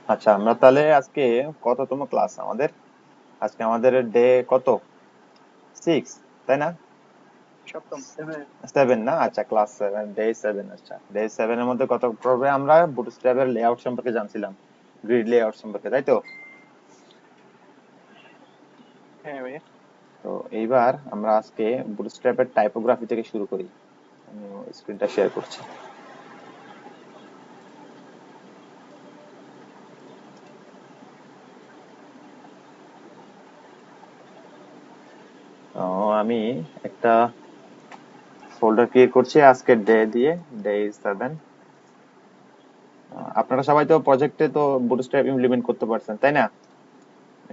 আচ্ছা, আমরা তাহলে আজকে কততম ক্লাস আমাদের? আজকে আমাদের ডে কত? 6, তাই না? সপ্তম সেভেন। 7 না? আচ্ছা, ক্লাস 7, ডে 7। আচ্ছা, ডে 7 এর মধ্যে কত পর্বে আমরা বুটস্ট্র্যাপের লেআউট সম্পর্কে জানছিলাম, গ্রিড লেআউট সম্পর্কে, তাই তো? হ্যাঁ ভাইয়া। তো এইবার আমরা আজকে বুটস্ট্র্যাপের টাইপোগ্রাফি থেকে শুরু করি। আমি স্ক্রিনটা শেয়ার করছি। তো আমি একটা ফোল্ডার ক্রিয়েট করছি আজকের ডে দিয়ে, ডে 7। আপনারা সবাই তো প্রজেক্টে তো বুটস্ট্র্যাপ ইমপ্লিমেন্ট করতে পারছেন, তাই না?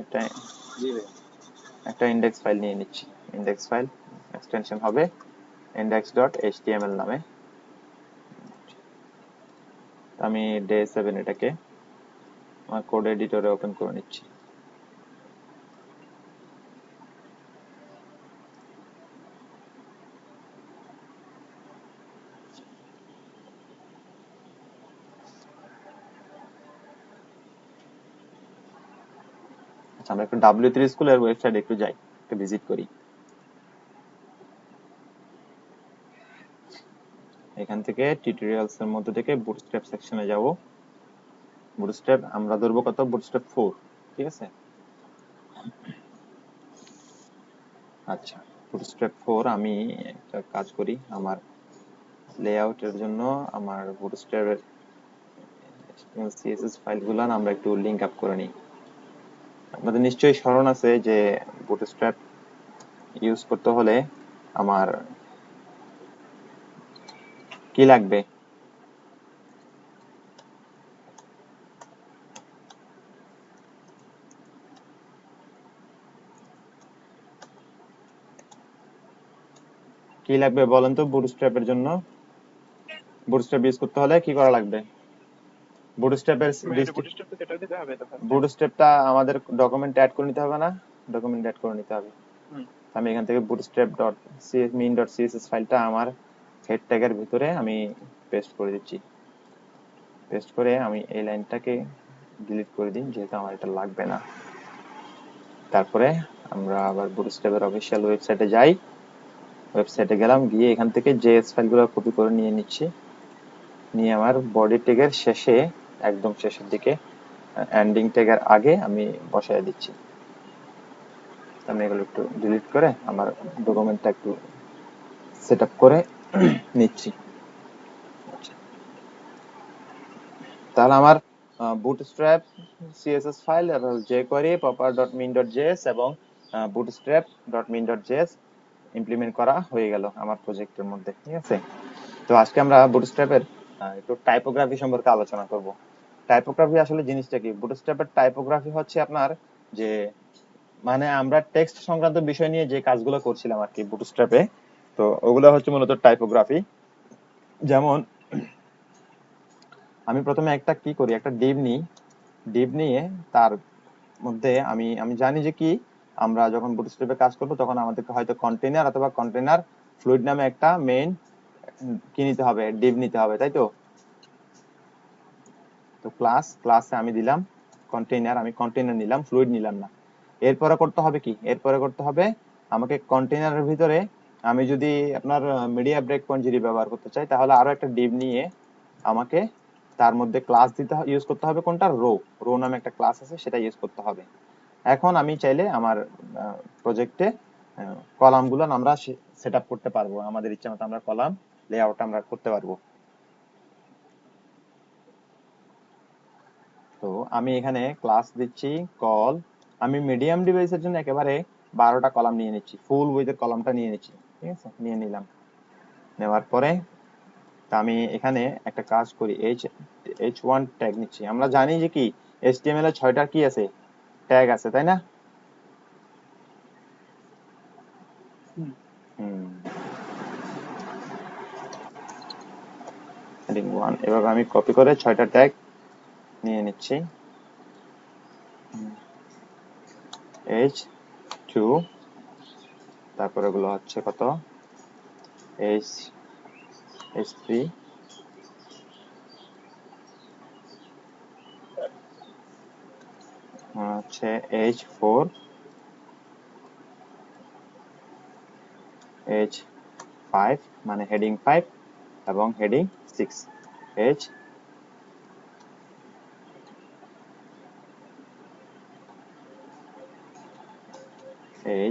একটা জি ভাইয়া। একটা ইন্ডেক্স ফাইল নিয়ে নিচ্ছি। ইন্ডেক্স ফাইল এক্সটেনশন হবে index.html নামে। আমি ডে 7 এটাকে আমার কোড এডিটরে ওপেন করে নিচ্ছি। আচ্ছা, আমরা একটু W3 স্কুলের ওয়েবসাইট একটু যাই, একটু ভিজিট করি। এখান থেকে টিউটোরিয়ালস এর মধ্যে থেকে বুটস্ট্র্যাপ সেকশনে যাব। বুটস্ট্র্যাপ আমরা ধরবো কত? বুটস্ট্র্যাপ 4, ঠিক আছে? আচ্ছা, বুটস্ট্র্যাপ 4 আমি একটা কাজ করি, আমার লেআউটের জন্য আমার বুটস্ট্র্যাপের CSS ফাইলগুলো আমরা একটু লিংক আপ করে নিই। আপনাদের নিশ্চয়ই স্মরণ আছে যে বুটস্ট্র্যাপ ইউজ করতে হলে আমার কি লাগবে? কি লাগবে বলেন তো? বুটস্ট্র্যাপের জন্য, বুটস্ট্র্যাপ ইউজ করতে হলে কি করা লাগবে? বুটস্ট্র্যাপের ভাইয়া এটা বুটস্ট্র্যাপ তো সেটা দিতে হবে তো ফার্স্টে। বুটস্ট্র্যাপটা আমাদের ডকুমেন্ট অ্যাড করে নিতে হবে না? ডকুমেন্ট অ্যাড করে নিতে হবে। হুম। আমি এখান থেকে bootstrap dot min dot css ফাইলটা আমার হেড ট্যাগের ভিতরে আমি পেস্ট করে দিচ্ছি। পেস্ট করে আমি এই লাইনটাকে ডিলিট করে দিই, যেহেতু আমার এটা লাগবে না। তারপরে আমরা আবার বুটস্ট্র্যাপের অফিসিয়াল ওয়েবসাইটে যাই। ওয়েবসাইটে গেলাম, গিয়ে এখান থেকে জেএস ফাইলগুলো কপি করে নিয়ে নিচ্ছি। নিয়ে আমার বডি ট্যাগের শেষে, একদম শেষের দিকে, এন্ডিং ট্যাগের আগে আমি বসায় দিচ্ছি। আমি এগুলো একটু ডিলিট করে আমার ডকুমেন্টটা একটু সেট আপ করে নিচ্ছি। আচ্ছা, তাহলে আমার বুটস্ট্র্যাপ সিএসএস ফাইল এবং jQuery proper.min.js এবং bootstrap.min.js ইমপ্লিমেন্ট করা হয়ে গেল আমার প্রজেক্টের মধ্যে, ঠিক আছে? তো আজকে আমরা বুটস্ট্র্যাপের একটু টাইপোগ্রাফি সম্পর্কে আলোচনা করব। টাইপোগ্রাফি আসলে জিনিসটা কি? বুটস্ট্র্যাপের টাইপোগ্রাফি হচ্ছে আপনার যে, মানে আমরা টেক্সট সংক্রান্ত বিষয় নিয়ে যে কাজগুলো করছিলাম আর কি বুটস্ট্র্যাপে, তো ওগুলো হচ্ছে মূলত টাইপোগ্রাফি। যেমন আমি প্রথমে একটা কি করি, একটা ডিভ নিই। ডিভ নিয়ে তার মধ্যে আমি আমি জানি যে কি, আমরা যখন বুটস্ট্র্যাপে কাজ করব তখন আমাদেরকে হয়তো কন্টেইনার অথবা কন্টেইনার ফ্লুইড নামে একটা মেইন কি নিতে হবে, ডিভ নিতে হবে, তাই তো? তো ক্লাসে আমি দিলাম কন্টেইনার, আমি কন্টেইনার নিলাম, ফ্লুইড নিলাম না। এরপরে করতে হবে কি? এরপরে করতে হবে আমাকে কন্টেইনারের ভিতরে, আমি যদি আপনার মিডিয়া ব্রেক পয়েন্ট যদি ব্যবহার করতে চাই, তাহলে আরো একটা ডিভ নিয়ে আমাকে তার মধ্যে ক্লাস দিতে ইউজ করতে হবে কোনটা? রো। রো নামে একটা ক্লাস আছে, সেটা ইউজ করতে হবে। এখন আমি চাইলে আমার প্রজেক্টে কলাম গুলো আমরা সেট আপ করতে পারবো, আমাদের ইচ্ছা মতো আমরা কলাম লেআউট আমরা করতে পারবো। তো আমি এখানে ক্লাস দিচ্ছি কল। আমি মিডিয়াম ডিভাইসের জন্য একেবারে 12টা কলাম নিয়ে নিচ্ছি, ফুল উইথের কলামটা নিয়ে নিচ্ছি, ঠিক আছে? নিয়ে নিলাম। নেওয়ার পরে আমি এখানে একটা কাজ করি, h1 ট্যাগ নিচ্ছি। আমরা জানি যে কি, HTML এর 6টা কি আছে? ট্যাগ আছে, তাই না? হুম। হুম, হেডিং 1 এভাবে আমি কপি করে 6টা ট্যাগ নিয়ে নিচ্ছি। h2, তারপরে ওগুলো হচ্ছে কত? h3, হচ্ছে h4 h5 মানে হেডিং 5 এবং হেডিং 6 h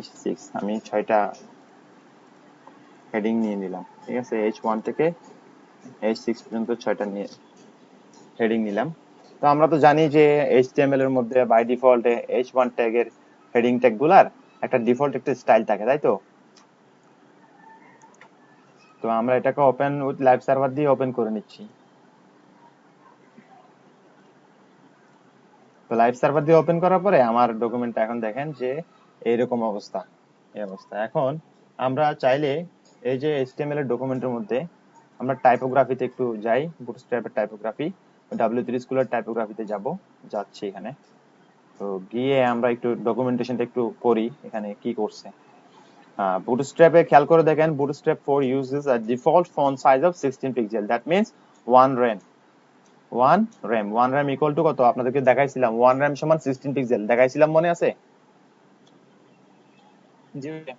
h6 আমি 6টা হেডিং নিয়ে নিলাম, ঠিক আছে। h1 থেকে h6 পর্যন্ত 6টা নিয়ে হেডিং নিলাম। তো আমরা তো জানি যে HTML এর মধ্যে বাই ডিফল্ট h1 ট্যাগের হেডিং ট্যাগগুলার একটা ডিফল্ট একটা স্টাইল থাকে, তাই তো। তো আমরা এটাকে ওপেন উইথ লাইভ সার্ভার দিয়ে ওপেন করে নিচ্ছি। তো লাইভ সার্ভার দিয়ে ওপেন করার পরে আমার ডকুমেন্টটা এখন দেখেন যে এইরকম অবস্থা, এই অবস্থা। এখন আমরা চাইলে এই যে HTML এর ডকুমেন্টের মধ্যে আমরা টাইপোগ্রাফিতে একটু যাই, বুটস্ট্র্যাপের টাইপোগ্রাফি, W3 স্কুলের টাইপোগ্রাফিতে যাচ্ছি এখানে। তো গিয়ে আমরা একটু ডকুমেন্টেশনটা একটু পড়ি এখানে কি করছে। বুটস্ট্র্যাপে খেয়াল করে দেখেন, bootstrap 4 uses a default font size of 16 pixel, that means 1 rem 1 rem equal to কত আপনাদেরকে দেখাইছিলাম, 1 rem সমান 16 পিক্সেল দেখাইছিলাম, মনে আছে? জি ভাইয়া।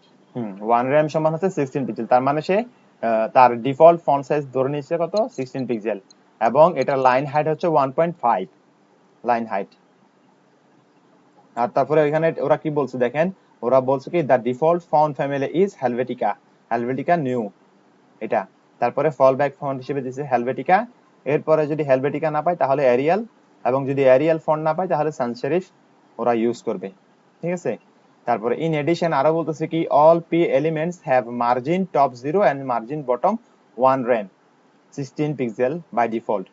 1 rem সমান হচ্ছে 16 পিক্সেল, তার মানে সে তার ডিফল্ট ফন্ট সাইজ ধরে নিচ্ছে কত 16 পিক্সেল, এবং এটা লাইন হাইট হচ্ছে 1.5 লাইন হাইট। আর তারপরে এখানে ওরা কি বলছে দেখেন, ওরা বলছে কি the default font family is Helvetica new, এটা। তারপরে ফল ব্যাক ফন্ট হিসেবে দিয়েছে হেলভেটিকা। এরপরে যদি হেলভেটিকা না পায় তাহলে এরিয়াল, এবং যদি এরিয়াল ফন্ট না পায় তাহলে সানস সেরিফ ওরা ইউজ করবে, ঠিক আছে। তারপরে ইন এডিশন আরো বলতেছে কি all p elements have margin top 0 and margin bottom 1 rem 16 pixel by default.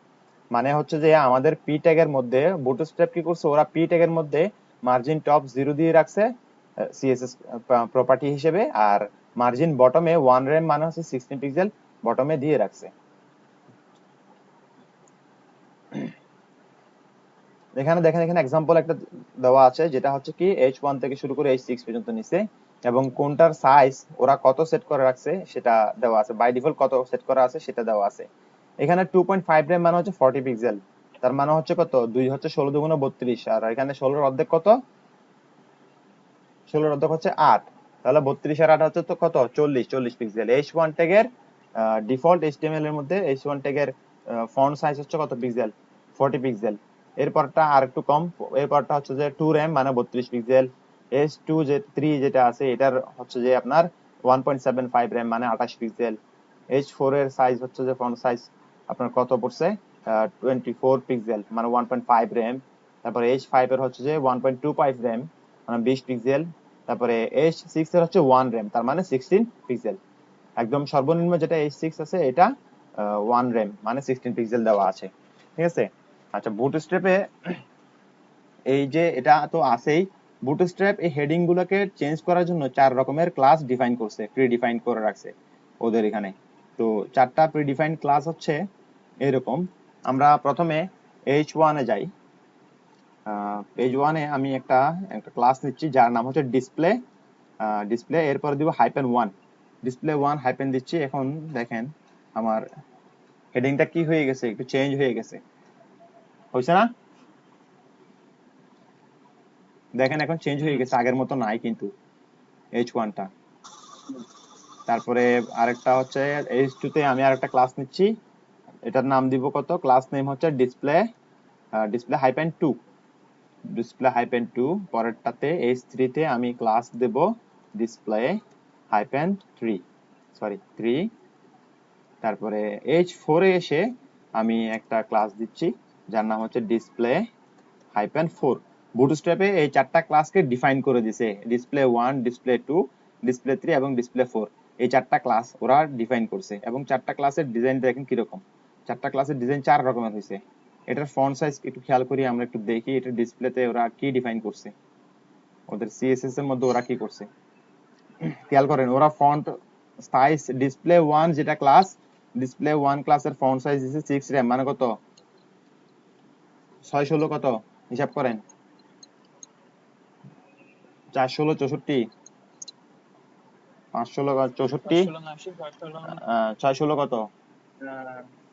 মানে হচ্ছে যে আমাদের পি ট্যাগের মধ্যে বুটস্ট্র্যাপ কি করছে, ওরা পি ট্যাগের মধ্যে মার্জিন টপ 0 দিয়ে রাখছে সিএসএস প্রপার্টি হিসেবে, আর মার্জিন বটমে 1 rem মানে হচ্ছে 16 পিক্সেল বটমে দিয়ে রাখছে। এখানে দেখেন, এখানে এক্সাম্পল একটা দেওয়া আছে, যেটা হচ্ছে কি h1 থেকে শুরু করে h6 পর্যন্ত নিছে, এবং কোনটার সাইজ ওরা কত সেট করে রাখছে সেটা দেওয়া আছে, বাই ডিফল্ট কত সেট করা আছে সেটা দেওয়া আছে। এখানে 2.5 rem মানে হচ্ছে 40 পিক্সেল, তার মানে হচ্ছে কত 2 হচ্ছে 16 দুগুণ 32, আর এখানে 16 এর অর্ধেক কত, 16 এর অর্ধেক হচ্ছে 8, তাহলে 32 আর 8 হচ্ছে তো কত 40 পিক্সেল। h1 ট্যাগের ডিফল্ট HTML এর মধ্যে h1 ট্যাগের ফন্ট সাইজ হচ্ছে কত পিক্সেল, 40 পিক্সেল। এরপরটা আর একটু কম, এরপরটা হচ্ছে যে 2 rem মানে 32 পিক্সেল। h2 যে 3 যেটা আছে এটার হচ্ছে যে আপনার 1.75 rem মানে 28 পিক্সেল। h4 এর সাইজ হচ্ছে যে ফন্ট সাইজ আপনার কত পড়ছে 24 পিক্সেল মানে 1.5 rem। তারপরে h5 এর হচ্ছে যে 1.25 rem মানে 20 পিক্সেল। তারপরে h6 এর হচ্ছে 1 rem তার মানে 16 পিক্সেল। একদম সর্বনিম্ন যেটা h6 আছে এটা 1 rem মানে 16 পিক্সেল দেওয়া আছে, ঠিক আছে। আচ্ছা, বুটস্ট্র্যাপে এই যে এটা তো আছেই, বুটস্ট্র্যাপ এই হেডিং গুলোকে চেঞ্জ করার জন্য 4 রকমের ক্লাস ডিফাইন করছে, প্রি ডিফাইন করে রাখছে ওদের এখানে। তো 4টা প্রি ডিফাইন ক্লাস হচ্ছে এরকম। আমরা প্রথমে h1 এ যাই। h1 এ আমি একটা ক্লাস নিচ্ছি যার নাম হচ্ছে ডিসপ্লে, এরপর দিব -1 ডিসপ্লে 1 হাইপেন দিচ্ছি। এখন দেখেন আমার হেডিংটা কি হয়ে গেছে, একটু চেঞ্জ হয়ে গেছে, হয়েছে না? দেখেন এখন চেঞ্জ হয়ে গেছে, আগের মতো নাই কিন্তু h1 টা। তারপরে আরেকটা হচ্ছে h2 তে আমি আরেকটা ক্লাস নিচ্ছি, এটার নাম দিব কত, ক্লাস নেম হচ্ছে ডিসপ্লে-2 পরেরটাতে h3 তে আমি ক্লাস দেব display-3 তারপরে h4 এ এসে আমি একটা ক্লাস দিচ্ছি যার নাম হচ্ছে display-4। বুটস্ট্র্যাপে এই 4টা ক্লাসকে ডিফাইন করে দিয়েছে, display1 display2 display3 এবং display4, এই 4টা ক্লাস ওরা ডিফাইন করছে। এবং 4টা ক্লাসের ডিজাইন দেখেন কিরকম, 4টা ক্লাসের ডিজাইন 4 রকমের হয়েছে। এটার ফন্ট সাইজ একটু খেয়াল করি, আমরা একটু দেখি এটা ডিসপ্লেতে ওরা কি ডিফাইন করছে, ওদের সিএসএস এর মধ্যে ওরা কি করছে খেয়াল করেন। ওরা ফন্ট সাইজ display1 যেটা ক্লাস, display1 ক্লাসের ফন্ট সাইজ দিয়েছে 6 rem মানে কত 6 16 কত হিসাব করেন, 4 16 64, 5 16 64, 6 16 কত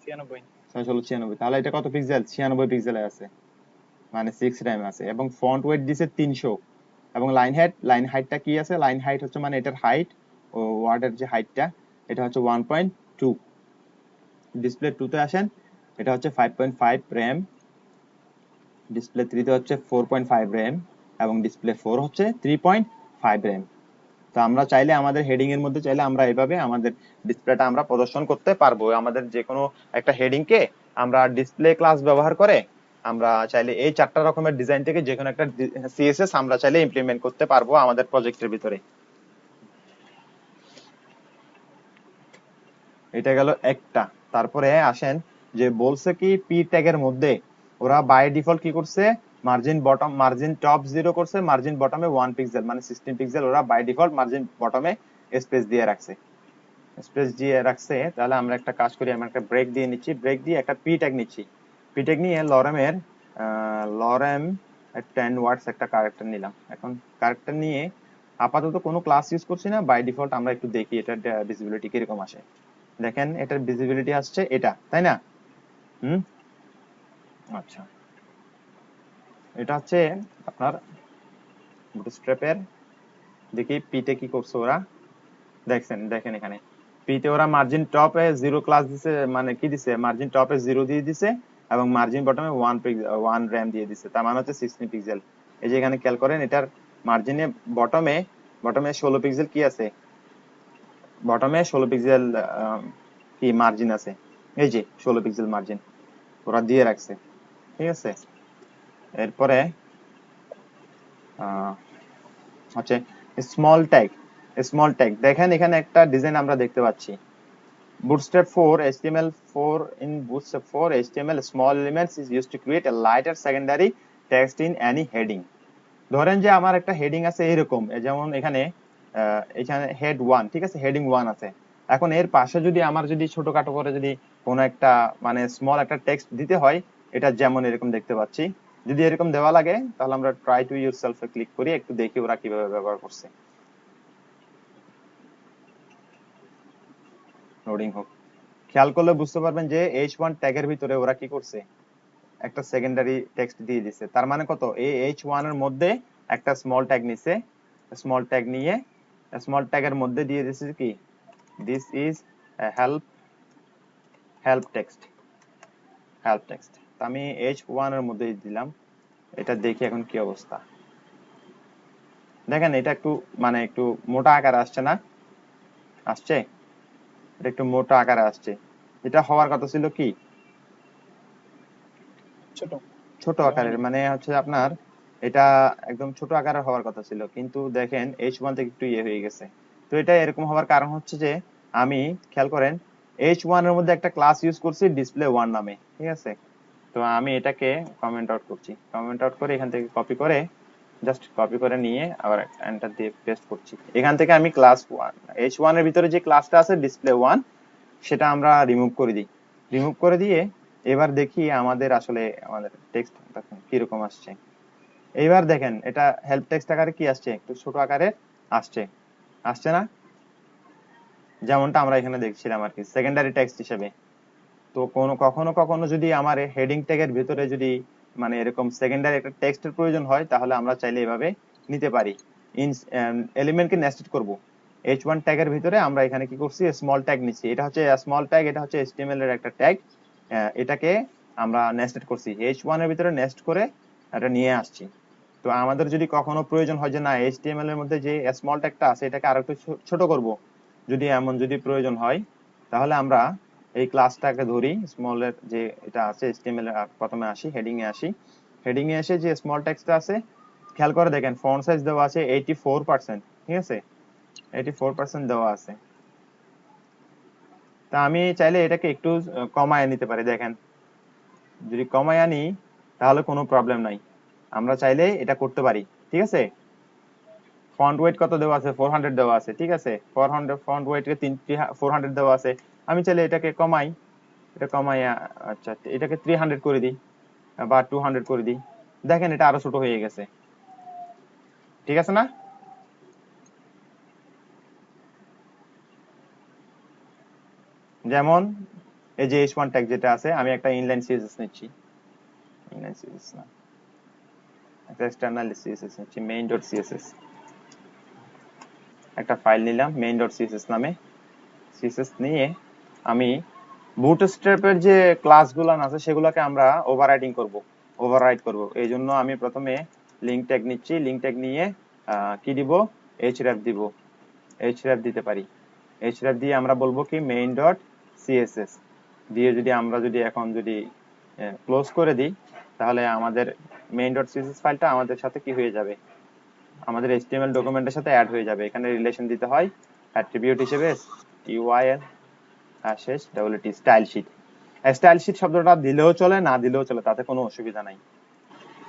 96 6 16 96, তাহলে এটা কত পিক্সেল 96 পিক্সেলে আছে। মানে 6 র্যাম আছে, এবং ফন্ট ওয়েট দিছে 300, এবং লাইন হাইটটা কি আছে, লাইন হাইট হচ্ছে মানে এটার হাইট ও ওয়ার্ডের যে হাইটটা এটা হচ্ছে 1.2। ডিসপ্লে 2 তে আসেন, এটা হচ্ছে 5.5 র্যাম, ডিসপ্লে 3 তে হচ্ছে 4.5 র্যাম, এবং ডিসপ্লে 4 হচ্ছে 3.5 র্যাম। তো আমরা চাইলে আমাদের হেডিং এর মধ্যে চাইলে আমরা এভাবে আমাদের ডিসপ্লেটা আমরা প্রদর্শন করতে পারবো। আমাদের যে কোনো একটা হেডিং কে আমরা ডিসপ্লে ক্লাস ব্যবহার করে আমরা চাইলে এই 4টা রকমের ডিজাইন থেকে যে কোনো একটা সিএসএস আমরা চাইলে ইমপ্লিমেন্ট করতে পারবো আমাদের প্রজেক্টের ভিতরে। এটা গেল একটা। তারপরে আসেন যে বলছে কি পি ট্যাগের মধ্যে ওরা বাই ডিফল্ট কি করছে, মার্জিন টপ 0 করছে, মার্জিন বটমে 1 পিক্সেল মানে 16 পিক্সেল ওরা বাই ডিফল্ট মার্জিন বটমে স্পেস দিয়ে রাখছে। তাহলে আমরা একটা কাজ করি, আমরা একটা ব্রেক দিয়ে নিচ্ছি, ব্রেক দিয়ে একটা পি ট্যাগ নিচ্ছি, পি ট্যাগ নিয়ে লরেম 10 ওয়াটস একটা ক্যারেক্টার নিলাম। এখন ক্যারেক্টার নিয়ে আপাতত কোনো ক্লাস ইউজ করছি না, বাই ডিফল্ট আমরা একটু দেখি এটার ভিজিবিলিটি কিরকম আসে। দেখেন এটার ভিজিবিলিটি আসছে এটা, তাই না? আচ্ছা, এটা হচ্ছে আপনার বুটস্ট্র্যাপের। দেখি পিতে কি করছে ওরা, দেখেন এখানে পিতে ওরা মার্জিন টপে 0 ক্লাস দিছে, মানে কি দিছে, মার্জিন টপে 0 দিয়ে দিছে, এবং মার্জিন বটমে 1 র্যাম দিয়ে দিছে, তার মানে হচ্ছে 16 পিক্সেল। এই যে এখানে খেয়াল করেন এটার মার্জিনে বটমে 16 পিক্সেল কি আছে, বটমে 16 পিক্সেল কি মার্জিন আছে, এই যে 16 পিক্সেল মার্জিন ওরা দিয়ে রাখছে, ঠিক আছে। এরপরে হচ্ছে স্মল ট্যাগ দেখেন এখানে একটা ডিজাইন আমরা দেখতে পাচ্ছি, Bootstrap 4 HTML4 in Bootstrap 4 HTML small elements is used to create a lighter secondary text in any heading। ধরেন যে আমার একটা হেডিং আছে এরকম, যেমন এখানে হেড 1, ঠিক আছে, হেডিং 1 আছে। এখন এর পাশে যদি আমার যদি ছোটখাটো করে যদি কোনো একটা মানে স্মল একটা টেক্সট দিতে হয়, এটা যেমন এরকম দেখতে পাচ্ছি, যদি এরকম দেওয়া লাগে তাহলে আমরা try to yourself A click করি, একটু দেখি ওরা কিভাবে ব্যবহার করছে। লোডিং হোক, খেয়াল করলে বুঝতে পারবেন যে h1 ট্যাগের ভিতরে ওরা কি করছে, একটা সেকেন্ডারি টেক্সট দিয়ে দিছে। তার মানে কত, এই h1 এর মধ্যে একটা স্মল ট্যাগ নিছে, স্মল ট্যাগ নিয়ে স্মল ট্যাগের মধ্যে দিয়ে দিছে কি, দিস ইজ হেল্প টেক্সট। আমি h1 এর মধ্যে দিলাম, এটা দেখি এখন কি অবস্থা। দেখেন এটা একটু মানে একটু মোটা আকারে আসছে না, আসছে, এটা একটু মোটা আকারে আসছে। এটা হওয়ার কথা ছিল কি ছোট আকারের, মানে হচ্ছে আপনার এটা একদম ছোট আকারের হওয়ার কথা ছিল, কিন্তু দেখেন h1 থেকে একটু ইয়ে হয়ে গেছে। তো এটা এরকম হওয়ার কারণ হচ্ছে যে আমি খেয়াল করেন h1 এর মধ্যে একটা ক্লাস ইউজ করছি display1 নামে, ঠিক আছে। তো আমি এটাকে কমেন্ট আউট করছি, কমেন্ট আউট করে এখান থেকে কপি করে জাস্ট কপি করে নিয়ে আবার এন্টার দিয়ে পেস্ট করছি। এখান থেকে আমি ক্লাস 1 h1 এর ভিতরে যে ক্লাসটা আছে display1 সেটা আমরা রিমুভ করে দিই, রিমুভ করে দিয়ে এবার দেখি আমাদের আসলে আমাদের টেক্সট কিরকম আসছে। এইবার দেখেন এটা হেল্প টেক্সট আকারে কি আসছে, একটু ছোট আকারে আসছে, আসছে না, যেমনটা আমরা এখানে দেখছিলাম আর কি সেকেন্ডারি টেক্সট হিসেবে। তো কখনো কখনো যদি আমার হেডিং ট্যাগের ভিতরে যদি মানে এরকম সেকেন্ডারি একটা টেক্সটের প্রয়োজন হয় তাহলে আমরা চাইলে এভাবে নিতে পারি। এলিমেন্টকে নেস্টেড করব, h1 ট্যাগের ভিতরে আমরা এখানে কি করছি, স্মল ট্যাগ নিচ্ছি, এটা হচ্ছে স্মল ট্যাগ, এটা হচ্ছে html এর একটা ট্যাগ, এটাকে আমরা নেস্টেড করছি, h1 এর ভিতরে নেস্ট করে এটা নিয়ে আসছি। তো আমাদের যদি কখনো প্রয়োজন হয় যে না html এর মধ্যে যে স্মল ট্যাগটা আছে এটাকে আরেকটু ছোট করব, যদি এমন যদি প্রয়োজন হয় তাহলে আমরা এই ক্লাসটাকে ধরি, স্মল এর যে এটা আছে html এর প্রথমে আসি, হেডিং এ এসে যে স্মল টেক্সটটা আছে খেয়াল করে দেখেন ফন্ট সাইজ দেওয়া আছে 84%, ঠিক আছে, 84% দেওয়া আছে। তা আমি চাইলে এটাকে একটু কমায় নিতে পারি, দেখেন যদি কমায় আনি তাহলে কোনো প্রবলেম নাই, আমরা চাইলে এটা করতে পারি, ঠিক আছে। ফন্ট ওয়েট কত দেওয়া আছে, 400 দেওয়া আছে, ঠিক আছে, 400 ফন্ট ওয়েট কে 400 দেওয়া আছে। আমি চাইলে এটাকে কমাই, এটা কমাই, আচ্ছা এটাকে 300 করে দিই বা 200 করে দিই, দেখেন এটা আরো ছোট হয়ে গেছে, ঠিক আছে না। যেমন এই যে h1 ট্যাগ যেটা আছে, আমি একটা ইনলাইন সিএসএস নিচ্ছি, ইনলাইন সিএসএস না, একটা এক্সটার্নাল সিএসএস হচ্ছে main.css, একটা ফাইল নিলাম main.css নামে। সিএসএস নিয়ে আমি বুটস্ট্র্যাপের যে ক্লাসগুলো আছে সেগুলোকে আমরা ওভাররাইড করব। এই জন্য আমি প্রথমে লিঙ্ক ট্যাগ নিচ্ছি, লিঙ্ক ট্যাগ নিয়ে কি দিব, href দিব, href দিতে পারি। href দিয়ে আমরা বলবো কি main.css দিয়ে যদি এখন ক্লোজ করে দিই, তাহলে আমাদের main.css ফাইলটা আমাদের সাথে কি হয়ে যাবে, আমাদের HTML ডকুমেন্টের সাথে অ্যাড হয়ে যাবে। এখানে রিলেশন দিতে হয় অ্যাট্রিবিউট হিসেবে UIL শেষ WT style sheet. Style sheet শব্দটা দিলেও চলে, না দিলেও চলে, তাতে কোনো অসুবিধা নাই।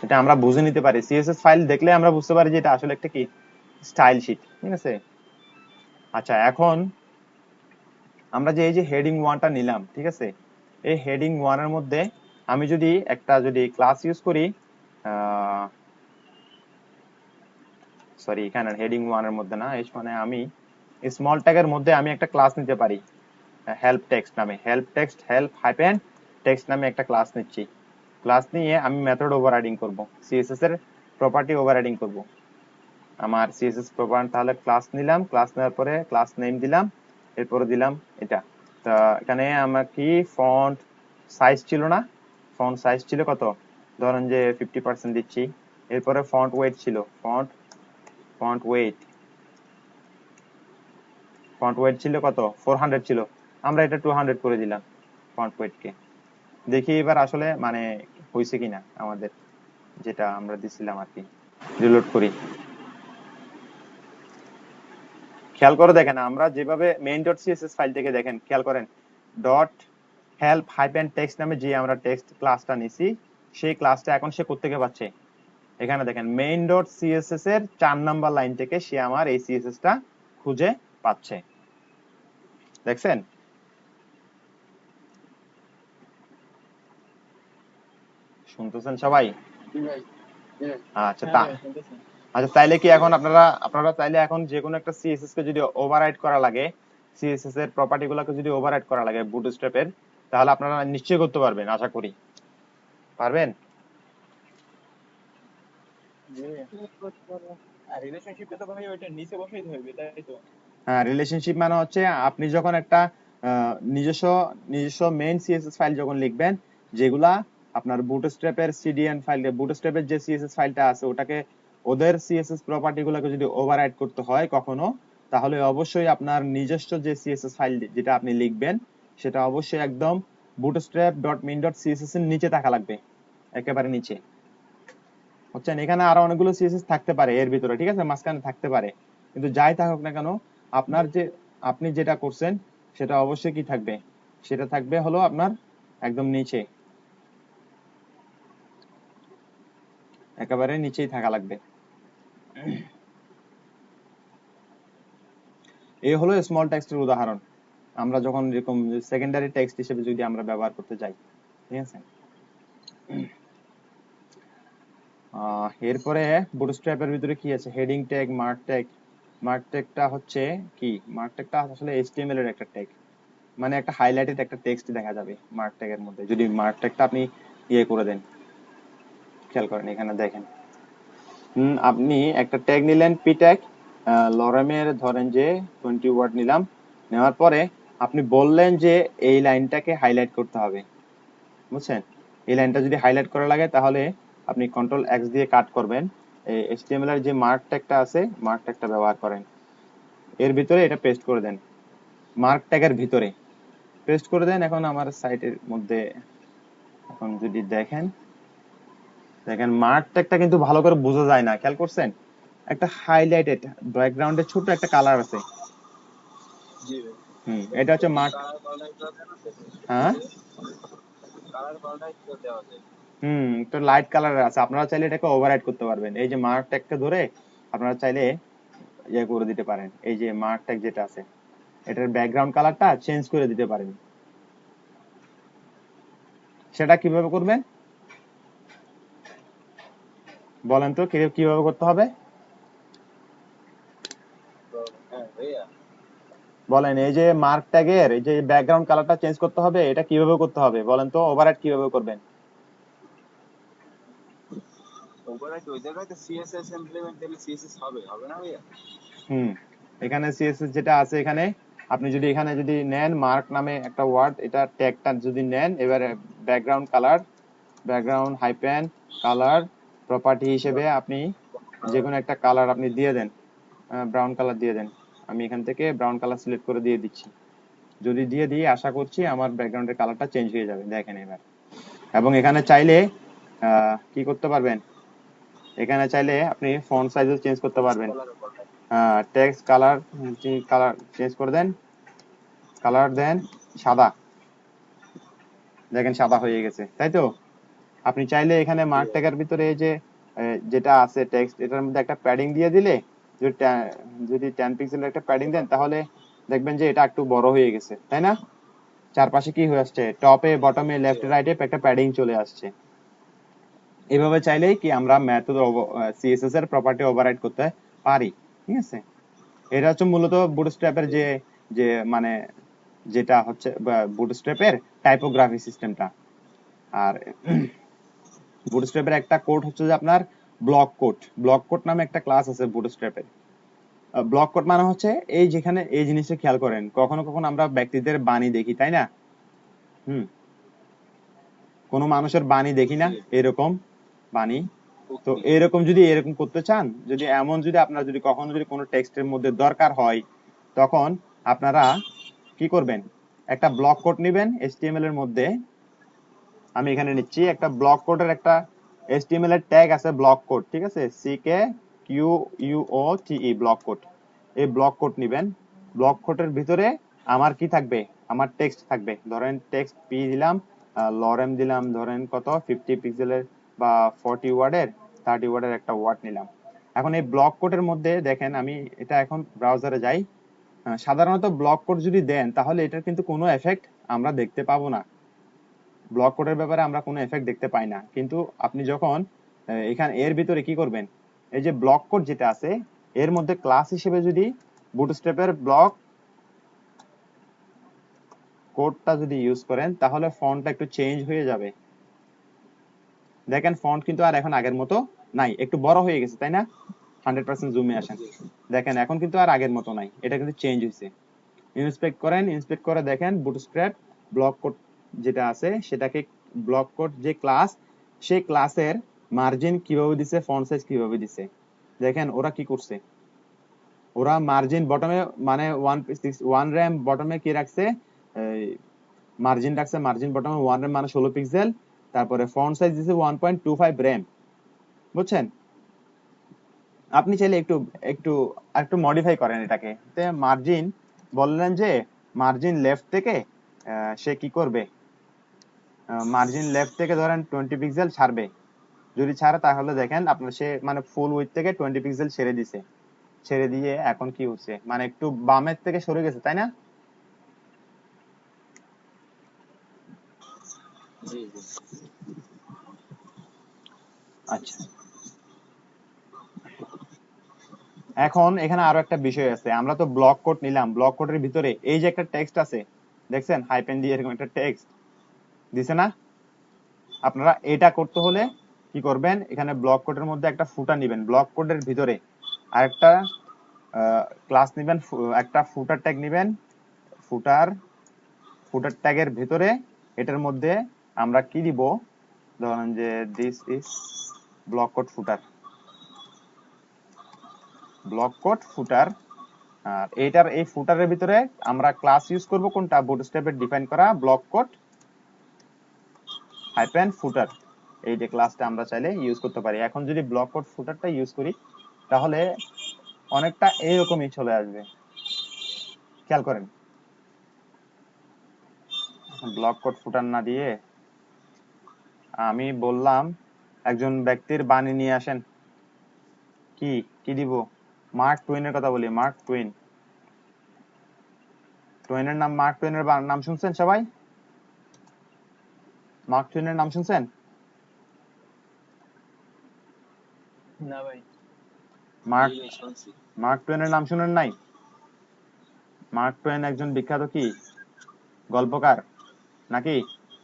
এটা আমরা বুঝে নিতে পারি, সিএসএস ফাইল দেখলে আমরা বুঝতে পারি যে এটা আসলে একটা কি স্টাইল শীট, ঠিক আছে। আচ্ছা, এখন আমরা এই যে হেডিং 1টা নিলাম, ঠিক আছে, এই হেডিং 1 এর মধ্যে আমি যদি ক্লাস ইউজ করি, সরি এখানে হেডিং 1 এর মধ্যে না, মানে আমি স্মল ট্যাগের মধ্যে আমি একটা ক্লাস নিতে পারি হেল্প টেক্সট নামে, হেল্প হাইপেন টেক্সট নামে একটা ক্লাস নিচ্ছি। ক্লাস নিয়ে আমি মেথড ওভাররাইডিং করব, সিএসএস এর প্রপার্টি ওভাররাইডিং করব। আমার সিএসএস প্রপার্টি, তাহলে ক্লাস নিলাম, ক্লাস নেওয়ার পরে ক্লাস নেম দিলাম, এরপরে দিলাম এটা। তা এখানে আমার কি ফন্ট সাইজ ছিল না, ফন্ট সাইজ ছিল কত, ধরেন যে 50% দিচ্ছি। এরপরে ফন্ট ওয়েট ছিল, ফন্ট ওয়েট ছিল কত, 400 ছিল, আমরা এটা 200 করে দিলাম ফন্ট ওয়েটকে। দেখি এবার আসলে মানে হয়েছে কিনা আমাদের যেটা আমরা দিছিলাম আর কি। রিলোড করি, খেয়াল করে দেখেন আমরা যেভাবে main.css ফাইল থেকে দেখেন, খেয়াল করেন ডট হেল্প হাইপেন টেক্সট নামে যে আমরা টেক্সট ক্লাসটা নিছি, সেই ক্লাসটা এখন সে কোত্থেকে পাচ্ছে, এখানে দেখেন main.css এর 4 নাম্বার লাইন থেকে সে আমার এই সিএসএস টা খুঁজে পাচ্ছে, দেখছেন। শুনতেছেন সবাই? আচ্ছা, আচ্ছা, তাইলে কি এখন আপনারা চাইলে এখন যে কোনো একটা সিএসএস কে যদি ওভাররাইড করা লাগে, সিএসএস এর প্রপার্টি গুলোকে যদি ওভাররাইড করা লাগে বুটস্ট্র্যাপের, তাহলে আপনারা নিশ্চয়ই করতে পারবেন, আশা করি পারবেন। হ্যাঁ, রিলেশনশিপ মানে হচ্ছে আপনি যখন একটা নিজস্ব মেইন সিএসএস ফাইল যখন লিখবেন, যেগুলা আপনার বুটস্ট্র্যাপের সিডিএন ফাইল, বুটস্ট্র্যাপের যে সিএসএস ফাইলটা আছে ওটাকে ওদের সিএসএস প্রপার্টি গুলোকে যদি ওভাররাইড করতে হয় কখনো, তাহলে অবশ্যই আপনার নিজস্ব যে সিএসএস ফাইল যেটা আপনি লিখবেন সেটা অবশ্যই একদম bootstrap.main.css এর নিচে থাকা লাগবে, একেবারে নিচে, বুঝছেন। এখানে আরো অনেকগুলো সিএসএস থাকতে পারে এর ভিতরে, ঠিক আছে, মাঝখানে থাকতে পারে, কিন্তু যাই থাকুক না কেন আপনি যেটা করছেন সেটা অবশ্যই কি থাকবে, সেটা থাকবে হলো আপনার একদম নিচে, একেবারে নিচেই থাকা লাগবে। এই হলো স্মল টেক্সটের উদাহরণ, আমরা যখন এরকম সেকেন্ডারি টেক্সট হিসেবে যদি আমরা ব্যবহার করতে যাই, ঠিক আছে। এরপরে বুটস্ট্র্যাপের ভিতরে কি আছে, হেডিং ট্যাগ, মার্ক ট্যাগটা হচ্ছে কি, মার্ক ট্যাগটা আসলে HTML এর একটা ট্যাগ, মানে একটা হাইলাইটেড একটা টেক্সট দেখা যাবে মার্ক ট্যাগের মধ্যে যদি মার্ক ট্যাগটা আপনি করে দেন। খেয়াল করেন এখানে দেখেন, আপনি একটা ট্যাগ নিলেন পি ট্যাগ, লরেমের ধরেন যে 20 ওয়ার্ড নিলাম, নেওয়ার পরে আপনি বললেন যে এই লাইনটাকে হাইলাইট করতে হবে, বুঝছেন। এই লাইনটা যদি হাইলাইট করা লাগে তাহলে আপনি কন্ট্রোল এক্স দিয়ে কাট করবেন, এই HTML এর যে মার্ক ট্যাগটা আছে মার্ক ট্যাগটা ব্যবহার করেন, এর ভিতরে এটা পেস্ট করে দেন, মার্ক ট্যাগের ভিতরে পেস্ট করে দেন। এখন আমার সাইটের মধ্যে এখন যদি দেখেন মার্ক ট্যাগটা কিন্তু ভালো করে বোঝা যায় না, খেয়াল করছেন, একটা হাইলাইটেড ব্যাকগ্রাউন্ডে ছোট একটা কালার আছে, এটা হচ্ছে মার্ক। হ্যাঁ, একটা লাইট কালারের আছে, আপনারা চাইলে এটাকে ওভাররাইড করতে পারবেন, এই যে মার্ক ট্যাগটা ধরে আপনারা চাইলে করে দিতে পারেন, এই যে মার্ক ট্যাগ যেটা আছে এটার ব্যাকগ্রাউন্ড কালারটা চেঞ্জ করে দিতে পারেন। সেটা কিভাবে করবেন বলেন তো, কিভাবে করতে হবে বলেন। এই যে মার্ক ট্যাগের এই যে ব্যাকগ্রাউন্ড কালারটা চেঞ্জ করতে হবে, এটা কিভাবে করতে হবে বলেন তো, ওভাররাইড কিভাবে করবেন? ওভাররাইট ওই জায়গায় তো সিএসএস ইমপ্লিমেন্ট দিলে সিএসএস হবে হবে না ভাইয়া? এখানে সিএসএস যেটা আছে এখানে আপনি যদি এখানে যদি নেন মার্ক নামে একটা ওয়ার্ড, এটা ট্যাগটা যদি নেন, এবারে ব্যাকগ্রাউন্ড হাইপেন কালার প্রপার্টি হিসেবে আপনি যে কোনো একটা কালার আপনি দিয়ে দেন, ব্রাউন কালার দিয়ে দেন। আমি এখান থেকে ব্রাউন কালার সিলেক্ট করে দিয়ে দিচ্ছি। যদি দিয়ে দিই আশা করছি আমার ব্যাকগ্রাউন্ডের কালারটা চেঞ্জ হয়ে যাবে, দেখেন এবার। এবং এখানে চাইলে কি করতে পারবেন, এখানে চাইলে আপনি ফন্ট সাইজও চেঞ্জ করতে পারবেন। টেক্সট কালার চেঞ্জ করে দেন, কালার দেন সাদা, দেখেন সাদা হয়ে গেছে, তাই তো? আপনি চাইলে এখানে মার্ক ট্যাগের ভিতরে যে যেটা আছে টেক্সট, এটার মধ্যে একটা প্যাডিং দিয়ে দিলে, যদি 10 পিক্সেলের একটা প্যাডিং দেন তাহলে দেখবেন যে এটা একটু বড় হয়ে গেছে, তাই না? চারপাশে কি হয়ে আসছে, টপে বটমে লেফট রাইটে একটা প্যাডিং চলে আসছে। এইভাবে চাইলেই কি আমরা মেথড সিএসএস এর প্রপার্টি ওভাররাইড করতে পারি, ঠিক আছে? এটা হচ্ছে মূলত বুটস্ট্র্যাপের যে যে মানে যেটা হচ্ছে বুটস্ট্র্যাপের টাইপোগ্রাফি সিস্টেমটা। আর বুটস্ট্র্যাপের একটা কোড হচ্ছে যে আপনার ব্লক কোড নামে একটা ক্লাস আছে বুটস্ট্র্যাপের। ব্লক কোড মানে হচ্ছে এই যেখানে এই জিনিসটা খেয়াল করেন, কখনো কখনো আমরা ব্যক্তিদের বাণী দেখি, তাই না? কোনো মানুষের বাণী দেখি না, এরকম বাণী। তো এরকম যদি এরকম করতে চান, যদি এমন যদি আপনার যদি কখনো যদি কোনো টেক্সটের মধ্যে দরকার হয়, তখন আপনারা কি করবেন, একটা ব্লক কোড নেবেন এইচটিএমএল এর মধ্যে। আমি এখানে নিচ্ছি একটা ব্লক কোডের একটা এইচটিএমএল এর ট্যাগ আছে ব্লক কোড, ঠিক আছে? CKQUOTE block code. এই ব্লক কোড নেবেন। ব্লক কোডের ভিতরে আমার কি থাকবে, আমার টেক্সট থাকবে। ধরেন টেক্সট পি দিলাম, লরেম দিলাম, ধরেন কত 50 পিক্সেলের বা 40 ওয়ার্ডের 30 ওয়ার্ডের একটা ওয়ার্ড নিলাম। এখন এই ব্লক কোডের মধ্যে দেখেন, আমি এটা এখন ব্রাউজারে যাই। সাধারণত ব্লক কোড যদি দেন তাহলে এটার কিন্তু কোনো এফেক্ট আমরা দেখতে পাবো না। ব্লক কোডের ব্যাপারে আমরা কোনো এফেক্ট দেখতে পাই না। কিন্তু আপনি যখন এখানে এর ভিতরে কি করবেন, এই যে ব্লক কোড যেটা আছে এর মধ্যে ক্লাস হিসেবে যদি বুটস্ট্র্যাপের ব্লক কোডটা যদি ইউজ করেন তাহলে ফন্টটা একটু চেঞ্জ হয়ে যাবে। দেখেন ফন্ট কিন্তু আর এখন আগের মতো নাই, একটু বড় হয়ে গেছে, তাই না? 100% জুমে আসেন, দেখেন এখন কিন্তু আর আগের মতো নাই, এটা কিন্তু চেঞ্জ হয়েছে। ইন্সপেক্ট করেন, ইন্সপেক্ট করে দেখেন বুটস্ট্র্যাপ ব্লক কোড যেটা আছে সেটাকে ব্লক কোড যে ক্লাস, সেই ক্লাসের মার্জিন কিভাবে দিছে, ফন্ট সাইজ কিভাবে দিছে। দেখেন ওরা কি করছে, ওরা মার্জিন বটমে মানে 1 র্যাম বটমে কি রাখছে, মার্জিন রাখছে, মার্জিন বটমে 1 র্যাম মানে 16 পিক্সেল, তারপরে ফন্ট সাইজ দিছে 1.25 র্যাম, বুঝছেন? আপনি চাইলে একটু একটু একটু মডিফাই করেন এটাকে, মার্জিন বললেন যে মার্জিন লেফট থেকে সে কি করবে, মার্জিন লেফট থেকে ধরেন 20 পিক্সেল ছাড়বে। যদি ছাড়ে তাহলে দেখেন আপনার সে মানে ফুল উইথ থেকে 20 পিক্সেল ছেড়ে দিছে, ছেড়ে দিয়ে এখন কি হচ্ছে, মানে একটু বামের থেকে সরে গেছে, তাই না? আচ্ছা, এখন এখানে আরো একটা বিষয় আছে। আমরা তো ব্লক কোড নিলাম, ব্লক কোডের ভিতরে এই যে একটা টেক্সট আছে, দেখছেন হাইপেন দিয়ে এরকম একটা টেক্সট দিছে না? আপনারা এটা করতে হলে কি করবেন, এখানে ব্লক কোডের মধ্যে একটা ফুটার নেবেন, ব্লক কোডের ভিতরে আরেকটা ক্লাস নেবেন, একটা ফুটার ট্যাগ নেবেন। ফুটার ট্যাগের ভিতরে এটার মধ্যে আমরা কি দিব, ধরেন যে this is block code footer, block code footer. আর এইটার এই ফুটারের ভিতরে আমরা ক্লাস ইউজ করব কোনটা, বুটস্ট্র্যাপের ডিফাইন করা ব্লক কোড হাইপেন ফুটার, এই যে ক্লাসটা আমরা চাইলে ইউজ করতে পারি। এখন যদি ব্লক কোড ফুটারটা ইউজ করি তাহলে অনেকটা এইরকমই চলে আসবে, খেয়াল করেন। ব্লক কোড ফুটার না দিয়ে আমি বললাম একজন ব্যক্তির বাণী নিয়ে আসেন, কি কি দিব, মার্ক টুইনের কথা বলি, মার্ক টুইন। টুইনের নাম, মার্ক টুইনের নাম শুনছেন সবাই? মার্ক টুইনের নাম শুনছেন? না ভাই। মার্ক টুইনের নাম শুনেন নাই? মার্ক টুইন একজন বিখ্যাত কি গল্পকার নাকি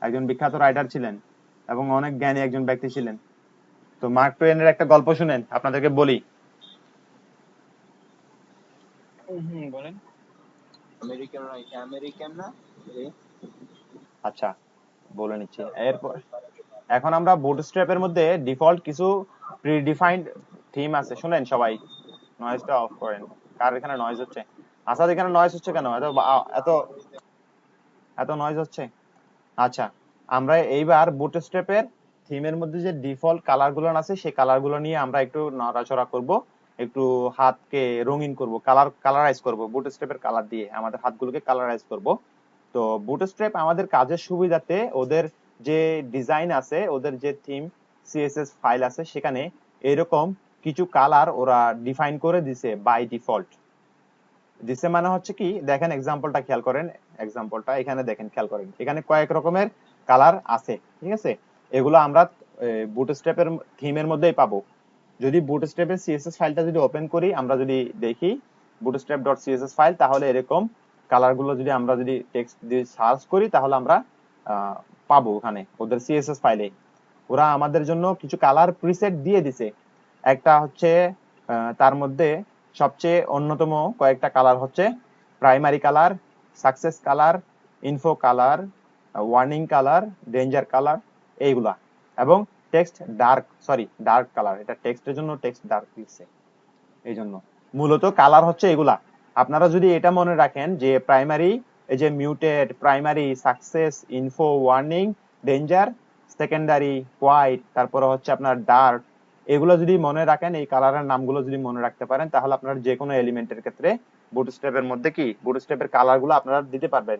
একজন বিখ্যাত রাইটার ছিলেন এবং অনেক জ্ঞানী একজন ব্যক্তি ছিলেন। তো মার্ক টুয়েনের একটা গল্প শুনেন, আপনাদেরকে বলি। বলেন। আমেরিকান না এ? আচ্ছা, বলে নিচ্ছি। এরপর এখন আমরা বুটস্ট্র্যাপের মধ্যে ডিফল্ট কিছু প্রিডিফাইন্ড থিম আছে, শুনেন সবাই। নয়েজটা অফ করেন। কার এখানে নয়েজ হচ্ছে? আসাদ, এখানে নয়েজ হচ্ছে কেন? এত এত এত নয়েজ হচ্ছে। আচ্ছা, আমরা এইবার বুটস্ট্র্যাপের থিমের মধ্যে যে ডিফল্ট কালার গুলো আছে সেই কালার গুলো নিয়ে আমরা একটু নড়াচড়া করব, একটু হাতকে রঙিন করব, কালারাইজ করব। বুটস্ট্র্যাপের কালার দিয়ে আমাদের হাতগুলোকে কালারাইজ করব। তো বুটস্ট্র্যাপ আমাদের কাজের সুবিধাতে ওদের যে ডিজাইন আছে, ওদের যে থিম সিএসএস ফাইল আছে, সেখানে এরকম কিছু কালার ওরা ডিফাইন করে দিছে বাই ডিফল্ট। দিছে মানে হচ্ছে কি, দেখেন এক্সাম্পলটা খেয়াল করেন। এক্সাম্পলটা এখানে দেখেন, খেয়াল করেন, এখানে কয়েক রকমের কালার আছে, ঠিক আছে? এগুলো আমরা বুটস্ট্র্যাপের থিমের মধ্যেই পাবো। যদি বুটস্ট্র্যাপের সিএসএস ফাইলটা যদি ওপেন করি, আমরা যদি দেখি bootstrap.css ফাইল, তাহলে এরকম কালার গুলো যদি আমরা যদি টেক্সট দিয়ে সার্চ করি, তাহলে আমরা পাবো ওখানে ওদের সিএসএস ফাইলে। ওরা আমাদের জন্য কিছু কালার প্রিসেট দিয়ে দিছে। একটা হচ্ছে তার মধ্যে সবচেয়ে অন্যতম কয়েকটা কালার হচ্ছে primary colour, success colour, info colour, warning colour, danger colour, এইগুলা। এবং টেক্সট ডার্ক কালার, এটা টেক্সটের জন্য টেক্সট ডার্ক দিচ্ছে। এই জন্য মূলত কালার হচ্ছে এগুলা। আপনারা যদি এটা মনে রাখেন যে প্রাইমারি, এই যে muted, primary, success, info, warning, danger, secondary, white, তারপরে হচ্ছে আপনার ডার্ক, এগুলো যদি মনে রাখেন, এই কালারের নামগুলো যদি মনে রাখতে পারেন, তাহলে আপনার যে কোনো এলিমেন্টের ক্ষেত্রে বুটস্ট্র্যাপের মধ্যে কি বুটস্ট্র্যাপের কালারগুলো আপনারা দিতে পারবেন।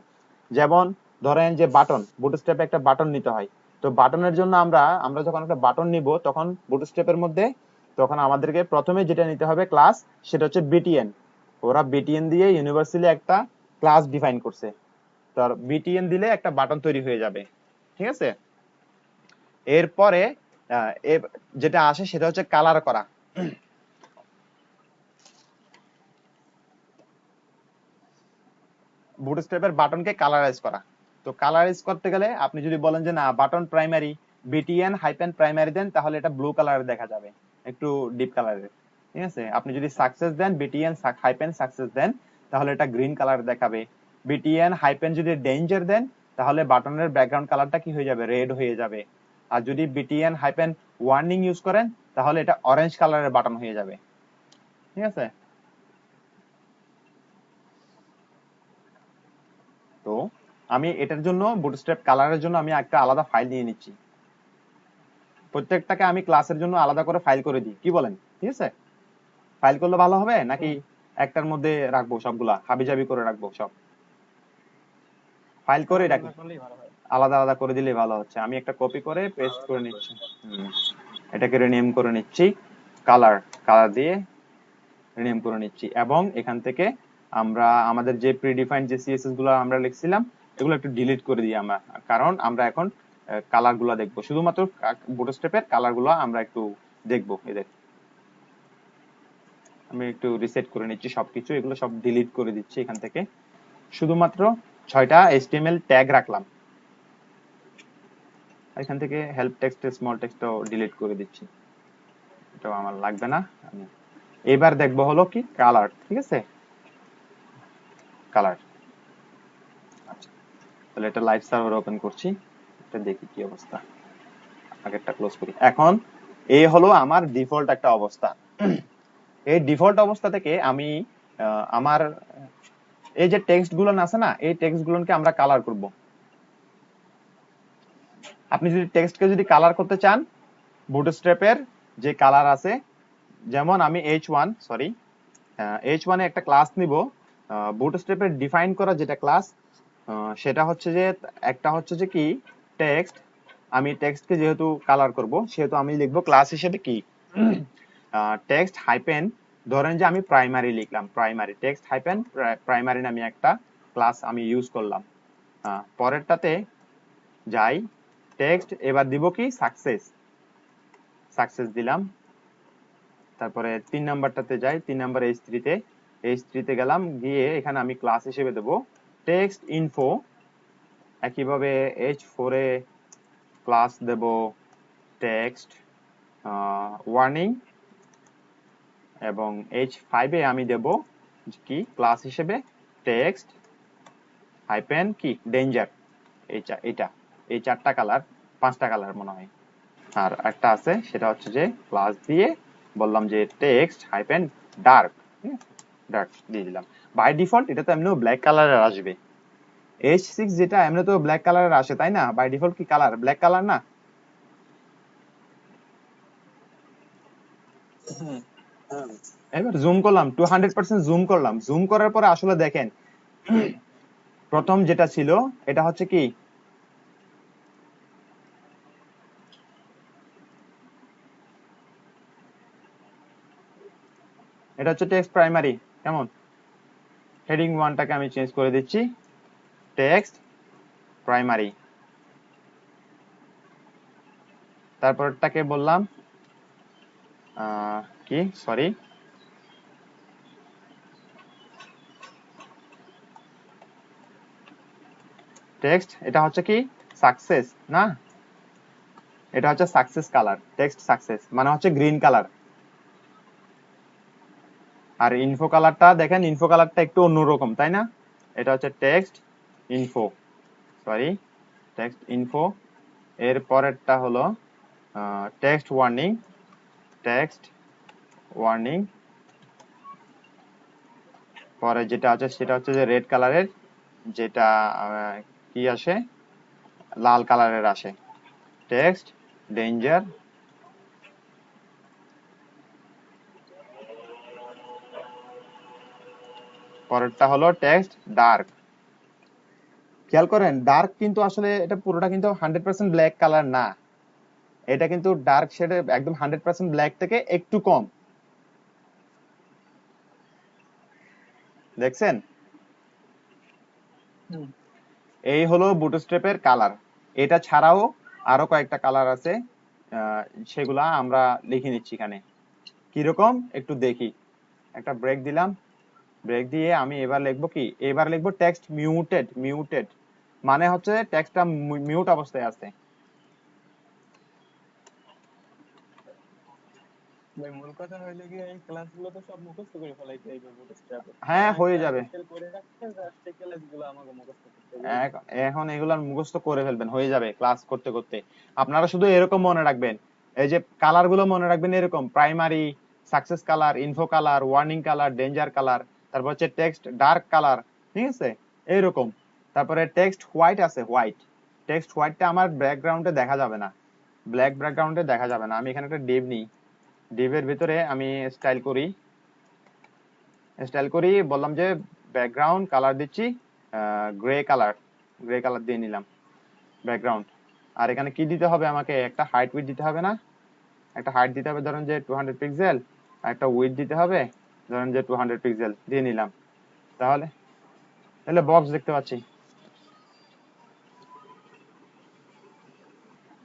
যেমন ধরেন যে বাটন, বুটস্ট্র্যাপে একটা বাটন নিতে হয়। তো বাটনের জন্য আমরা যখন একটা বাটন নিব, তখন বুটস্ট্র্যাপের মধ্যে তখন আমাদেরকে প্রথমে যেটা নিতে হবে ক্লাস, সেটা হচ্ছে বিটিএন। ওরা বিটিএন দিয়ে ইউনিভার্সালি একটা ক্লাস ডিফাইন করছে। তার বিটিএন দিলে একটা বাটন তৈরি হয়ে যাবে, ঠিক আছে? এরপরে যেটা আসে সেটা হচ্ছে কালার করা। বুটস্ট্র্যাপের বাটনকে কালারাইজ করা। তো কালারাইজ করতে গেলে আপনি যদি বলেন যে না, button primary, BTN hyphen primary দেন, তাহলে এটা ব্লু কালারে দেখা যাবে, একটু ডিপ কালারের, ঠিক আছে? আপনি যদি সাকসেস দেন, বিটিএন হাইপেন সাকসেস দেন, তাহলে এটা গ্রিন কালার দেখাবে। বিটিএন হাইপেন যদি ডেঞ্জার দেন, তাহলে বাটনের ব্যাকগ্রাউন্ড কালারটা কি হয়ে যাবে? রেড হয়ে যাবে। আর যদি বিটিএন হাইপেন ওয়ার্নিং ইউজ করেন, তাহলে এটা অরেঞ্জ কালারের বাটন হয়ে যাবে, ঠিক আছে? তো আমি এটার জন্য বুটস্ট্র্যাপ কালারের জন্য আমি একটা আলাদা ফাইল নিয়ে নিচ্ছি। প্রত্যেকটাকে আমি ক্লাসের জন্য আলাদা করে ফাইল করে দিই, কি বলেন? ঠিক আছে, ফাইল করলে ভালো হবে নাকি একটার মধ্যে রাখবো সবগুলা, হাবিজাবি করে রাখবো সব? ফাইল করে রাখি, আলাদা আলাদা করে দিলে ভালো হচ্ছে। আমি একটা কপি করে পেস্ট করে নিচ্ছি। এটাকে রিনেম করে নিচ্ছি, কালার দিয়ে রিনেম করে নিচ্ছি। এবং এখান থেকে আমরা আমাদের যে প্রিডিফাইন্ড যে সিএসএস গুলো আমরা লিখছিলাম, এগুলো একটু ডিলিট করে দিই আমরা, কারণ আমরা এখন কালার গুলো দেখবো, শুধুমাত্র বুটস্ট্র্যাপের কালার গুলো আমরা একটু দেখবো। এদের আমি একটু রিসেট করে নিচ্ছি সবকিছু, এগুলো সব ডিলিট করে দিচ্ছি এখান থেকে। শুধুমাত্র 6টা HTML ট্যাগ রাখলাম। এখান থেকে হেল্প টেক্সট, স্মল টেক্সটও ডিলিট করে দিচ্ছি, এটাও আমার লাগবে না। আমি এবার দেখবো হলো কি কালার, ঠিক আছে? কালার, আচ্ছা, তাহলে এটা লাইভ সার্ভার ওপেন করছি, এটা দেখি কি অবস্থা। আগেরটা ক্লোজ করি। এখন এই হলো আমার ডিফল্ট একটা অবস্থা। এই ডিফল্ট অবস্থা থেকে আমি আমার এই যে টেক্সট গুলো আছে না, এই টেক্সট গুলোকে আমরা কালার করব। আপনি যদি টেক্সটকে যদি কালার করতে চান, বুটস্ট্র্যাপের যে কালার আছে, যেমন আমি H1 এ একটা ক্লাস নিব। বুটস্ট্র্যাপের ডিফাইন করা যেটা ক্লাস, সেটা হচ্ছে যে একটা হচ্ছে যে কি টেক্সট। আমি টেক্সটকে যেহেতু কালার করব, সেহেতু আমি লিখবো ক্লাস হিসেবে কি টেক্সট হাইপেন, ধরেন যে আমি প্রাইমারি লিখলাম, প্রাইমারি টেক্সট হাইপেন প্রাইমারি নামে একটা ক্লাস আমি ইউজ করলাম। পরেরটাতে যাই, টেক্সট, এবার দিব কি সাকসেস দিলাম। তারপরে 3 নাম্বারটাতে যাই, 3 নাম্বার H3 তে গেলাম, গিয়ে এখানে আমি ক্লাস হিসেবে দেব টেক্সট ইনফো। একইভাবে H4 এ ক্লাস দেব টেক্সট ওয়ার্নিং, এবং H5 এ আমি দেব কি ক্লাস হিসেবে টেক্সট হাইপেন কি ডেঞ্জার। এটা এই 4টা কালার 5টা কালার মনে হয়। আর একটা আছে সেটা হচ্ছে যে ক্লাস দিয়ে বললাম যে টেক্সট হাইপেন ডার্ক, ডার্ক দিয়ে দিলাম। বাই ডিফল্ট এটা তো এমনিও ব্ল্যাক কালারের আসবে। H6 যেটা এমনি তো ব্ল্যাক কালারের আসে তাই না? বাই ডিফল্ট কি কালার ব্ল্যাক কালার না? এবার জুম করলাম, 200% জুম করলাম। জুম করার পরে আসলে দেখেন প্রথম যেটা ছিল এটা হচ্ছে কি এটা হচ্ছে টেক্সট প্রাইমারি। কেমন? হেডিং 1টাকে আমি চেঞ্জ করে দিচ্ছি টেক্সট প্রাইমারি। তারপরটাকে বললাম কি সরি টেক্সট, এটা হচ্ছে কি সাকসেস না, এটা হচ্ছে সাকসেস কালার। টেক্সট সাকসেস মানে হচ্ছে গ্রিন কালার। আর ইনফো কালারটা দেখেন, ইনফো কালারটা একটু অন্যরকম তাই না? এটা হচ্ছে text info, sorry text info. এর পরেরটা হলো টেক্সট ওয়ার্নিং, টেক্সট ওয়ার্নিং। পরে যেটা আছে সেটা হচ্ছে যে রেড কালারের, যেটা কি আসে লাল কালারের আসে টেক্সট ডেঞ্জার। পরেরটা হলো টেক্সট ডার্ক। খেয়াল করেন ডার্ক কিন্তু আসলে এটা পুরোটা কিন্তু 100% ব্ল্যাক কালার না, এটা কিন্তু ডার্ক শেড একদম 100% ব্ল্যাক থেকে একটু কম। দেখছেন? এই হলো বুটস্ট্র্যাপের কালার। এটা ছাড়াও আরো কয়েকটা কালার আছে, সেগুলা আমরা লিখে নিচ্ছি এখানে। কিরকম একটু দেখি। একটা ব্রেক দিলাম, ব্রেক দিয়ে আমি এবার লিখবো কি, এবার লিখবো টেক্সট মিউটেড। মিউটেড মানে হচ্ছে টেক্সটটা মিউট অবস্থায় আছে। ভাই মূল কথা হইলো কি এই ক্লাসগুলো তো সব মুখস্থ করে ফেলাইতে হইবে বুটস্ট্র্যাপে। হ্যাঁ কারণ হয়ে একটা যাবে। টিচার করে রাখছে জাস্ট এই ক্লাসগুলো আমাকে মুখস্থ করতে হবে। এখন এগুলার মুখস্থ করে ফেলবেন, হয়ে যাবে ক্লাস করতে করতে। আপনারা শুধু এরকম মনে রাখবেন, এই যে কালার গুলো মনে রাখবেন এরকম primary, success colour, info colour, warning colour, danger colour, তারপর হচ্ছে টেক্সট ডার্ক কালার, ঠিক আছে এইরকম। তারপরে টেক্সট হোয়াইট আছে, হোয়াইট। টেক্সট হোয়াইটটা আমার ব্যাকগ্রাউন্ডে দেখা যাবে না, ব্ল্যাক ব্যাকগ্রাউন্ডে দেখা যাবে না। আমি এখানে একটা ডিভ নিই, ডিভের ভিতরে আমি স্টাইল করি, বললাম যে ব্যাকগ্রাউন্ড কালার দিচ্ছি গ্রে কালার, গ্রে কালার দিয়ে নিলাম ব্যাকগ্রাউন্ড। আর এখানে কি দিতে হবে আমাকে, একটা হাইট উইডথ দিতে হবে না, একটা হাইট দিতে হবে ধরেন যে 200 পিক্সেল, আর একটা উইডথ দিতে হবে ধরেন যে 200 পিক্সেল দিয়ে নিলাম। তাহলে তাহলে বক্স দেখতে পাচ্ছি।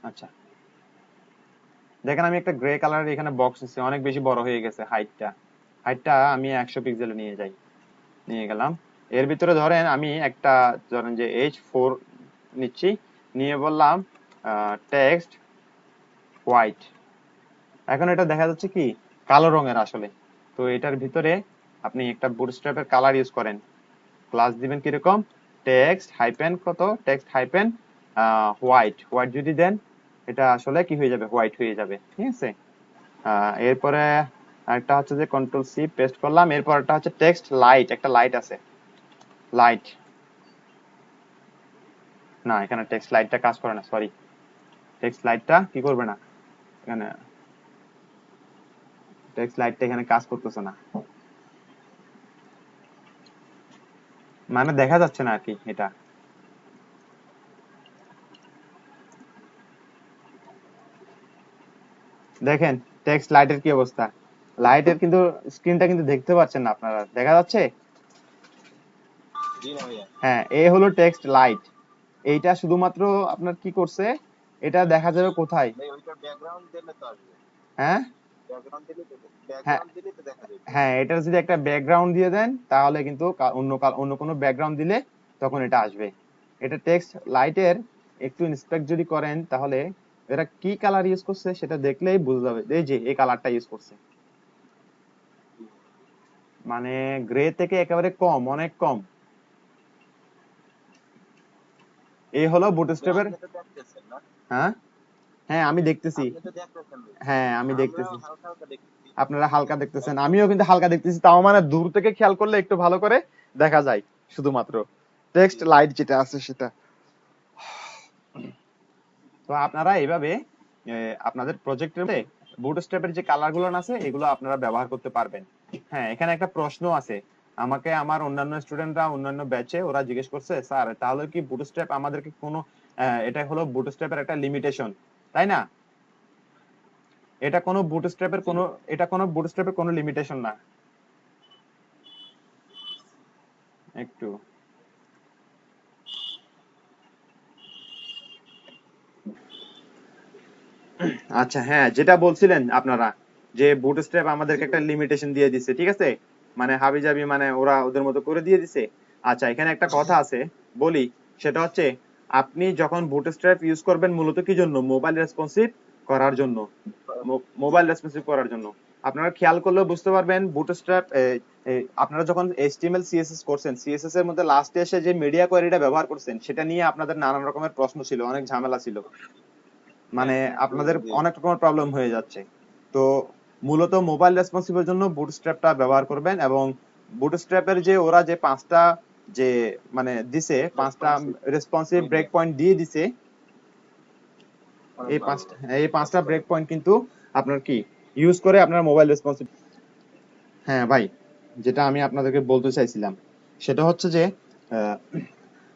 আচ্ছা দেখেন আমি একটা গ্রে কালারের এখানে বক্স নিচ্ছি, অনেক বেশি বড় হয়ে গেছে হাইটটা। হাইটটা আমি 100 পিক্সেলে নিয়ে যাই, নিয়ে গেলাম। এর ভিতরে ধরেন আমি একটা ধরেন যে H4 নিচ্ছি, নিয়ে বললাম টেক্সট হোয়াইট। এখন এটা দেখা যাচ্ছে কি কালো রঙের আসলে। তো এটার ভিতরে আপনি একটা বুটস্ট্র্যাপের কালার ইউজ করেন, ক্লাস দিবেন কিরকম টেক্সট হাইপেন কত, টেক্সট হাইপেন হোয়াইট। হোয়াইট যদি দেন এটা আসলে কি হয়ে যাবে, হোয়াইট হয়ে যাবে, ঠিক আছে। এরপরে একটা হচ্ছে যে কন্ট্রোল সি পেস্ট করলাম। এরপর একটা হচ্ছে টেক্সট লাইট, একটা লাইট আছে লাইট, না এখানে টেক্সট লাইটটা কাজ করে না, সরি টেক্সট লাইটটা কি করবে না, এখানে টেক্সট লাইটটা এখানে কাজ করতেছে না, মানে দেখা যাচ্ছে না আর কি। এটা দেখেন টেক্সট লাইটের কি অবস্থা, লাইটের কিন্তু স্ক্রিনটা কিন্তু দেখতে পাচ্ছেন না আপনারা, দেখা যাচ্ছে? জি না ভাইয়া। হ্যাঁ এই হলো টেক্সট লাইট। এইটা শুধুমাত্র আপনার কি করছে, এটা দেখা যাবে কোথায়, ভাই ওইটা ব্যাকগ্রাউন্ড দিলে তো আসবে। হ্যাঁ ব্যাকগ্রাউন্ড দিলে তো হ্যাঁ ব্যাকগ্রাউন্ড দিলে তো দেখা যাবে। হ্যাঁ এটার যদি একটা ব্যাকগ্রাউন্ড দিয়ে দেন তাহলে কিন্তু অন্য কোনো ব্যাকগ্রাউন্ড দিলে তখন এটা আসবে। এটা টেক্সট লাইটের একটু ইন্সপেক্ট যদি করেন তাহলে এরা কি কালার ইউজ করছে সেটা দেখলেই বুঝা যাবে। এই যে এই কালারটা ইউজ করছে, মানে গ্রে থেকে একেবারে কম, অনেক কম। এই হলো বুটস্ট্র্যাপের। আপনি তো দেখতেছেন না, হ্যাঁ হ্যাঁ আমি দেখতেছি। আপনি তো দেখতেছেন ভাই। হ্যাঁ আমি আমরাও দেখতেছি, হালকা হালকা দেখতেছি। আপনারা হালকা দেখতেছেন, আমিও কিন্তু হালকা দেখতেছি, তাও মানে দূর থেকে খেয়াল করলে একটু ভালো করে দেখা যায় শুধুমাত্র টেক্সট লাইট যেটা আছে সেটা। তো আপনারা এইভাবে আপনাদের প্রজেক্টের বুটস্ট্র্যাপের যে কালার গুলো আছে এগুলো আপনারা ব্যবহার করতে পারবেন। হ্যাঁ এখানে একটা প্রশ্ন আছে, আমাকে আমার অন্যান্য স্টুডেন্টরা অন্যান্য ব্যাচে ওরা জিজ্ঞেস করছে, স্যার তাহলে কি বুটস্ট্র্যাপ আমাদেরকে কোনো এটা হলো বুটস্ট্র্যাপের একটা লিমিটেশন, তাই না? এটা কোনো বুটস্ট্র্যাপের জি কোনো, এটা কোনো বুটস্ট্র্যাপের কোনো লিমিটেশন না। একটু আচ্ছা, হ্যাঁ যেটা বলছিলেন আপনারা যে বুটস্ট্র্যাপ জি আমাদেরকে একটা ভাই। লিমিটেশন দিয়ে দিছে, ঠিক আছে, মানে হাবিজাবি মানে ওরা ওদের মতো করে দিয়ে দিছে। আচ্ছা এখানে একটা কথা আছে বলি, সেটা হচ্ছে আপনি যখন বুটস্ট্র্যাপ ইউজ করবেন মূলত কি জন্য, মোবাইল রেসপন্সিভ করার জন্য, জি মোবাইল রেসপন্সিভ করার জন্য। আপনারা খেয়াল করলেও বুঝতে পারবেন বুটস্ট্র্যাপ আপনারা যখন এইচটিএমএল সিএসএস করছেন, সিএসএস এর মধ্যে লাস্টে এসে যে মিডিয়া কোয়েরিটা ব্যবহার করছেন সেটা নিয়ে আপনাদের নানান রকমের প্রশ্ন ছিল, অনেক ঝামেলা ছিল, মানে জি আপনাদের জি অনেক রকমের প্রবলেম হয়ে যাচ্ছে। তো মূলত মোবাইল রেসপন্সিভের জন্য বুটস্ট্র্যাপটা ব্যবহার করবেন, এবং বুটস্ট্র্যাপের যে ওরা যে পাঁচটা যে মানে দিছে, পাঁচটা রেসপন্সিভ। রেসপন্সিভ জি জি, ব্রেক পয়েন্ট দিয়ে দিছে, অনেক এই ভালো পাঁচটা, ভাই, এই কাজ পাঁচটা করে। ব্রেক পয়েন্ট কিন্তু আপনার কি ইউজ করে আপনার মোবাইল রেসপন্সিভ। হ্যাঁ ভাই, যেটা আমি আপনাদেরকে বলতে চাইছিলাম সেটা হচ্ছে যে আহ,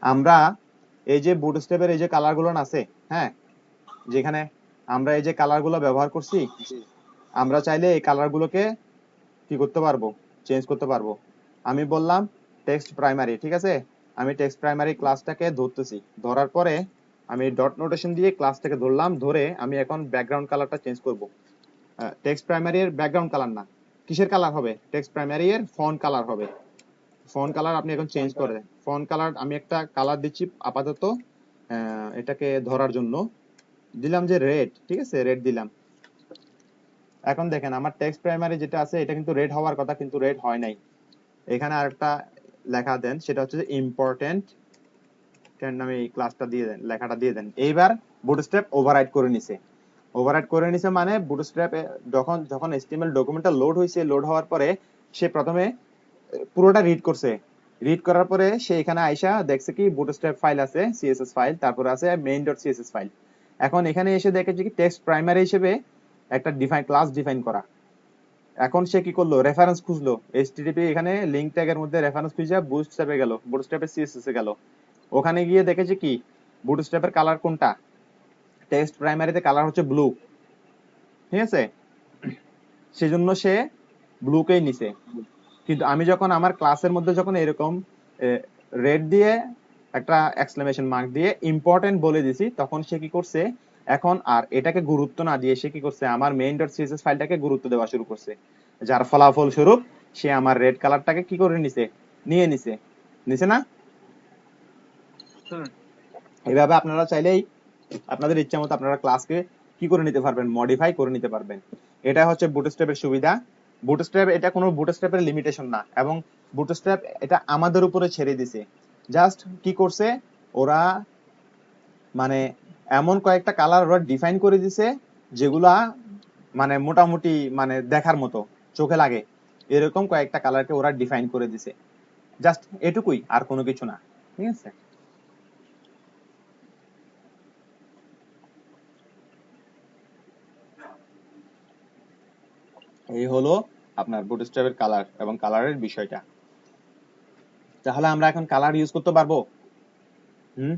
আমরা এই যে বুটস্ট্র্যাপের এই যে কালার গুলো আছে, হ্যাঁ যেখানে আমরা এই যে কালার গুলো ব্যবহার করছি, জি আমরা চাইলে এই কালার গুলোকে কি করতে পারবো, চেঞ্জ করতে পারবো। আমি বললাম টেক্সট প্রাইমারি, ঠিক আছে, আমি টেক্সট প্রাইমারি ক্লাসটাকে ধরতেছি, ধরার পরে আমি ডট নোটেশন দিয়ে ক্লাসটাকে ধরলাম, ধরে আমি এখন ব্যাকগ্রাউন্ড কালারটা চেঞ্জ করব। টেক্সট প্রাইমারি এর ব্যাকগ্রাউন্ড কালার না, কিসের কালার হবে, টেক্সট প্রাইমারি এর ফন্ট কালার হবে। ফন্ট কালার আপনি এখন চেঞ্জ ফোন করে করা। দেন, ফন্ট কালার আমি একটা কালার দিচ্ছি আপাতত এটাকে ধরার জন্য, দিলাম যে রেড, ঠিক আছে, রেড দিলাম। এখন দেখেন আমার টেক্সট প্রাইমারি যেটা আছে এটা কিন্তু রেড হওয়ার কথা, কিন্তু রেড হয় নাই। এখানে আরেকটা লেখা দেন, সেটা হচ্ছে যে ইম্পর্টেন্ট নামে এই ক্লাসটা দিয়ে দেন, লেখাটা দিয়ে দেন। এইবার বুটস্ট্র্যাপ ওভাররাইড করে নিছে, ওভাররাইড করে নিছে মানে বুটস্ট্র্যাপ যখন যখন এইচটিএমএল ডকুমেন্টটা লোড হয়েছে, লোড হওয়ার পরে সে প্রথমে পুরোটা রিড করছে, রিড করার পরে সে এখানে আইসা দেখছে কি বুটস্ট্র্যাপ ফাইল আছে, সিএসএস ফাইল, তারপরে আছে main.css ফাইল। এখন এখানে এসে দেখেছে কি টেক্সট প্রাইমারি হিসেবে একটা ডিফাইন ক্লাস ডিফাইন করা। এখন সে কি করলো, রেফারেন্স খুঁজলো, এইচটিটিপি এখানে লিংক ট্যাগের মধ্যে রেফারেন্স খুঁজে বুটস্ট্র্যাপে গেল, বুটস্ট্র্যাপের সিএসএস এ গেল, ওখানে গিয়ে দেখেছে কি বুটস্ট্র্যাপের কালার কোনটা, টেক্সট প্রাইমারিতে কালার হচ্ছে ব্লু, ঠিক আছে, সেজন্য সে ব্লুকেই নিছে। কিন্তু আমি যখন আমার ক্লাসের মধ্যে যখন এরকম রেড দিয়ে একটা এক্সক্লেমেশন মার্ক দিয়ে ইম্পর্টেন্ট বলে দিছি, তখন সে কি করছে, এখন আর এটাকে গুরুত্ব না দিয়ে সে কি করছে, আমার main.css ফাইলটাকে গুরুত্ব দেওয়া শুরু করছে, যার ফলাফল স্বরূপ সে আমার রেড কালারটাকে কি করে নিছে, নিয়ে নিছে, নিছে না? হুম। এইভাবে আপনারা চাইলেই আপনাদের ইচ্ছা মতো আপনারা ক্লাসকে কি করে নিতে পারবেন, মডিফাই করে নিতে পারবেন। এটা হচ্ছে বুটস্ট্র্যাপের সুবিধা। বুটস্ট্র্যাপ এটা কোনো বুটস্ট্র্যাপের লিমিটেশন না, এবং বুটস্ট্র্যাপ এটা আমাদের উপরে ছেড়ে দিছে। জাস্ট কি করছে ওরা, মানে এমন কয়েকটা কালার ওরা ডিফাইন করে দিছে যেগুলা মানে মোটামুটি মানে দেখার মতো, চোখে লাগে, এরকম কয়েকটা কালারকে ওরা ডিফাইন করে দিছে, জাস্ট এটুকুই, আর কোনো কিছু না, ঠিক আছে। এই হলো আপনার বুটস্ট্র্যাপের কালার এবং কালারের বিষয়টা। তাহলে আমরা এখন কালার ইউজ করতে পারবো? হুম,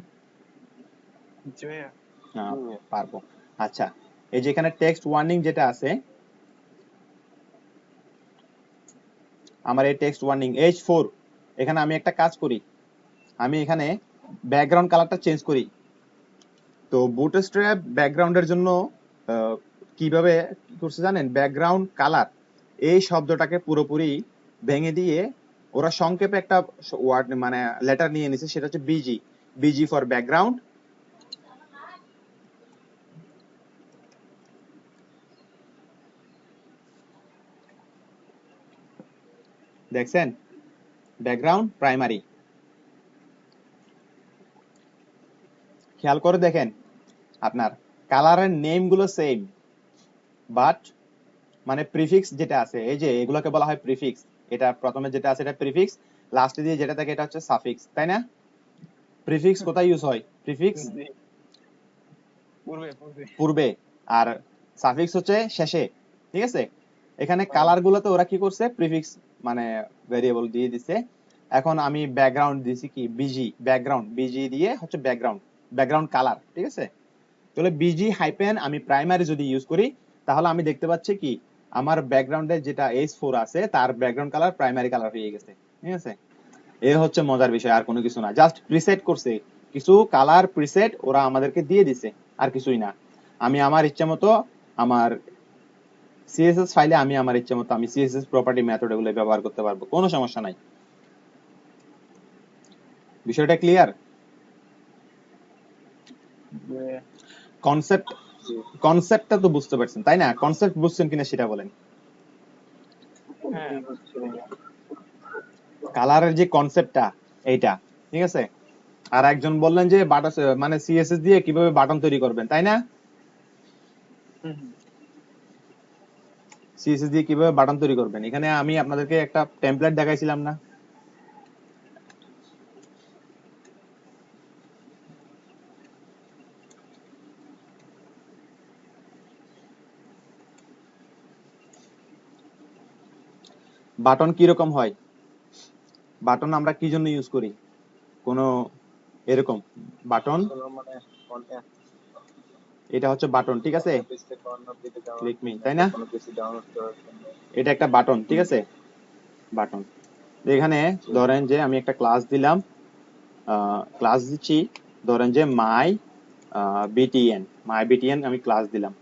জি ভাইয়া। হ্যাঁ, পারবো। আচ্ছা, এই যে এখানে টেক্সট ওয়ার্নিং যেটা আছে, আমার এই টেক্সট ওয়ার্নিং H4, এখানে আমি একটা কাজ করি, আমি এখানে ব্যাকগ্রাউন্ড কালারটা চেঞ্জ করি। তো বুটস্ট্র্যাপ ব্যাকগ্রাউন্ডের জন্য কিভাবে কি করছে জানেন, ব্যাকগ্রাউন্ড কালার এই শব্দটাকে পুরোপুরি ভেঙে দিয়ে ওরা সংক্ষেপে একটা ওয়ার্ড মানে লেটার নিয়ে নিছে, সেটা হচ্ছে বিজি, বিজি ফর ব্যাকগ্রাউন্ড, দেখছেন ব্যাকগ্রাউন্ড প্রাইমারি খেয়াল করে দেখেন আপনার কালারের নেম গুলো সেম বাট মানে প্রিফিক্স যেটা আছে এই যে এগুলোকে বলা হয় প্রিফিক্স এটা প্রথমে যেটা আছে এটা প্রিফিক্স লাস্টে দিয়ে যেটা থাকে এটা হচ্ছে সাফিক্স তাই না প্রিফিক্স কোথায় ইউজ হয় প্রিফিক্স জি। পূর্বে পূর্বে পূর্বে আর সাফিক্স হচ্ছে শেষে ঠিক আছে এখানে কালার গুলোতে ওরা কি করছে প্রিফিক্স মানে ভেরিয়েবল দিয়ে দিছে এখন আমি ব্যাকগ্রাউন্ড দিছি কি বিজি ব্যাকগ্রাউন্ড বিজি দিয়ে হচ্ছে ব্যাকগ্রাউন্ড কালার ঠিক আছে তাহলে বিজি হাইপেন আমি প্রাইমারি যদি ইউজ করি তাহলে আমি দেখতে পাচ্ছি কি আমার ব্যাকগ্রাউন্ডে যেটা H4 আছে তার ব্যাকগ্রাউন্ড কালার প্রাইমারি কালার হয়ে গেছে ঠিক আছে এর হচ্ছে মজার বিষয় আর কোনো কিছু না জাস্ট প্রিসেট করছে কিছু কালার প্রিসেট ওরা আমাদেরকে দিয়ে দিছে আর কিছুই না আমি আমার ইচ্ছা মতো আমার সিএসএস ফাইলে আমি আমার ইচ্ছা মতো আমি সিএসএস প্রপার্টি মেথড এগুলো ব্যবহার করতে পারবো কোনো সমস্যা নাই বিষয়টা ক্লিয়ার কনসেপ্ট কনসেপ্টটা তো বুঝতে পারছেন তাই না কনসেপ্ট বুঝছেন কিনা সেটা বলেন হ্যাঁ কালারের যে কনসেপ্টটা এইটা ঠিক আছে আর একজন বললেন যে বাটন মানে সিএসএস দিয়ে কিভাবে বাটন তৈরি করবেন তাই না সিএসএস দিয়ে কিভাবে বাটন তৈরি করবেন এখানে আমি আপনাদেরকে একটা টেমপ্লেট দেখাইছিলাম না বাটন কি রকম হয় বাটন আমরা কি জন্য ইউজ করি কোনো এরকম বাটন মানে content এটা হচ্ছে বাটন ঠিক আছে পেজটা কর্নার দিকে যাওয়ার ক্লিক মি তাই না কোনো কিছু ডাউনলোড করার জন্য এটা একটা বাটন ঠিক আছে বাটন এখানে ধরেন যে আমি একটা ক্লাস দিলাম ক্লাস দিচ্ছি ধরেন যে মাই বিটিএন আমি ক্লাস দিলাম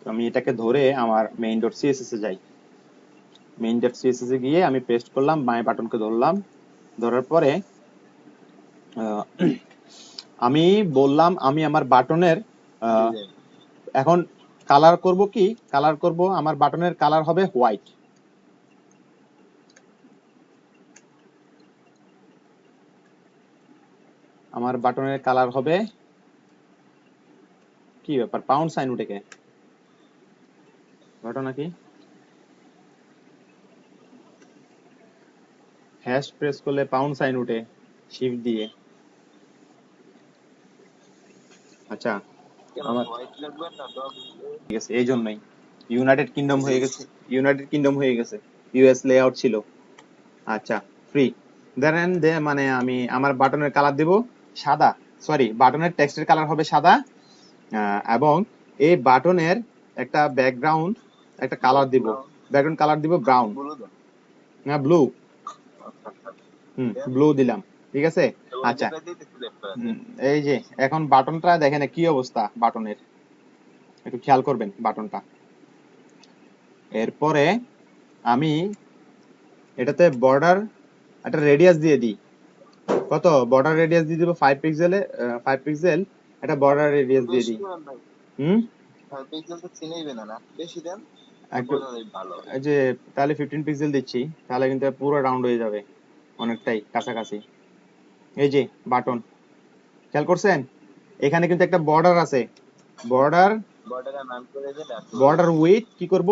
তো আমি এটাকে ধরে আমার মেইন ডট সিএসএস এ যাই মেইন ডট সিএসএস এ গিয়ে আমি পেস্ট করলাম মাই বাটনকে ধরলাম ধরার পরে আমি বললাম আমি আমার বাটনের এখন কালার করব কি কালার করব আমার বাটনের কালার হবে হোয়াইট আমার বাটনের কালার হবে কি ব্যাপার পাউন্ড সাইন উঠে কে ঘটনা কি হ্যাশ প্রেস করলে পাউন্ড সাইন উঠে শিফট দিয়ে আচ্ছা আমার হোয়াইট লাগবে না ডগ ঠিক আছে এই জন্যই ইউনাইটেড কিংডম হয়ে গেছে ইউএস লেআউট ছিল আচ্ছা ফ্রি ধরেন যে মানে আমি আমার বাটনের কালার দেব সাদা সরি বাটনের টেক্সটের কালার হবে সাদা এবং এই বাটনের একটা ব্যাকগ্রাউন্ড একটা কালার দিব ব্যাকগ্রাউন্ড কালার দিব ব্রাউন বলো তো না ব্লু ব্লু দিলাম ঠিক আছে আচ্ছা এই যে এখন বাটনটা দেখেন কি অবস্থা বাটনের একটু খেয়াল করবেন বাটনটা এরপরে আমি এটাতে বর্ডার একটা রেডিয়াস দিয়ে দিই কত বর্ডার রেডিয়াস দিয়ে দিব 5 পিক্সেল একটা বর্ডার রেডিয়াস দিয়ে দিই 5 পিক্সেল তো চিনেইবে না বেশি দেন একটু ভালো এই যে তাহলে 15 পিক্সেল দিচ্ছি তাহলে কিন্তু পুরো রাউন্ড হয়ে যাবে অনেকটাই কাছাকাছি এই যে বাটন খেয়াল করছেন এখানে কিন্তু একটা বর্ডার আছে বর্ডার বর্ডারে নাম করে দিলে বর্ডার উইথ কি করব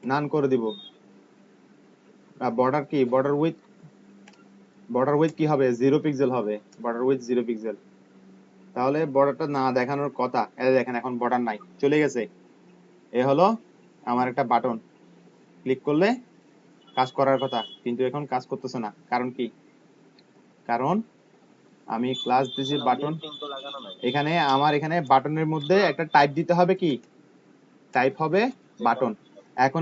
নান করে দিব বর্ডার কি বর্ডার উইথ কি হবে 0 পিক্সেল হবে বর্ডার উইথ 0 পিক্সেল তাহলে বর্ডারটা না দেখানোর কথা এই দেখেন এখন বর্ডার নাই চলে গেছে এ হলো আমার একটা বাটন ক্লিক করলে কাজ করার কথা কিন্তু এখন কাজ করতেছে না কারণ কি কারণ আমি ক্লাস দিছি বাটন এখানে আমার এখানে বাটনের মধ্যে একটা টাইপ দিতে হবে কি টাইপ হবে বাটন এখন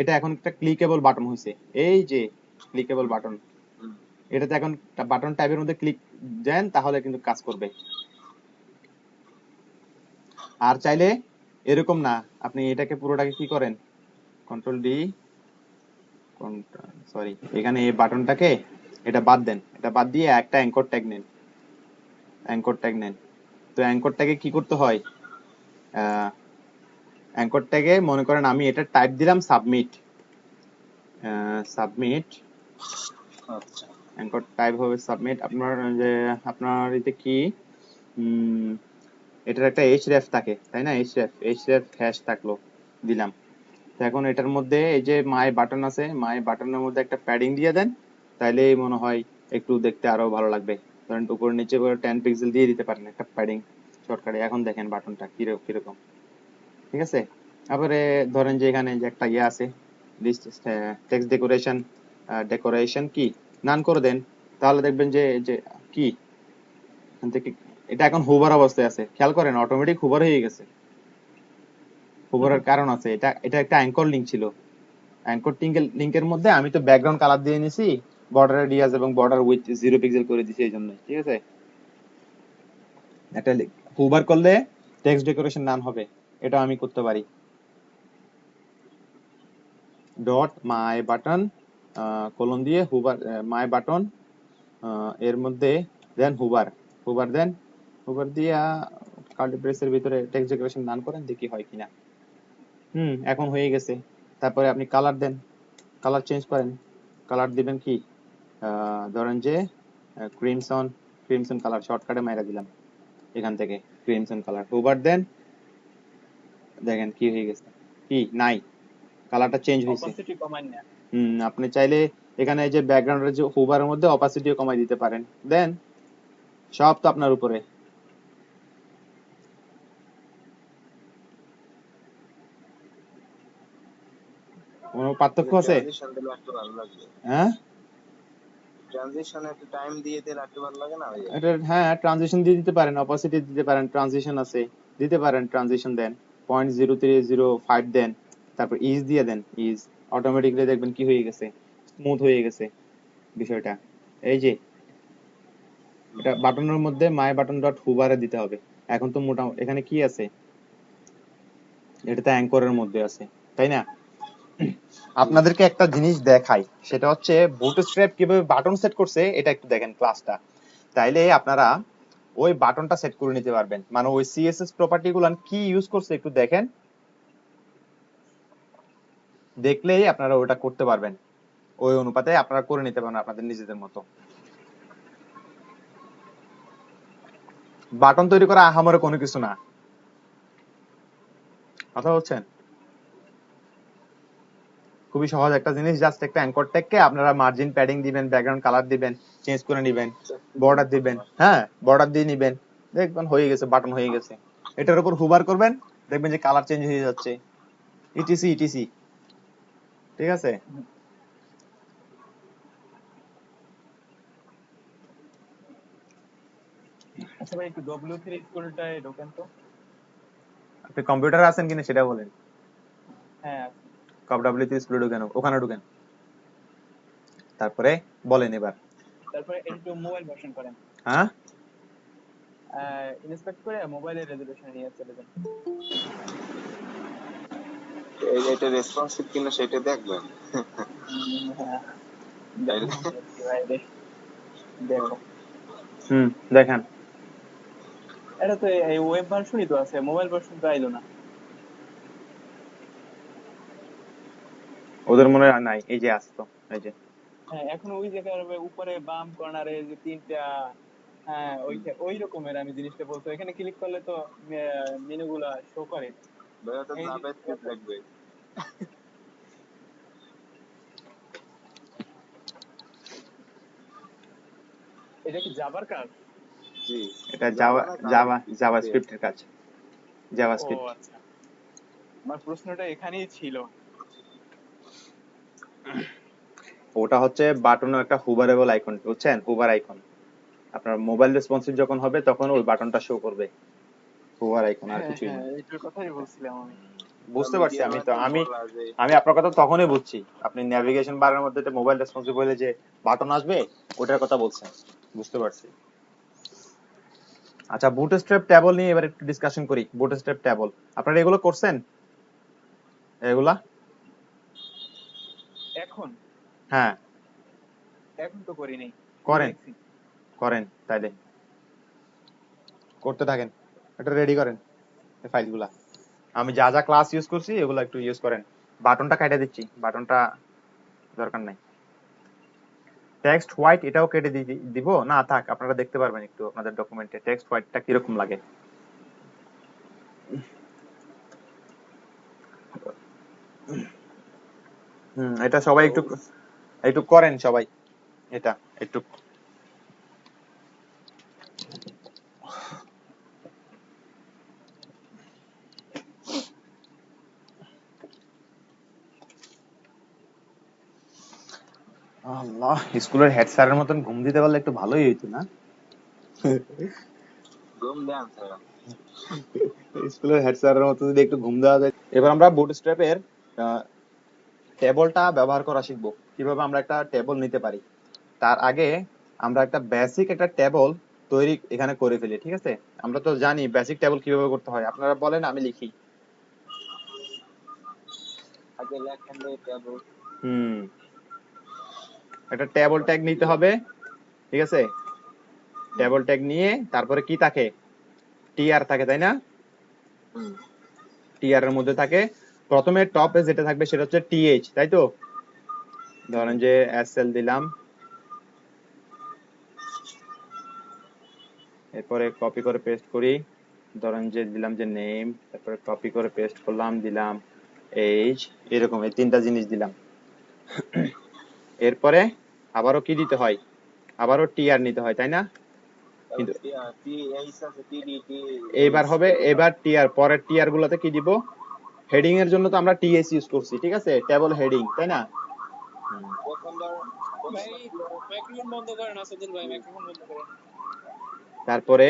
এটা এখন একটা ক্লিকেবল বাটন হয়েছে এই যে ক্লিকেবল বাটন এটাতে এখন বাটন টাইপের মধ্যে ক্লিক দেন তাহলে কিন্তু কাজ করবে আর চাইলে এরকম না আপনি এটাকে পুরোটাকে কি করেন কন্ট্রোল ডি সরি এখানে এই বাটনটাকে এটা বাদ দেন এটা বাদ দিয়ে একটা অ্যাঙ্কর ট্যাগ নেন তো অ্যাঙ্কর ট্যাগে কি করতে হয় অ্যাঙ্কর ট্যাগে মনে করেন আমি এটা টাইপ দিলাম সাবমিট সাবমিট, আচ্ছা অ্যাঙ্কর টাইপ হবে সাবমিট। আপনার যে আপনার এতে কি এটার একটা href থাকে তাই না, href হ্যাশ থাকলো, দিলাম। তো এখন এটার মধ্যে এই যে মাই বাটন আছে, মাই বাটনের মধ্যে একটা প্যাডিং দিয়ে দেন, তাইলে মনে হয় একটু দেখতে আরো ভালো লাগবে। ধরেন উপর নিচে করে 10 পিক্সেল দিয়ে দিতে পারেন একটা প্যাডিং শর্টকাটে। এখন দেখেন বাটনটা কিরকম, ঠিক আছে। তারপরে ধরেন যে এখানে যে একটা ইয়ে আছে লিস্ট টেক্সট ডেকোরেশন কি নান করে দেন, তাহলে দেখবেন যে যে কি এখান থেকে এটা এখন হুবার অবস্থায় আছে, খেয়াল করেন অটোমেটিক হুবার হয়ে গেছে। হুবারের কারণ আছে, এটা এটা একটা অ্যাঙ্কর লিংক ছিল। অ্যাঙ্কর লিংকের মধ্যে আমি তো ব্যাকগ্রাউন্ড কালার দিয়ে নিছি, বর্ডার রেডিয়াস এবং বর্ডার উইথ 0 পিক্সেল করে দিছি এই জন্য, ঠিক আছে। একটা হুবার করলে টেক্সট ডেকোরেশন নান হবে, এটা আমি করতে পারি। ডট মাই বাটন কোলন দিয়ে হুবার মাই বাটন এর মধ্যে দেন হুবার দিয়া কার্লি ব্রেসের ভিতরে টেক্সট ডেকোরেশন নান করেন, দেখি হয় কিনা। এখন হয়ে গেছে। তারপরে আপনি কালার দেন, কালার চেঞ্জ করেন। কালার দিবেন কি ধরেন যে ক্রিমসন কালার শর্টকাটে মাইরা দিলাম এখান থেকে, ক্রিমসন কালার হুবার দেন, দেখেন কি হয়ে গেছে, কি নাই, কালারটা চেঞ্জ হয়েছে। অপাসিটি কমান না। আপনি চাইলে এখানে যে ব্যাকগ্রাউন্ডের যে হুবারের মধ্যে অপাসিটিও কমাই দিতে পারেন, দেন সব তো আপনার উপরে। কোনো পার্থক্য আছে? ট্রানজিশন দিলে একটু ভালো লাগবে, হ্যাঁ, ট্রানজিশনে একটু টাইম দিয়ে দিলে একটু ভালো লাগে না ভাই? এটা হ্যাঁ ট্রানজিশন দিয়ে দিতে পারেন, অপাসিটি দিতে পারেন, ট্রানজিশন আছে দিতে পারেন, ট্রানজিশন দেন 0.0305 দেন, তারপর ইজ দিয়ে দেন, ইজ অটোমেটিকলি দেখবেন কি হয়ে গেছে, স্মুথ হয়ে গেছে বিষয়টা। এই যে এটা বাটনের মধ্যে মাই বাটন ডট হুবারে দিতে হবে। এখন তো মোটামুটি এখানে কি আছে, এটা তো অ্যাঙ্করের মধ্যে আছে তাই না। আপনাদেরকে একটা জিনিস দেখাই, সেটা হচ্ছে বুটস্ট্র্যাপ কিভাবে বাটন সেট করছে, এটা একটু দেখেন ক্লাসটা, তাইলে আপনারা ওই বাটনটা সেট করে নিতে পারবেন। মানে ওই সিএসএস প্রপার্টি গুলো কি ইউজ করছে একটু দেখেন, দেখলেই আপনারা ওটা করতে পারবেন, ওই অনুপাতে আপনারা করে নিতে পারেন আপনাদের নিজেদের মতো। বাটন তৈরি করা আহামরি কোনো কিছু না, কথা বলছেন, খুবই সহজ একটা জিনিস। জাস্ট একটা অ্যাঙ্কর ট্যাগকে আপনারা মার্জিন প্যাডিং দিবেন, ব্যাকগ্রাউন্ড কালার দিবেন, চেঞ্জ করে নিবেন, বর্ডার দিবেন, হ্যাঁ বর্ডার দিয়ে নিবেন, দেখবেন হয়ে গেছে, বাটন হয়ে গেছে। এটার উপর হুবার করবেন, দেখবেন যে কালার চেঞ্জ হয়ে যাচ্ছে, ইটিসি ইটিসি, ঠিক আছে। আচ্ছা ভাই, একটু W3 স্কুলটায় ঢোকেন তো। আপনি কম্পিউটারে আছেন কিনা সেটা বলেন। হ্যাঁ, কপডব্লিউতে স্কুলে ঢুকেন, ওখানে ঢুকেন, তারপরে বলেন এবার। তারপরে একটু মোবাইল ভার্সন করেন, হ্যাঁ, ইন্সপেক্ট করে মোবাইলের রেজলিউশন নিয়ে চলে যান। এটা রেসপন্সিভ কিনা সেটা দেখবেন। হ্যাঁ, তাইলে ভাই দেখো, দেখেন এটা তো এই ওয়েব ভার্সনই তো আছে, মোবাইল ভার্সন তো আইলো না। ওদের মনে হয় নাই, এই যে আসতো, এই যে হ্যাঁ, এখন ওই জায়গার উপরে বাম কর্নারে যে তিনটা, হ্যাঁ ওই রকমের আমি জিনিসটা বলতো, এখানে ক্লিক করলে তো মেনু গুলা শো করে। ভাইয়া তো এই জাভাস্ক্রিপ্ট লাগবে। এটা কি জাভার কাজ? জি, এটা জাভা না জাভাস্ক্রিপ্ট। জাভাস্ক্রিপ্টের কাজ, ও জাভাস্ক্রিপ্ট। আচ্ছা, আমার প্রশ্নটা এখানেই ছিল। ওটা হচ্ছে বাটনের একটা হুবারেবল আইকন, বুঝছেন, হুবার আইকন। আপনার মোবাইল রেসপন্সিভ যখন হবে তখন ওই বাটনটা শো করবে, হুবার আইকন, আর হ্যাঁ কিছুই হ্যাঁ, না। এটার কথাই বলছিলাম আমি। বুঝতে পারছি, মিডিয়া আমি তো বাটন আমি বলা যে আমি আপনার কথা তখনই বুঝছি, আপনি ন্যাভিগেশন বারের মধ্যে মোবাইল রেসপন্সিভ হলে যে বাটন আসবে ওটার কথা বলছেন, বুঝতে পারছি। আচ্ছা, বুটস্ট্র্যাপ ট্যাবল নিয়ে এবার একটু ডিসকাশন করি। বুটস্ট্র্যাপ ট্যাবল আপনারা এগুলো করছেন, এগুলা? এখন হ্যাঁ, এখন তো করি নাই, শুধু করেন, দেখছি। করেন, তাইলে করতে থাকেন, এটা রেডি করেন এই ফাইলগুলা। আমি যা যা ক্লাস ইউজ করছি এগুলো একটু ইউজ করেন। বাটনটা কাটা দিচ্ছি, বাটনটা দরকার নাই। টেক্সট হোয়াইট এটাও কেটে দিব না, থাক, আপনারা দেখতে পারবেন একটু আপনাদের ডকুমেন্টে টেক্সট হোয়াইটটা কিরকম লাগে। এটা সবাই একটু একটু করেন সবাই, এটা একটু। আল্লাহ, স্কুলের হেড স্যারের মতন ঘুম দিতে পারলে একটু ভালোই হইতো না? ঘুম দেন স্যার। স্কুলের হেড স্যারের মতো যদি একটু ঘুম দেওয়া যায়। এবার আমরা বুটস্ট্র্যাপের টেবলটা ব্যবহার করা শিখবো, কিভাবে আমরা একটা টেবল নিতে পারি। তার আগে আমরা একটা বেসিক একটা টেবল তৈরি এখানে করে ফেলি, ঠিক আছে? আমরা তো জানি বেসিক টেবল কিভাবে করতে হয়, আপনারা বলেন আমি লিখি। আগে লেখেন দিয়ে টেবল। একটা টেবল ট্যাগ নিতে হবে, ঠিক আছে? টেবল ট্যাগ নিয়ে তারপরে কি থাকে, টিআর থাকে, তাই না? টিআর এর মধ্যে থাকে প্রথমে টপে যেটা থাকবে সেটা হচ্ছে টিএইচ, তাই তো? ধরেন যে এসএল দিলাম, এরপরে কপি করে পেস্ট করি, ধরেন যে দিলাম যে নেম, তারপরে কপি করে পেস্ট করলাম, দিলাম এইজ, এরকম এই তিনটা জিনিস দিলাম। এরপরে আবারও কি দিতে হয়, আবারও টিআর নিতে হয়, তাই না? কিন্তু এইবার হবে, এবার টিআর পরের টিআর গুলোতে কি দিব, হেডিং এর জন্য তো আমরা টিএস ইউজ করছি, ঠিক আছে? টেবল হেডিং, তাই না? তারপরে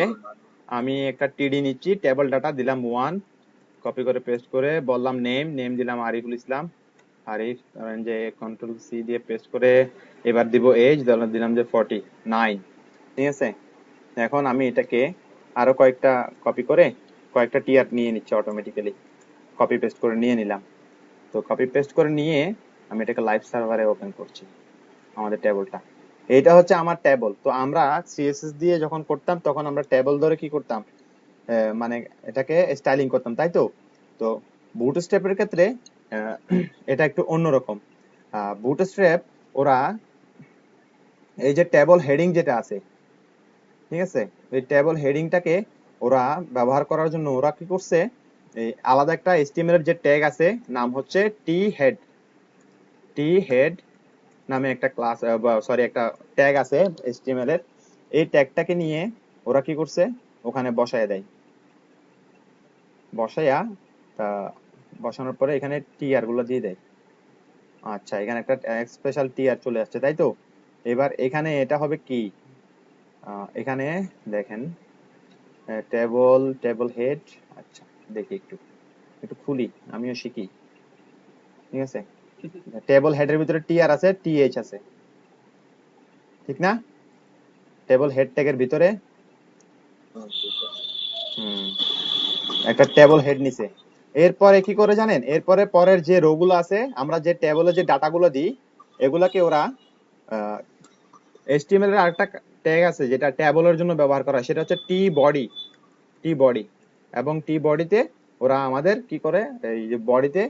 আমি একটা টিডি নিচ্ছি, টেবল ডাটা দিলাম 1, কপি করে পেস্ট করে বললাম নেম, নেম দিলাম আরিফুল ইসলাম, আরিফ, ধরেন যে কন্ট্রোল সি দিয়ে পেস্ট করে এবার দিব এজ, দিলাম যে 49, ঠিক আছে? এখন আমি এটাকে আরো কয়েকটা কপি করে কয়েকটা টিআর নিয়ে নিচ্ছি অটোমেটিক্যালি, কপি পেস্ট করে নিয়ে নিলাম। তো কপি পেস্ট করে নিয়ে আমি এটাকে লাইভ সার্ভারে ওপেন করছি আমাদের টেবলটা। এটা হচ্ছে আমার টেবল। তো আমরা সিএসএস দিয়ে যখন করতাম তখন আমরা টেবল ধরে কি করতাম, মানে এটাকে স্টাইলিং করতাম, তাই তো? তো বুটস্ট্র্যাপের ক্ষেত্রে এটা একটু অন্যরকম। বুটস্ট্র্যাপ ওরা এই যে টেবল হেডিং যেটা আছে, ঠিক আছে, এই টেবল হেডিংটাকে ওরা ব্যবহার করার জন্য ওরা কি করছে, এই আলাদা একটা এইচটিএমএল এর যে ট্যাগ আছে, নাম হচ্ছে টি হেড, টি হেড নামে একটা ক্লাস, সরি একটা ট্যাগ আছে এইচটিএমএল এর। এই ট্যাগটাকে নিয়ে ওরা কি করছে, ওখানে বসায় দেয়, বসাইয়া বসানোর পরে এখানে টিআর গুলো দিয়ে দেয়। আচ্ছা, এখানে একটা স্পেশাল টিআর চলে আসছে, তাই তো? এবার এখানে এটা হবে কি, এখানে দেখেন টেবল, টেবল হেড। আচ্ছা, দেখি একটু একটু খুলি, আমিও শিখি, ঠিক আছে? টেবল হেডের ভিতরে টিআর আছে, টিএইচ আছে, ঠিক না? টেবল হেড ট্যাগের ভিতরে একটা টেবল হেড নিছে। এরপরে কি করে জানেন, এরপরে পরের যে রো গুলো আছে, আমরা যে টেবলে যে ডাটা গুলো দিই, এগুলাকে ওরা এইচটিএমএল এর আরেকটা ট্যাগ আছে যেটা টেবলের জন্য ব্যবহার করা হয়, সেটা হচ্ছে টি বডি, টি বডি। এবং টি বডিতে ওরা আমাদের কি করে, এই যে বডিতে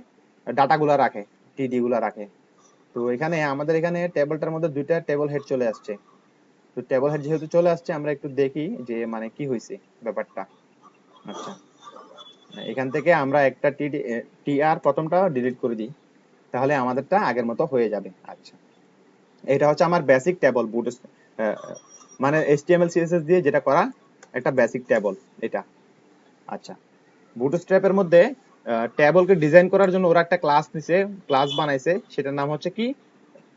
ডাটা গুলা রাখে, টিডি গুলা রাখে। তো এখানে আমাদের এখানে টেবলটার মধ্যে দুইটা টেবল হেড চলে আসছে। তো টেবল হেড যেহেতু চলে আসছে, আমরা একটু দেখি যে মানে কি হয়েছে ব্যাপারটা। আচ্ছা, এখান থেকে আমরা একটা টিআর প্রথমটা ডিলিট করে দিই, তাহলে আমাদেরটা আগের মতো হয়ে যাবে। আচ্ছা, এটা হচ্ছে আমার বেসিক টেবল বুট, মানে এইচটিএমএল সিএসএস দিয়ে যেটা করা একটা বেসিক টেবল এটা। আচ্ছা, বুটস্ট্র্যাপের মধ্যে টেবলকে ডিজাইন করার জন্য ওরা একটা ক্লাস নিছে, ক্লাস বানাইছে, সেটার নাম হচ্ছে কি,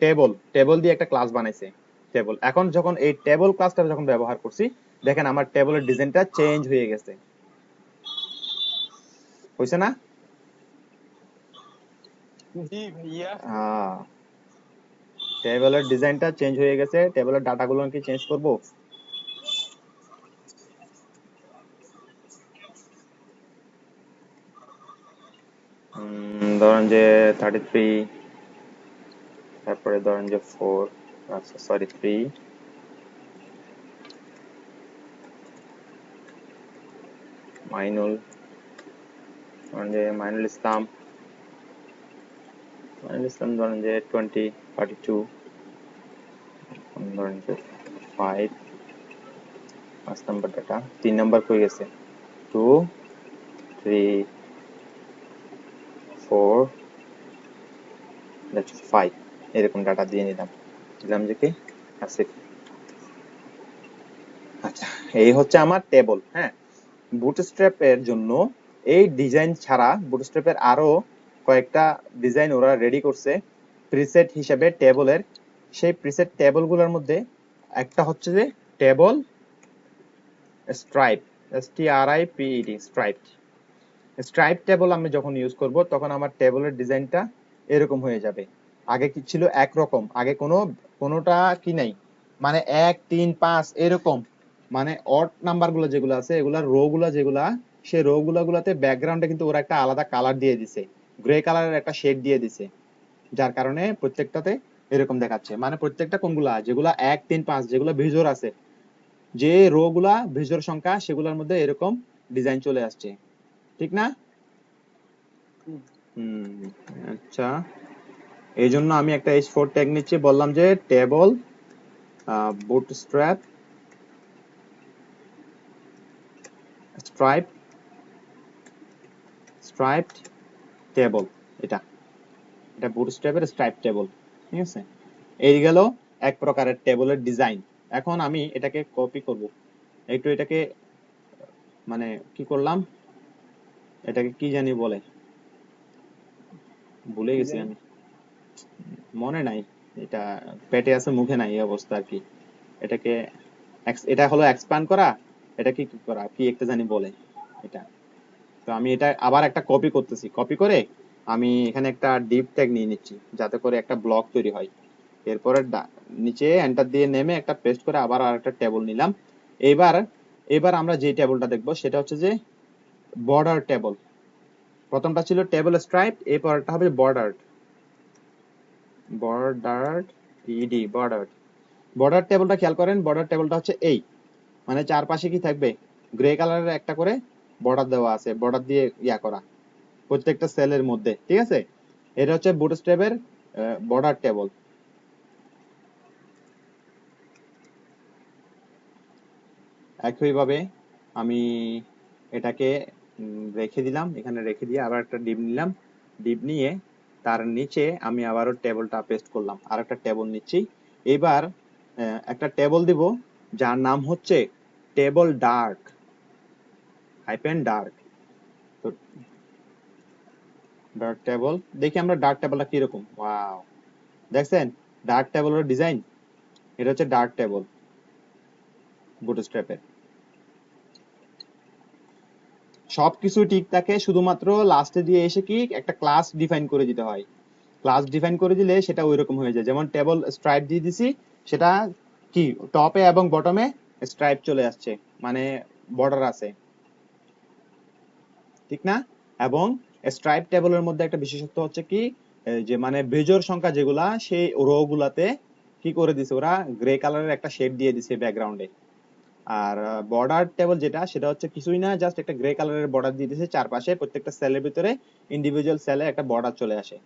টেবল। টেবল দিয়ে একটা ক্লাস বানাইছে, টেবল। এখন যখন এই টেবল ক্লাসটা যখন ব্যবহার করছি, দেখেন আমার টেবলের ডিজাইনটা চেঞ্জ হয়ে গেছে, হয়েছে না? জি ভাইয়া। টেবলের ডিজাইনটা চেঞ্জ হয়ে গেছে, টেবলের ডাটাগুলো কি চেঞ্জ করব? ধরেন যে 33, তারপরে ধরেন যে 4, সরি 3, মাইনুল, ধরেন যে মাইনুল ইসলাম, মানে দিচ্ছিলাম ধরেন যে 20 42 ধরেন যে 5 5 নাম্বার ডাটা 3 নাম্বার কই গেছে 2 3 4 দ্যাটস 5 এরকম ডাটা দিয়ে নিলাম দিলাম যে কি আসিফ। আচ্ছা, এই হচ্ছে আমার টেবল। হ্যাঁ, বুটস্ট্র্যাপ এর জন্য এই ডিজাইন ছাড়া বুটস্ট্র্যাপের আরো কয়েকটা ডিজাইন ওরা রেডি করছে প্রিসেট হিসেবে টেবলের। সেই প্রিসেট টেবলগুলোর মধ্যে একটা হচ্ছে যে table stripe, STRIPED, stripe. Stripe table আমি যখন ইউজ করব তখন আমার টেবলের ডিজাইনটা এরকম হয়ে যাবে। আগে কি ছিল একরকম, আগে কোনোটা কি নাই, মানে 1 3 5 এরকম, মানে অড নাম্বার গুলো যেগুলো আছে এগুলার রো গুলা যেগুলা, সেই রো গুলাতে ব্যাকগ্রাউন্ডে কিন্তু ওরা একটা আলাদা কালার দিয়ে দিছে, গ্রে কালারের একটা শেড দিয়ে দিছে, যার কারণে প্রত্যেকটাতে এরকম দেখাচ্ছে। মানে প্রত্যেকটা কোনগুলা যেগুলা 1 3 5 যেগুলো ভিজুয়াল আছে, যে রো গুলা ভিজুয়াল সংখ্যা সেগুলোর মধ্যে এরকম ডিজাইন চলে আসছে, ঠিক না? হুম, আচ্ছা, এই জন্য আমি একটা H4 ট্যাগ নিচ্ছি, বললাম যে table bootstrap stripe striped table. এটা এটা বুটস্ট্র্যাপের স্ট্রাইপ টেবল, ঠিক আছে? এই গেল এক প্রকারের টেবলের ডিজাইন। এখন আমি এটাকে কপি করব, একটু এটাকে মানে কি করলাম, এটাকে কি জানি বলে, ভুলে কি গেছি জানি? আমি, মনে নাই। এটা পেটে আছে মুখে নাই, এই অবস্থা আর কি। এটাকে এটা হলো এক্সপ্যান্ড করা, এটা কি কি করা, কি একটা জানি বলে এটা। তো আমি এটা আবার একটা কপি করতেছি, কপি করে আমি এখানে একটা ডিপ ট্যাগ নিয়ে নিচ্ছি যাতে করে একটা ব্লক তৈরি হয়। এরপরে নিচে এন্টার দিয়ে নেমে একটা পেস্ট করে আবার আরেকটা টেবল নিলাম। এবার এবার আমরা যে টেবলটা দেখবো সেটা হচ্ছে যে বর্ডার টেবল। প্রথমটা ছিল টেবল স্ট্রাইপ, এরপরটা হবে border. Bordered border. Border টেবলটা খেয়াল করেন, বর্ডার টেবলটা হচ্ছে এই, মানে চারপাশে কি থাকবে, গ্রে কালারের একটা করে বর্ডার দেওয়া আছে, বর্ডার দিয়ে ইয়া করা প্রত্যেকটা সেলের মধ্যে, ঠিক আছে? এটা হচ্ছে বুটস্ট্র্যাপের বর্ডার টেবল। একইভাবে আমি এটাকে রেখে দিলাম, এখানে রেখে দিয়ে আবার একটা ডিপ নিলাম, ডিপ নিয়ে তার নিচে আমি আবারও টেবলটা পেস্ট করলাম, আর একটা টেবল নিচ্ছি। এবার একটা টেবল দিব যার নাম হচ্ছে টেবল ডার্ক হাইপেন ডার্ক। তো ডার্ক টেবল, দেখি আমরা ডার্ক টেবলটা কিরকম। ওয়াও, দেখছেন ডার্ক টেবলের ডিজাইন? এটা হচ্ছে ডার্ক টেবল বুটস্ট্র্যাপের। সবকিছু ঠিক থাকে, শুধুমাত্র লাস্টে দিয়ে এসে কি একটা ক্লাস ডিফাইন করে দিতে হয়। ক্লাস ডিফাইন করে দিলে সেটা ওইরকম হয়ে যায়। যেমন টেবল স্ট্রাইপ দিয়ে দিছি, সেটা কি টপে এবং বটমে স্ট্রাইপ চলে আসছে, মানে বর্ডার আছে, ঠিক না? এবং স্ট্রাইপ টেবলের মধ্যে একটা বিশেষত্ব হচ্ছে কি, যে মানে বেজোর সংখ্যা যেগুলা সেই রো গুলাতে কি করে দিছে ওরা, গ্রে কালারের একটা শেড দিয়ে দিছে ব্যাকগ্রাউন্ডে। আর বর্ডার টেবল যেটা, সেটা হচ্ছে কিছুই না, জাস্ট একটা গ্রে কালারের বর্ডার দিয়ে দিয়েছে চারপাশে, প্রত্যেকটা সেলের ভিতরে ইন্ডিভিজুয়াল সেলে একটা বর্ডার চলে আসে।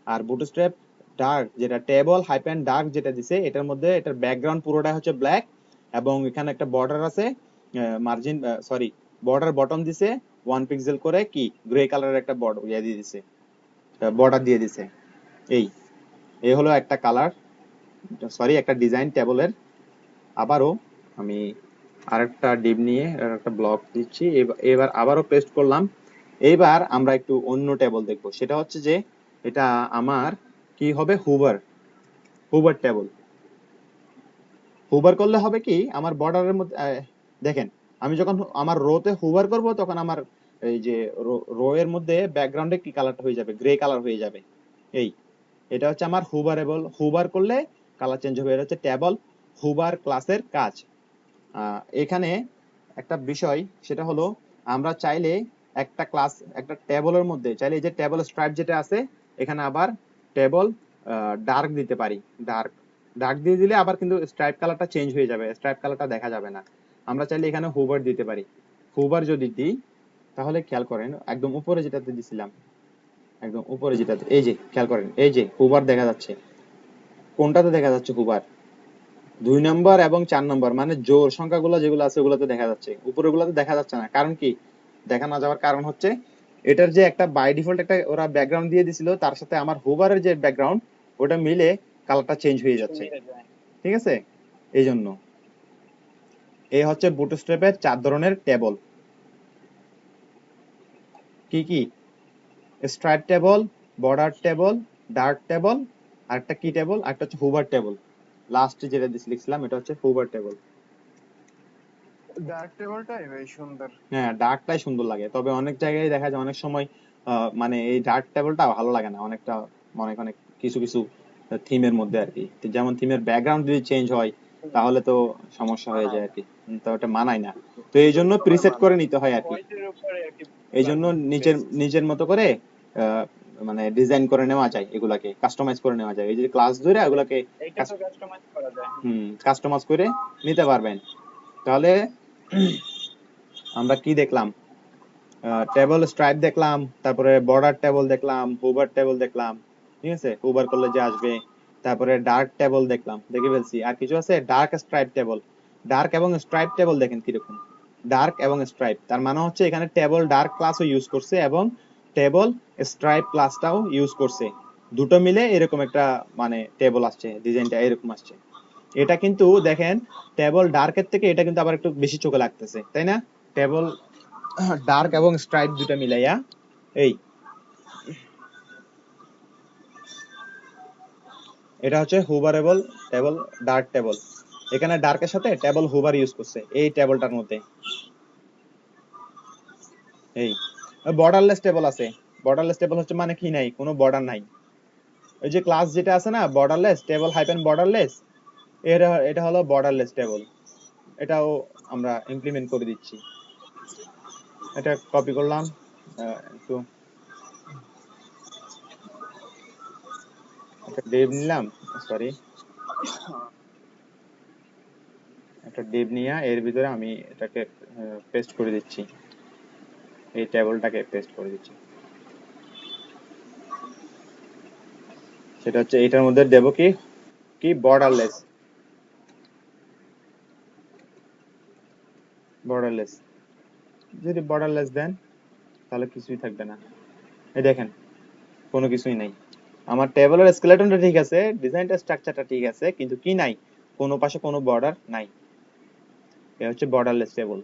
আর বুটস্ট্র্যাপ ডার্ক যেটা টেবল হাইপেন ডার্ক যেটা দিছে, এটার মধ্যে এটার ব্যাকগ্রাউন্ড পুরোটা হচ্ছে ব্ল্যাক, এবং এখানে একটা বর্ডার আছে, মার্জিন সরি বর্ডার বটম দিছে 1 পিক্সেল করে কি গ্রে কালারের একটা বর্ডার ইয়ে দিয়ে দিছে, বর্ডার দিয়ে দিছে। এই এই হলো একটা কালার, সরি একটা ডিজাইন টেবলের। আবারও আমি আরেকটা ডিপ নিয়ে একটা ব্লক দিচ্ছি, এবার আবারও পেস্ট করলাম। এইবার আমরা একটু অন্য টেবল দেখবো, সেটা হচ্ছে যে এটা আমার কি হবে, হুবার হুবার টেবল। হুবার করলে হবে কি, আমার বর্ডারের মধ্যে দেখেন, আমি যখন আমার রোতে হুবার করব তখন আমার এই যে রো এর মধ্যে ব্যাকগ্রাউন্ডে কি কালারটা হয়ে যাবে, গ্রে কালার হয়ে যাবে। এই এটা হচ্ছে আমার হুবারেবল, হুবার করলে কালার চেঞ্জ হবে। এটা হচ্ছে টেবল হুবার ক্লাসের কাজ। এখানে একটা বিষয়, সেটা হলো আমরা চাইলে একটা ক্লাস একটা টেবলের মধ্যে চাইলে এই যে টেবল স্ট্রাইপ যেটা আছে, এখানে আবার টেবল ডার্ক দিতে পারি। ডার্ক ডার্ক দিয়ে দিলে আবার কিন্তু স্ট্রাইপ কালারটা চেঞ্জ হয়ে যাবে, স্ট্রাইপ কালারটা দেখা যাবে না। আমরা চাইলে এখানে হুবার দিতে পারি। হুবার যদি দিই তাহলে খেয়াল করেন একদম উপরে যেটাতে দিছিলাম, একদম উপরে যেটাতে, এই যে খেয়াল করেন, এই যে হুবার দেখা যাচ্ছে। কোনটাতে দেখা যাচ্ছে হুবার? 2 নম্বর এবং 4 নম্বর, মানে জোড় সংখ্যাগুলো যেগুলো আছে ওগুলোতে দেখা যাচ্ছে, উপরের গুলোতে দেখা যাচ্ছে না। কারণ কি দেখা না যাওয়ার কারণ হচ্ছে এটার যে একটা বাই ডিফল্ট একটা ওরা ব্যাকগ্রাউন্ড দিয়ে দিছিল, তার সাথে আমার হুবারের যে ব্যাকগ্রাউন্ড ওটা মিলে কালারটা চেঞ্জ হয়ে যাচ্ছে। মিলে যায়। ঠিক আছে, এই জন্য এই হচ্ছে বুটস্ট্র্যাপের 4 ধরনের টেবল। কি কি? Stripe table, border table, dark table, আরেকটা কি টেবল, আরেকটা হচ্ছে হুবার টেবল। লাস্ট যেটা লিখছিলাম এটা হচ্ছে হুবার টেবল। ডার্ক টেবলটাই ভাই সুন্দর। হ্যাঁ, ডার্কটাই সুন্দর লাগে, তবে অনেক জায়গায় দেখা যায় অনেক সময় মানে এই ডার্ক টেবলটা ভালো লাগে না অনেকটা, অনেক অনেক কিছু কিছু থিমের মধ্যে আর কি। তো যেমন থিমের ব্যাকগ্রাউন্ড যদি চেঞ্জ হয় তাহলে তো সমস্যা হয়ে যায় মানায় আর না। কি। তো ওটা মানায় না। তো এই জন্য সবাই প্রিসেট করে মানায় না। নিতে হয় আর কি। ওইটার উপরে আর কি এই জন্য নিজের বেস্ট। নিজের মতো করে আহ, মানে ডিজাইন করে নেওয়া যায়, এগুলাকে কাস্টমাইজ করে নেওয়া যায়। এই যে ক্লাস ধরে এগুলাকে এইটা তো কাস্টমাইজ করা যায়। কাস্টমাইজ করে নিতে পারবেন। তাহলে আমরা কি দেখলাম? টেবল স্ট্রাইপ দেখলাম, তারপরে বর্ডার টেবল দেখলাম, হুবার টেবল দেখলাম। ঠিক আছে, হুবার করলে যে আসবে। তারপরে ডার্ক টেবল দেখলাম, দেখে ফেলছি। আর কিছু আছে ডার্ক স্ট্রাইপ টেবল। ডার্ক এবং স্ট্রাইপ টেবল দেখেন কিরকম। ডার্ক এবং স্ট্রাইপ, তার মানে হচ্ছে এখানে টেবল ডার্ক ক্লাসও ইউজ করছে এবং টেবল স্ট্রাইপ ক্লাসটাও ইউজ করছে। দুটো মিলে এরকম একটা মানে টেবল আসছে, ডিজাইনটা এরকম আসছে। এটা কিন্তু দেখেন টেবল ডার্কের থেকে এটা কিন্তু আবার একটু বেশি চোখে লাগতেছে, তাই না? টেবল ডার্ক এবং স্ট্রাইপ দুটা মিলাইয়া এই এটা হচ্ছে হুবারেবল টেবল, ডার্ক টেবল। এখানে ডার্কের সাথে টেবল হুবার ইউজ করছে এই টেবলটার মধ্যে। এই বর্ডারলেস টেবল আছে। বর্ডারলেস টেবল হচ্ছে মানে কি, নাই কোনো বর্ডার নাই। ওই যে ক্লাস যেটা আছে না, বর্ডারলেস টেবল হাইপেন বর্ডারলেস, এটা এটা হলো বর্ডারলেস টেবল। এটাও আমরা ইমপ্লিমেন্ট করে দিচ্ছি। এটা কপি করলাম, একটু একটা ডেভ নিলাম, সরি একটা ডেভ নিয়ে এর ভিতরে আমি এটাকে পেস্ট করে দিচ্ছি, এই টেবলটাকে পেস্ট করে দিচ্ছি। সেটা হচ্ছে এটার মধ্যে দেব কি, কি বর্ডারলেস, বর্ডারলেস। যদি বর্ডারলেস দেন তাহলে কিছুই থাকবে না। এই দেখেন কোনো কিছুই নাই। আমার টেবলের স্কেলেটনটা ঠিক আছে, ডিজাইনটা স্ট্রাকচারটা ঠিক আছে, কিন্তু কি নাই, কোনো পাশে কোনো বর্ডার নাই। এটা হচ্ছে বর্ডারলেস টেবল।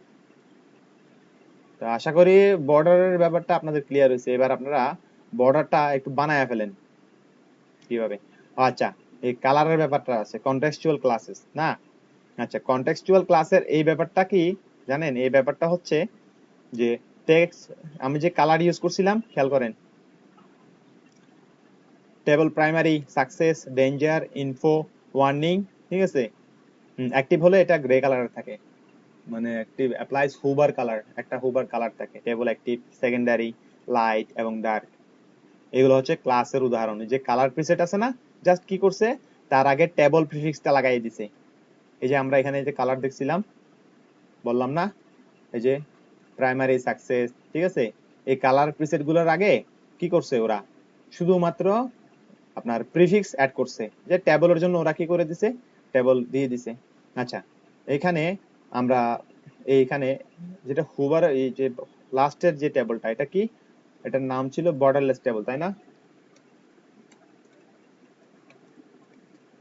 তো আশা করি বর্ডারের ব্যাপারটা আপনাদের ক্লিয়ার হয়েছে। এবার আপনারা বর্ডারটা একটু বানায়া ফেলেন কিভাবে। আচ্ছা, এই কালারের ব্যাপারটা আছে, কন্টেক্সচুয়াল ক্লাসেস না? আচ্ছা, কন্টেক্সচুয়াল ক্লাসের এই ব্যাপারটা কি জানেন? এই ব্যাপারটা হচ্ছে যে টেক্সট, আমি যে কালার ইউজ করছিলাম খেয়াল করেন, table primary, success, danger, info, warning. ঠিক আছে, অ্যাক্টিভ হলে এটা গ্রে কালারের থাকে, মানে অ্যাক্টিভ অ্যাপ্লাইজ হুবার কালার, একটা হুবার কালার থাকে। টেবল অ্যাক্টিভ, সেকেন্ডারি, লাইট এবং ডার্ক, এগুলো হচ্ছে ক্লাসের উদাহরণ। যে কালার প্রিসেট আছে না, জাস্ট কি করছে, তার আগে টেবল প্রিফিক্সটা লাগাই দিছে। এই যে আমরা এখানে যে কালার দেখছিলাম, বললাম না, এই যে প্রাইমারি, সাকসেস, ঠিক আছে, এই কালার প্রিসেট গুলোর আগে কি করছে ওরা, শুধুমাত্র আপনার প্রিফিক্স অ্যাড করছে। যে টেবলের জন্য ওরা কি করে দিছে, টেবল দিয়ে দিছে। আচ্ছা, এখানে আমরা এইখানে যেটা হুবার, এই যে লাস্টের যে টেবলটা, এটা কি, এটার নাম ছিল বর্ডারলেস টেবল, তাই না?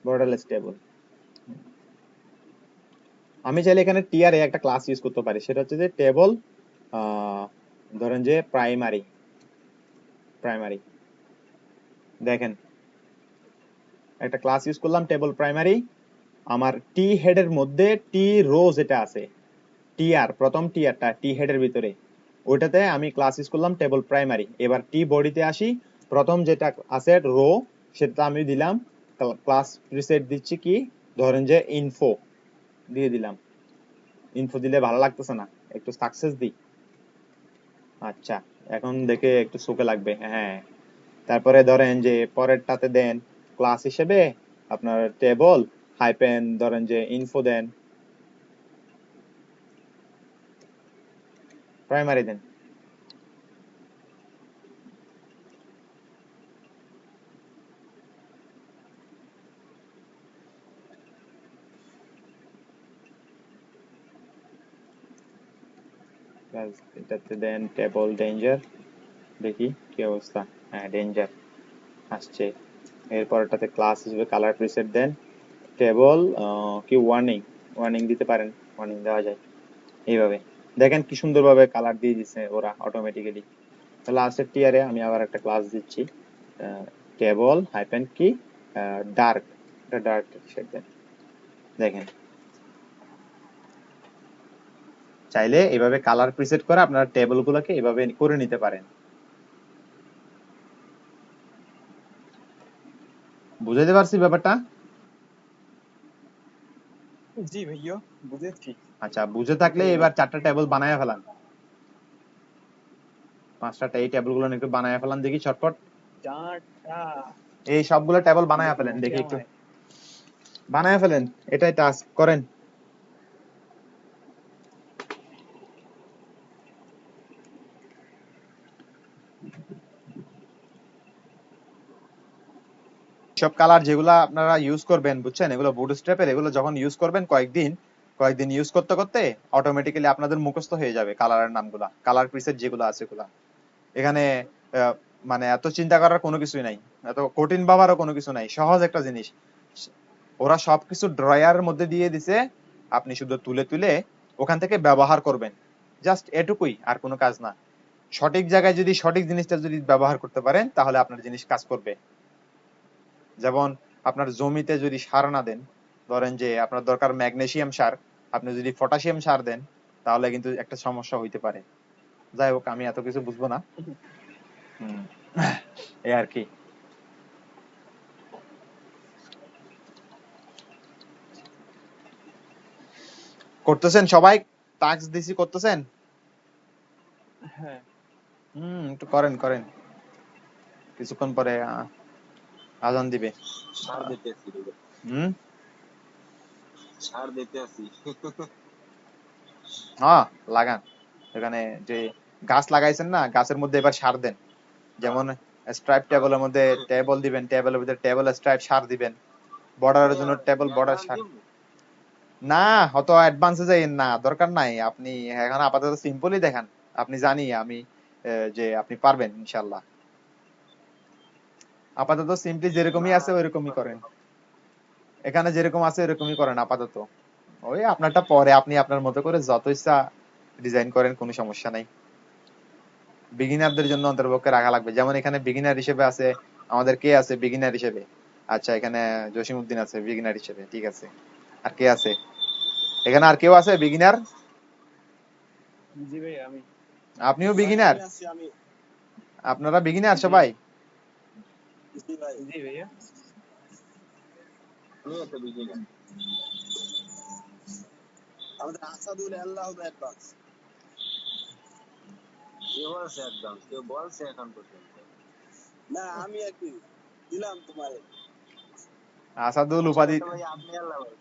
Borderless table. আমি চাইলে এখানে টিআর এ একটা ক্লাস ইউজ করতে পারি, সেটা হচ্ছে যে টেবল ধরেন যে প্রাইমারি, প্রাইমারি দেখেন একটা ক্লাস ইউজ করলাম টেবল প্রাইমারি। আমার টি হেডের মধ্যে টি রো যেটা আছে, টিআর প্রথম টিআরটা টি হেডের ভিতরে, ওইটাতে আমি ক্লাস ইউজ করলাম টেবল প্রাইমারি। এবার টি বডিতে আসি, প্রথম যেটা আছে রো, সেটা আমি দিলাম ক্লাস প্রিসেট দিচ্ছি কি, ধরেন যে ইনফো দিয়ে দিলাম। ইনফো দিলে ভালো লাগতেছে না, একটু সাকসেস দিই। আচ্ছা, এখন দেখে একটু শোকে লাগবে, হ্যাঁ। তারপরে ধরেন যে পরেরটাতে দেন ক্লাস হিসেবে আপনার টেবল হাইপেন ধরেন যে ইনফো দেন, প্রাইমারি দেন। এটাতে দেন টেবল ডেঞ্জার, দেখি কি অবস্থা। হ্যাঁ, ডেঞ্জার আসছে। এরপরটাতে ক্লাস হিসেবে কালার প্রিসেট দেন, টেবল কি ওয়ার্নিং, ওয়ার্নিং দিতে পারেন, ওয়ার্নিং দেওয়া যায় এইভাবে। দেখেন কি সুন্দরভাবে কালার দিয়ে দিচ্ছে ওরা অটোমেটিক্যালি। লাস্টের টিয়ারে আমি আবার একটা ক্লাস দিচ্ছি, টেবল হাইপেন কি ডার্ক, এটা ডার্ক সেট দেন। দেখেন, চাইলে এভাবে কালার প্রিসেট করে আপনারা টেবল গুলোকে এভাবে করে নিতে পারেন। বুঝাইতে পারছি ব্যাপারটা? জি ভাইয়া, বুঝেছি। আচ্ছা, বুঝে থাকলে এবার 4টা টেবল বানায় ফেলান, 5টা এই টেবল গুলো একটু বানায় ফেলান দেখি চটপট। 4টা এই সবগুলো টেবল বানায় ফেলেন দেখি, একটু বানায় ফেলেন, এটাই টাস্ক করেন। সব কালার যেগুলো আপনারা ইউজ করবেন, বুঝছেন, এগুলো বুটস্ট্র্যাপের, এগুলো যখন ইউজ করবেন কয়েকদিন ইউজ করতে করতে অটোমেটিক্যালি আপনাদের মুখস্থ হয়ে যাবে কালারের নামগুলা, কালার প্রিসেট যেগুলো আছে এগুলা। এখানে মানে এত চিন্তা করার কোনো কিছুই নাই, এত কঠিন ভাবারও কোনো কিছু নাই, সহজ একটা জিনিস। ওরা সবকিছু ড্রয়ারের মধ্যে দিয়ে দিছে, আপনি শুধু তুলে তুলে ওখান থেকে ব্যবহার করবেন, জাস্ট এটুকুই, আর কোনো কাজ না। সঠিক জায়গায় যদি সঠিক জিনিসটা যদি ব্যবহার করতে পারেন তাহলে আপনার জিনিস কাজ করবে। যেমন আপনার জমিতে যদি সার না দেন, ধরেন যে আপনার দরকার ম্যাগনেসিয়াম সার, আপনি যদি পটাশিয়াম সার দেন তাহলে কিন্তু একটা সমস্যা হইতে পারে। যাই হোক, আমি এত কিছু বুঝবো না, এই আর কি। করতেছেন সবাই? টাস্ক দিছি, করতেছেন? হ্যাঁ, একটু করেন করেন, কিছুক্ষণ পরে আজান দিবে। সার দিতে আসি রে, হুম, সার দিতে আসি। হ্যাঁ লাগান। এখানে যে গাছ লাগাইছেন না, গাছের মধ্যে এবার সার দেন। যেমন স্ট্রাইপ টেবলের মধ্যে টেবল দিবেন, টেবলের ভিতরে টেবল স্ট্রাইপ সার দিবেন, বর্ডারের জন্য টেবল বর্ডার সার। না, অত অ্যাডভান্সে যাইয়েন না, দরকার নাই। আপনি এখন আপাতত সিম্পলই দেখান, আপনি জানি আমি যে আপনি পারবেন ইনশাল্লাহ। আপাতত সিম্পলি যেরকমই আছে ওইরকমই করেন, এখানে যেরকম আছে ওইরকমই করেন আপাতত। ওই আপনারটা পরে আপনি আপনার মতো করে যত ইচ্ছা ডিজাইন করেন, কোনো সমস্যা নাই। বিগিনারদের জন্য অন্তর্পক্ষে রাখা লাগবে। যেমন এখানে বিগিনার হিসেবে আছে আমাদের, কে আছে বিগিনার হিসেবে? আচ্ছা, এখানে জসিমউদ্দিন আছে বিগিনার হিসেবে, ঠিক আছে। আর কে আছে এখানে? আর কেউ আছে বিগিনার? জি ভাই, আমি। আপনিও বিগিনার? আমি আপনারা বিগিনার সবাই? জি ভাই, জি ভাইয়া। আমি একটা বিগিনা। আমাদের আসাদুল আল্লাহ অ্যাডভান্স। কেউ বলছে অ্যাডভান্স, কেউ বলছে এখন পর্যন্ত না। আমি আর কি দিলাম তোমারে আসাদুল উপাধি, ভাই, আপনি আল্লাহ ভাই।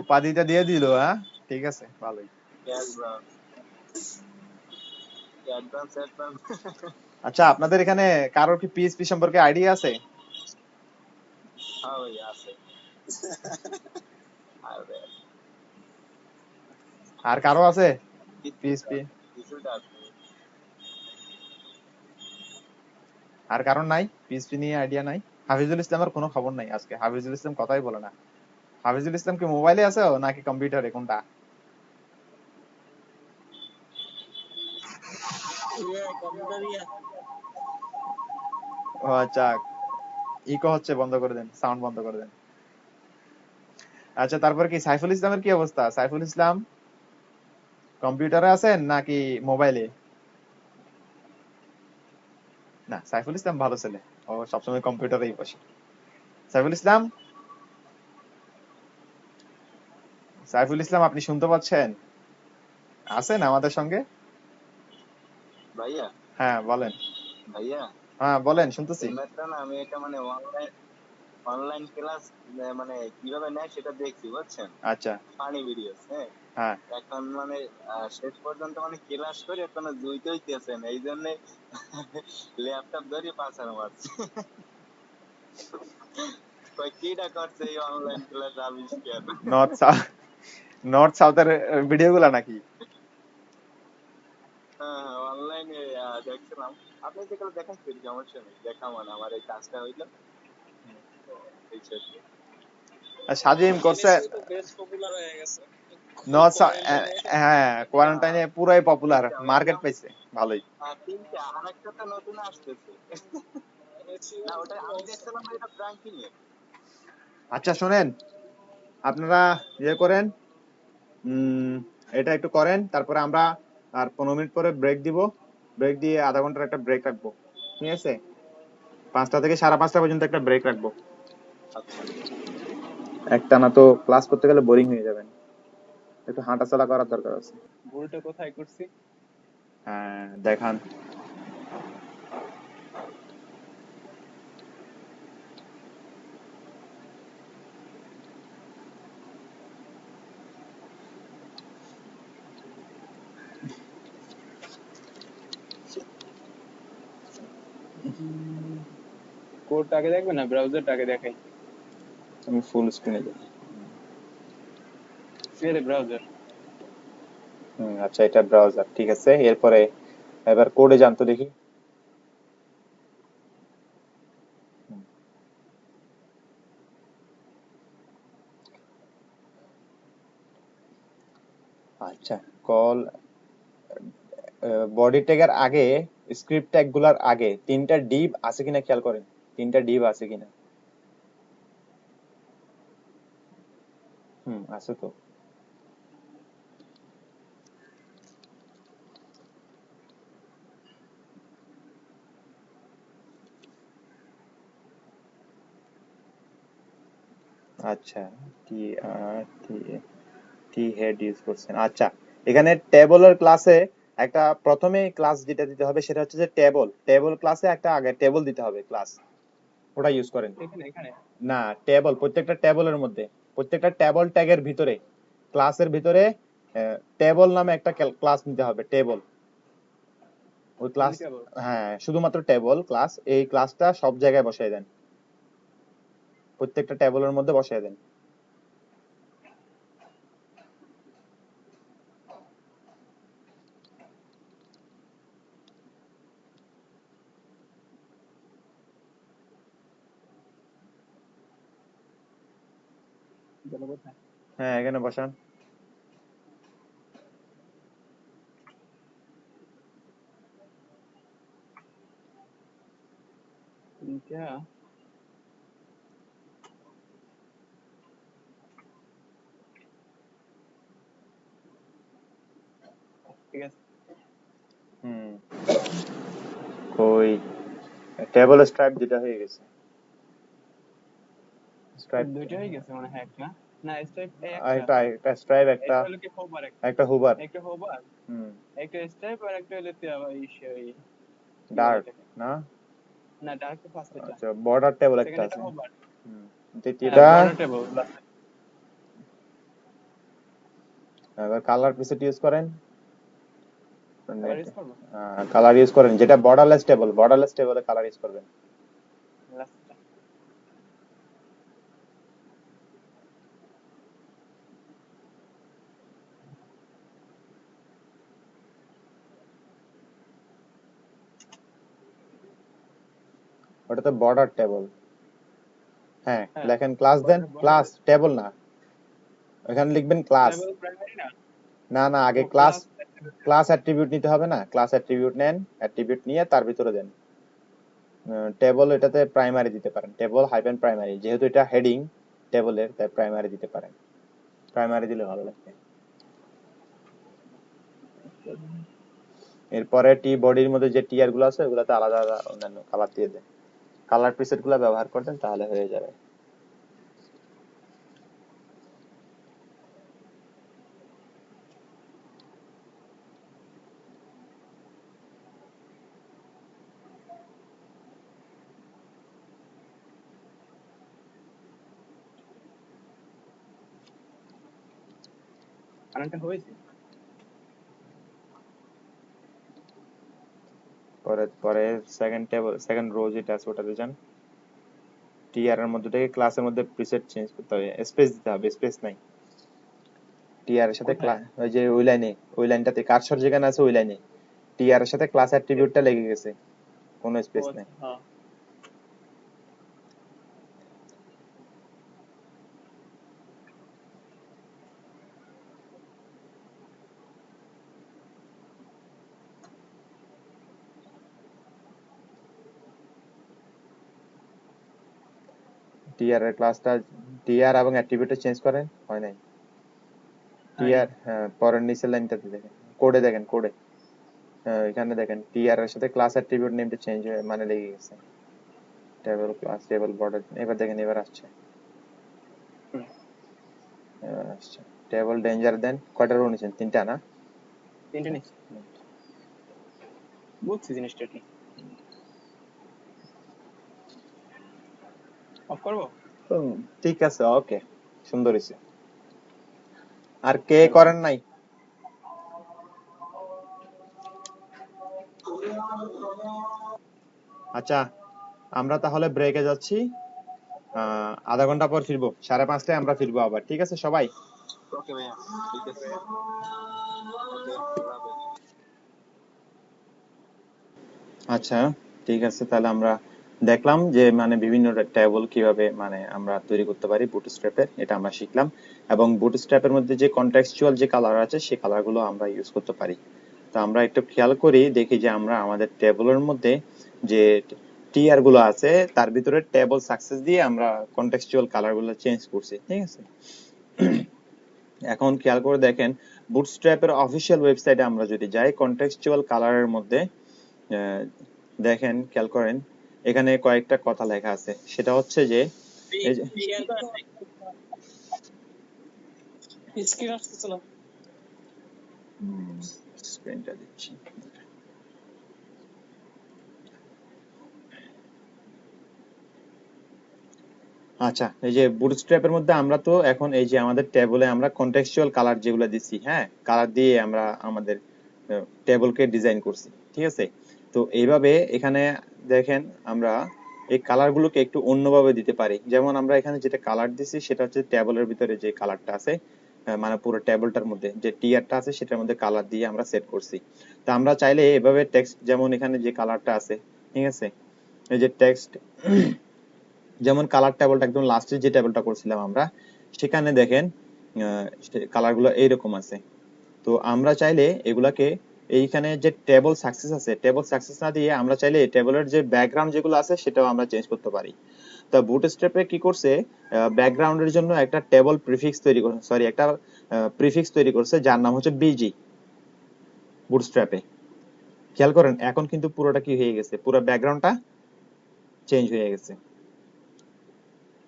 উপাধিটা দিয়ে দিল, হ্যাঁ ঠিক আছে, ভালোই। Advance advance. আচ্ছা, আপনাদের এখানে কারোর কি পিএইচপি সম্পর্কে আইডিয়া আছে? হ্যাঁ ভাই, আছে। আরে আর কারো আছে পিএইচপি? কিছুটা আছে। আর কারণ নাই পিএইচপি নিয়ে আইডিয়া নাই? হাফিজুল ইসলামের কোনো খবর নাই আজকে, হাফিজুল ইসলাম কথাই বলে না। হাফিজুল ইসলাম কি মোবাইলে আছে নাকি কম্পিউটারে, কোনটা? ও আচ্ছা, ইকো হচ্ছে, বন্ধ করে দেন, সাউন্ড বন্ধ করে দেন। আচ্ছা, তারপর কি সাইফুল ইসলামের কি অবস্থা? সাইফুল ইসলাম কম্পিউটারে আছেন নাকি মোবাইলে? না, সাইফুল ইসলাম ভালো ছেলে, ও সবসময় কম্পিউটারেই বসে। সাইফুল ইসলাম, সাইফুল ইসলাম আপনি শুনতে পাচ্ছেন? আছেন আমাদের সঙ্গে? ভাইয়া, হ্যাঁ বলেন। ভাইয়া হ্যাঁ বলেন, শুনতেছি। এমএসটা না, আমি এটা মানে অনলাইন অনলাইন ক্লাস মানে কিভাবে নেয় সেটা দেখছি, বুঝছেন। আচ্ছা। ফানি ভিডিওস, হ্যাঁ। হ্যাঁ, এখন মানে শেষ পর্যন্ত মানে ক্লাস করে কোনো জুইতে হইতেছে না, এই জন্য ল্যাপটপ ধরে পাছার মারছে। কই কিটা করছে এই অনলাইন ক্লাস আবিষ্কার। নর্থ সাউথের ভিডিও গুলা নাকি? অনলাইনে দেখছিলাম। আপনি যেগুলো দেখাচ্ছেন সমস্যা নেই, দেখা মানে আমার এই কাজটা হইলো এই ছোট্ট। আর সাজিম করছে জিনিসগুলো তো বেশ পপুলার হয়ে গেছে নো কোয়ারেন্টাইনে এসে। হ্যাঁ, কোয়ারেন্টাইনে পুরাই পপুলার, তিনটা মার্কেট ওইরকম পাইছে ভালোই। তিনটা, আর একটা তো নতুন আসতেছে। না ওটা আমি দেখছিলাম যে এটা প্র্যাঙ্কিং এর। আচ্ছা শোনেন, আপনারা ইয়ে করেন, এটা একটু করেন, তারপরে আমরা আর 15 মিনিট পরে ব্রেক দিব। ব্রেক দিয়ে আধা ঘন্টার একটা ব্রেক রাখবো, ঠিক আছে? 5টা থেকে 5:30 পর্যন্ত একটা ব্রেক রাখবো। আচ্ছা একটানা তো ক্লাস করতে গেলে বোরিং হয়ে যাবেন, একটু হাঁটাচলা করার দরকার আছে। ভুলটা কোথায় করছি? হ্যাঁ দেখান। কোডটাকে দেখবে না, ব্রাউজারটাকে দেখাই। আমি ফুল স্ক্রিনে যাই। এর ব্রাউজার। আচ্ছা এটা ব্রাউজার, ঠিক আছে। এরপরে এবার কোডে যান তো দেখি। আচ্ছা কল বডি ট্যাগের আগে, স্ক্রিপ্ট ট্যাগ গুলার আগে 3টা ডিভ আছে কিনা খেয়াল করেন, 3টা ডিভ আছে কিনা। আছে তো। আচ্ছা টি টি টি হেড ইউজ করছেন। আচ্ছা এখানে টেবলের ক্লাসে একটা প্রথমে ক্লাস যেটা দিতে হবে সেটা হচ্ছে যে টেবল ক্লাসে একটা আগে টেবল দিতে হবে ক্লাস, ওটা ইউজ করেন। এখানে এখানে না, টেবল, প্রত্যেকটা টেবলের মধ্যে, প্রত্যেকটা টেবল ট্যাগের ভিতরে, ক্লাসের ভিতরে টেবল নামে একটা ক্লাস নিতে হবে, টেবল। ওই ক্লাস, only table। হ্যাঁ শুধুমাত্র টেবল ক্লাস, এই ক্লাসটা সব জায়গায় বসায় দেন, প্রত্যেকটা টেবলের মধ্যে বসায় দেন। গেল কোথায়? হ্যাঁ এখানে বসান। তিনটা। ঠিক আছে। হুম কই টেবল স্ট্রাইপ যেটা হয়ে গেছে, স্ট্রাইপ দুইটা হয়ে গেছে মনে হয়, একটা না স্ট্রাইপ একটা, একটা স্ট্রাইপ, একটা একটা হলো কি হোভার, একটা হুবার। একটা হোভার, হুম একটা স্ট্রাইপ, আর একটা হলো ওই কি বলে ডার্ক এটাকে? না, না ডার্ক তো ফার্স্ট, এটা আচ্ছা বর্ডার টেবল একটা সেকেন্ড, এটা আছে। হোভার। হুম হ্যাঁ দ্বিতীয়টা। Border table. এবার কালার প্রিসেট ইউজ করেন, কালার ইউজ করবো কালার ইউজ করেন, যেটা বর্ডারলেস টেবল, বর্ডারলেস টেবলে কালার ইউজ করবেন। লাস্টটা। ওটাতে বর্ডার টেবল। হ্যাঁ হ্যাঁ লেখেন ক্লাস, দেন বর্ডার ক্লাস, টেবল না, এখানে লিখবেন ক্লাস। টেবল প্রাইমারি না। না না, ও আগে ক্লাস, ক্লাস। ক্লাস অ্যাট্রিবিউট নিতে হবে না, ক্লাস অ্যাট্রিবিউট নেন, অ্যাট্রিবিউট নিয়ে তার ভিতরে দেন টেবল, এটাতে প্রাইমারি দিতে পারেন, টেবল হাইফেন প্রাইমারি, যেহেতু এটা হেডিং টেবলের তাই প্রাইমারি দিতে পারেন, প্রাইমারি দিলে ভালো লাগবে। এরপরে টি বডির মধ্যে যে টিয়ার গুলো আছে ওগুলাতে আলাদা আলাদা অন্যান্য কালার দিয়ে দেন, কালার প্রিসেট গুলো ব্যবহার করবেন তাহলে হয়ে যাবে। কারেন্টটা হয়েছে। পরে পরে সেকেন্ড টেবল, সেকেন্ড রো যেটা আছে ওটাতে যান, টিআর এর মধ্যে থেকে ক্লাসের মধ্যে প্রিসেট চেঞ্জ করতে হবে, স্পেস দিতে হবে, স্পেস নাই টিআর এর সাথে কোথায়? ওই যে ওই লাইনে, ওই লাইনটাতে কার্সর যেখানে আছে ওই লাইনে টিআর এর সাথে ক্লাস অ্যাট্রিবিউটটা লেগে গেছে, কোনো ও স্পেস আচ্ছা, নেই। হ্যাঁ। টিআর এর ক্লাসটা, টিআর এবং অ্যাট্রিবিউটটা চেঞ্জ করেন, হয় নাই। টিআর, হ্যাঁ, পরের নিচের লাইনটাতে দেখেন, কোডে দেখেন, কোডে এখানে দেখেন টিআর এর সাথে ক্লাস অ্যাট্রিবিউট নেমটা চেঞ্জ হয়ে মানে লেগে গেছে। টেবল ক্লাস, টেবল বর্ডার, এবার দেখেন এবার আসছে, হুম, এবার আসছে। টেবল ডেঞ্জার দেন, কয়টা রো নিছেন? 3টা না? তিনটে নিচ্ছি, বুঝছি জিনিসটা কি। অফ করবো? ঠিক আছে, ওকে, সুন্দর হয়েছে। আর কে করেন নাই? আচ্ছা, আমরা তাহলে ব্রেকে যাচ্ছি, আধা ঘন্টা পর ফিরবো, 5:30টায় আমরা ফিরবো আবার, ঠিক আছে সবাই? ওকে ভাইয়া, ঠিক আছে, ওকে, খোদা হাফেজ। আচ্ছা, ঠিক আছে, তাহলে আমরা দেখলাম যে মানে বিভিন্ন টেবল কিভাবে মানে আমরা তৈরি করতে পারি বুটস্ট্র্যাপের, এটা আমরা শিখলাম। এবং বুটস্ট্র্যাপের মধ্যে যে কনটেক্সচুয়াল যে কালার আছে সেই কালারগুলো আমরা ইউজ করতে পারি। তো আমরা একটু খেয়াল করি, দেখি যে আমরা আমাদের টেবলের মধ্যে যে টিআর গুলো আছে তার ভিতরে টেবল সাকসেস দিয়ে আমরা কনটেক্সচুয়াল কালারগুলো চেঞ্জ করছি, ঠিক আছে? এখন খেয়াল করে দেখেন, বুটস্ট্র্যাপের অফিসিয়াল ওয়েবসাইটে আমরা যদি যাই, কনটেক্সচুয়াল কালারের মধ্যে দেখেন, খেয়াল করেন, এখানে কয়েকটা কথা লেখা আছে, সেটা হচ্ছে যে এই যে শেয়ার করেন নাই, স্ক্রিন আসতেছে না। স্ক্রিনটা দিচ্ছি। আচ্ছা, এই যে বুটস্ট্র্যাপের মধ্যে আমরা তো এখন এই যে আমাদের টেবলে আমরা কনটেক্সচুয়াল কালার যেগুলো দিচ্ছি, হ্যাঁ, কালার দিয়ে আমরা আমাদের টেবলকে ডিজাইন করছি, ঠিক আছে? তো এইভাবে এখানে দেখেন আমরা এই কালারগুলোকে একটু অন্যভাবে দিতে পারি। যেমন আমরা এখানে যেটা কালার দিছি সেটা হচ্ছে টেবলের ভিতরে যে কালারটা আছে, মানে পুরো টেবলটার মধ্যে যে টিয়ারটা আছে সেটার মধ্যে কালার দিয়ে আমরা সেট করছি। তো আমরা চাইলে এভাবে টেক্সট, যেমন এখানে যে কালারটা আছে, ঠিক আছে, এই যে টেক্সট, যেমন কালার টেবলটা একদম লাস্টে যে টেবলটা করছিলাম আমরা, সেখানে দেখেন কালারগুলো এইরকম আছে। তো আমরা চাইলে এগুলাকে, এইখানে যে টেবল সাকসেস আছে, টেবল সাকসেস না দিয়ে আমরা চাইলে টেবলের যে ব্যাকগ্রাউন্ড যেগুলো আছে সেটাও আমরা চেঞ্জ করতে পারি। তো বুটস্ট্র্যাপে কি করছে, ব্যাকগ্রাউন্ডের জন্য একটা টেবল প্রিফিক্স তৈরি করছে, সরি, একটা প্রিফিক্স তৈরি করছে যার নাম হচ্ছে বিজি বুটস্ট্র্যাপে। খেয়াল করেন এখন কিন্তু পুরোটা কি হয়ে গেছে, পুরো ব্যাকগ্রাউন্ডটা চেঞ্জ হয়ে গেছে।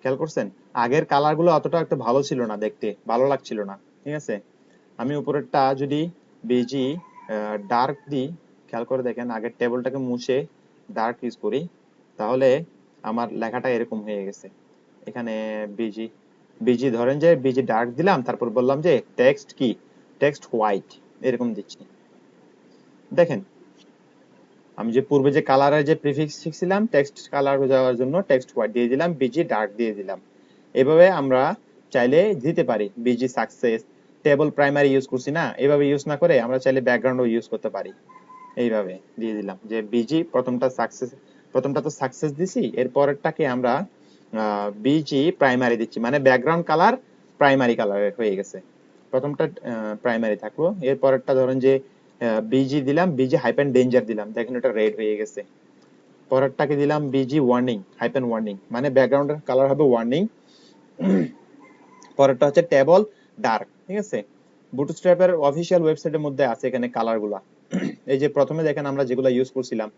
খেয়াল করছেন, আগের কালার গুলো অতটা একটা ভালো ছিল না, দেখতে ভালো লাগছিল না, ঠিক আছে? আমি উপরেরটা যদি বিজি ডার্ক দিই, খেয়াল করে দেখেন, আগের টেবিলটাকে মুছে ডার্ক ইউজ করি, তাহলে আমার লেখাটা এরকম হয়ে গেছে। এখানে বিজি, বিজি ধরেন যে বিজি ডার্ক দিলাম, তারপর বললাম যে টেক্সট কি, টেক্সট হোয়াইট, এরকম দিচ্ছি। দেখেন আমি যে পূর্বে যে কালারের যে প্রিফিক্স শিখছিলাম টেক্সট কালার যাওয়ার জন্য, টেক্সট হোয়াইট দিয়ে দিলাম, বিজি ডার্ক দিয়ে দিলাম। এভাবে আমরা চাইলে দিতে পারি। Busy success, table primary use করছি না, এভাবে ইউজ না করে আমরা চাইলে ব্যাকগ্রাউন্ডও ইউজ করতে পারি। এইভাবে দিয়ে দিলাম যে বিজি, প্রথমটা সাকসেস, প্রথমটা তো সাকসেস দিছি, এর পরেরটাকে আমরা বিজি প্রাইমারি দিচ্ছি, মানে ব্যাকগ্রাউন্ড কালার প্রাইমারি কালার হয়ে গেছে। প্রথমটা প্রাইমারি থাকলো, এর পরেরটা ধরেন যে বিজি দিলাম, বিজি হাইপেন ডেঞ্জার দিলাম, দেখেন এটা রেড হয়ে গেছে। পরেরটাকে দিলাম বিজি ওয়ার্নিং হাইপেন ওয়ার্নিং, মানে ব্যাকগ্রাউন্ডের কালার হবে ওয়ার্নিং। পরেরটা হচ্ছে টেবল ডার্ক, ঠিক আছে? বুটস্ট্র্যাপের অফিসিয়াল ওয়েবসাইটের মধ্যে আছে এখানে কালারগুলা। এই যে প্রথমে দেখেন আমরা যেগুলো ইউজ করছিলাম,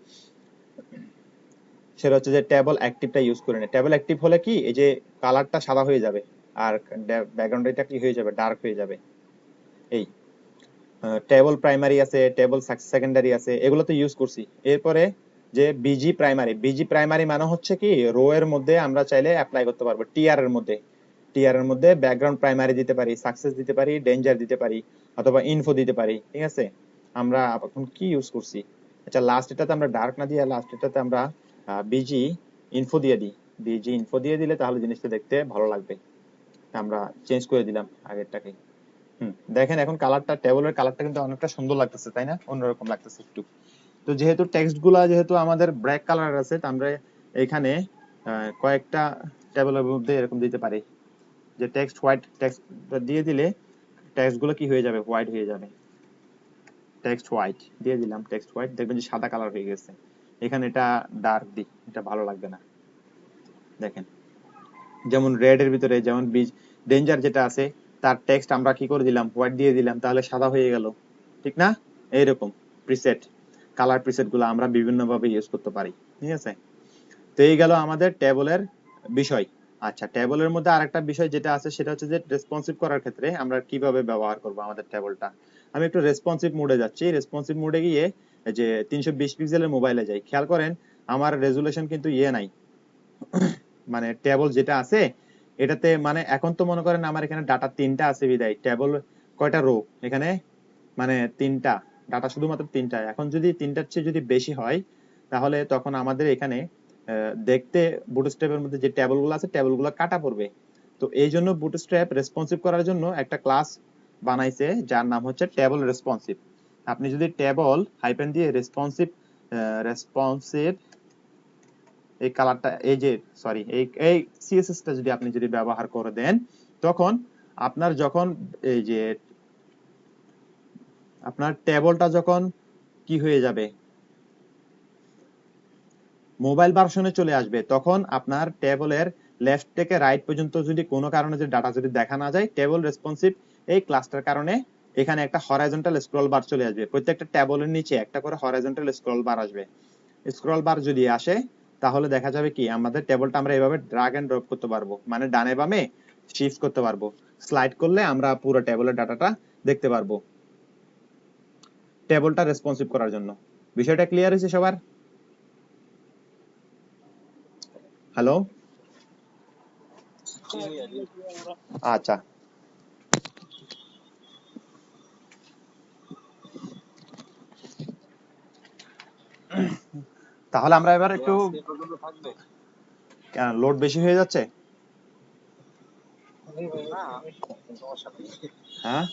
সেটা হচ্ছে যে টেবল অ্যাক্টিভটা ইউজ করে নেয়। টেবল অ্যাক্টিভ হলে কি, এই যে কালারটা সাদা হয়ে যাবে আর ব্যাকগ্রাউন্ডটা কি হয়ে যাবে, ডার্ক হয়ে যাবে। এই টেবল প্রাইমারি আছে, টেবল সেকেন্ডারি আছে, এগুলো তো ইউজ করছি। এরপরে যে বিজি প্রাইমারি, বিজি প্রাইমারি মানে হচ্ছে কি, রো এর মধ্যে আমরা চাইলে অ্যাপ্লাই করতে পারবো। টিআর এর মধ্যে, টিআর এর মধ্যে ব্যাকগ্রাউন্ড প্রাইমারি দিতে পারি, সাকসেস দিতে পারি, ডেঞ্জার দিতে পারি, অথবা ইনফো দিতে পারি, ঠিক আছে? আমরা এখন কি ইউজ করছি, আচ্ছা লাস্ট এটাতে আমরা ডার্ক না দিয়ে লাস্ট এটাতে আমরা বিজি ইনফো দিয়ে দিই। বিজি ইনফো দিয়ে দিলে তাহলে জিনিসটা দেখতে ভালো লাগবে। আমরা চেঞ্জ করে দিলাম আগেরটাকে। দেখেন এখন কালারটা, টেবলের কালারটা কিন্তু অনেকটা সুন্দর লাগতেছে, তাই না? অন্যরকম লাগতেছে একটু। তো যেহেতু টেক্সট গুলা যেহেতু আমাদের ব্ল্যাক কালার আছে, তো আমরা এখানে কয়েকটা টেবিলের মধ্যে এরকম দিতে পারি যে টেক্সট হোয়াইট, টেক্সট দিয়ে দিলে টেক্সট গুলো কি হয়ে যাবে, হোয়াইট হয়ে যাবে। টেক্সট হোয়াইট দিয়ে দিলাম, টেক্সট হোয়াইট, দেখবেন যে সাদা কালার হয়ে গেছে। এখানে এটা ডার্ক দিই, এটা ভালো লাগবে না। দেখেন যেমন রেড এর ভিতরে যেমন ডেঞ্জার যেটা আছে তার টেক্সট আমরা কি করে দিলাম, হোয়াইট দিয়ে দিলাম, তাহলে সাদা হয়ে গেল, ঠিক না? এইরকম প্রিসেট, কালার প্রিসেট গুলো আমরা বিভিন্ন ভাবে ইউজ করতে পারি, ঠিক আছে? তো এই গেল আমাদের টেবলের বিষয়। আচ্ছা, টেবলের মধ্যে আরেকটা বিষয় যেটা আছে সেটা হচ্ছে যে রেসপন্সিভ করার ক্ষেত্রে আমরা কিভাবে ব্যবহার করব আমাদের টেবলটা। আমি একটু রেসপন্সিভ মোডে যাচ্ছি। রেসপন্সিভ মোডে গিয়ে যে 320 পিক্সেলের মোবাইলে যাই, খেয়াল করেন আমার রেজুলেশন কিন্তু নাই, মানে টেবল যেটা আছে এটাতে, মানে এখন তো মনে করেন আমার এখানে ডাটা 3টা আছে বিদায়, টেবল কয়টা রো এখানে, মানে 3টা ডাটা, শুধুমাত্র 3টা। এখন যদি 3টার চেয়ে যদি বেশি হয় তাহলে তখন আমাদের এখানে দেখতে বুটস্ট্র্যাপের মধ্যে যে টেবল গুলো আছে টেবল গুলো কাটা পড়বে। তো এই জন্য বুটস্ট্র্যাপ রেসপন্সিভ করার জন্য একটা ক্লাস বানাইছে যার নাম হচ্ছে টেবল রেসপন্সিভ। আপনি যদি টেবল হাইপেন দিয়ে রেসপন্সিভ রেসপন্সিভ এই কালারটা, এই যে সরি এই সিএসএস টা যদি আপনি যদি ব্যবহার করে দেন, তখন আপনার যখন এই যে আপনার টেবলটা যখন কি হয়ে যাবে, মোবাইল ভার্সনে চলে আসবে, তখন আপনার টেবলের লেফট থেকে রাইট পর্যন্ত যদি কোনো কারণে যদি ডাটা যদি দেখা না যায়, টেবল রেসপন্সিভ এই ক্লাসটার কারণে এখানে একটা হরাইজন্টাল স্ক্রল বার চলে আসবে। প্রত্যেকটা টেবলের নিচে একটা করে হরাইজন্টাল স্ক্রল বার আসবে। স্ক্রল বার যদি আসে তাহলে দেখা যাবে কি আমাদের টেবলটা আমরা এভাবে ড্রাগ এন্ড ড্রপ করতে পারবো, মানে ডানে বামে শিফট করতে পারবো। স্লাইড করলে আমরা পুরো টেবলের ডাটাটা দেখতে পারবো টেবলটা রেসপন্সিভ করার জন্য। বিষয়টা ক্লিয়ার হয়েছে সবার? হ্যালো, আচ্ছা। তাহলে আমরা এবার একটু, থাকবে লোড বেশি হয়ে যাচ্ছে, না, সমস্যা নেই। হ্যাঁ?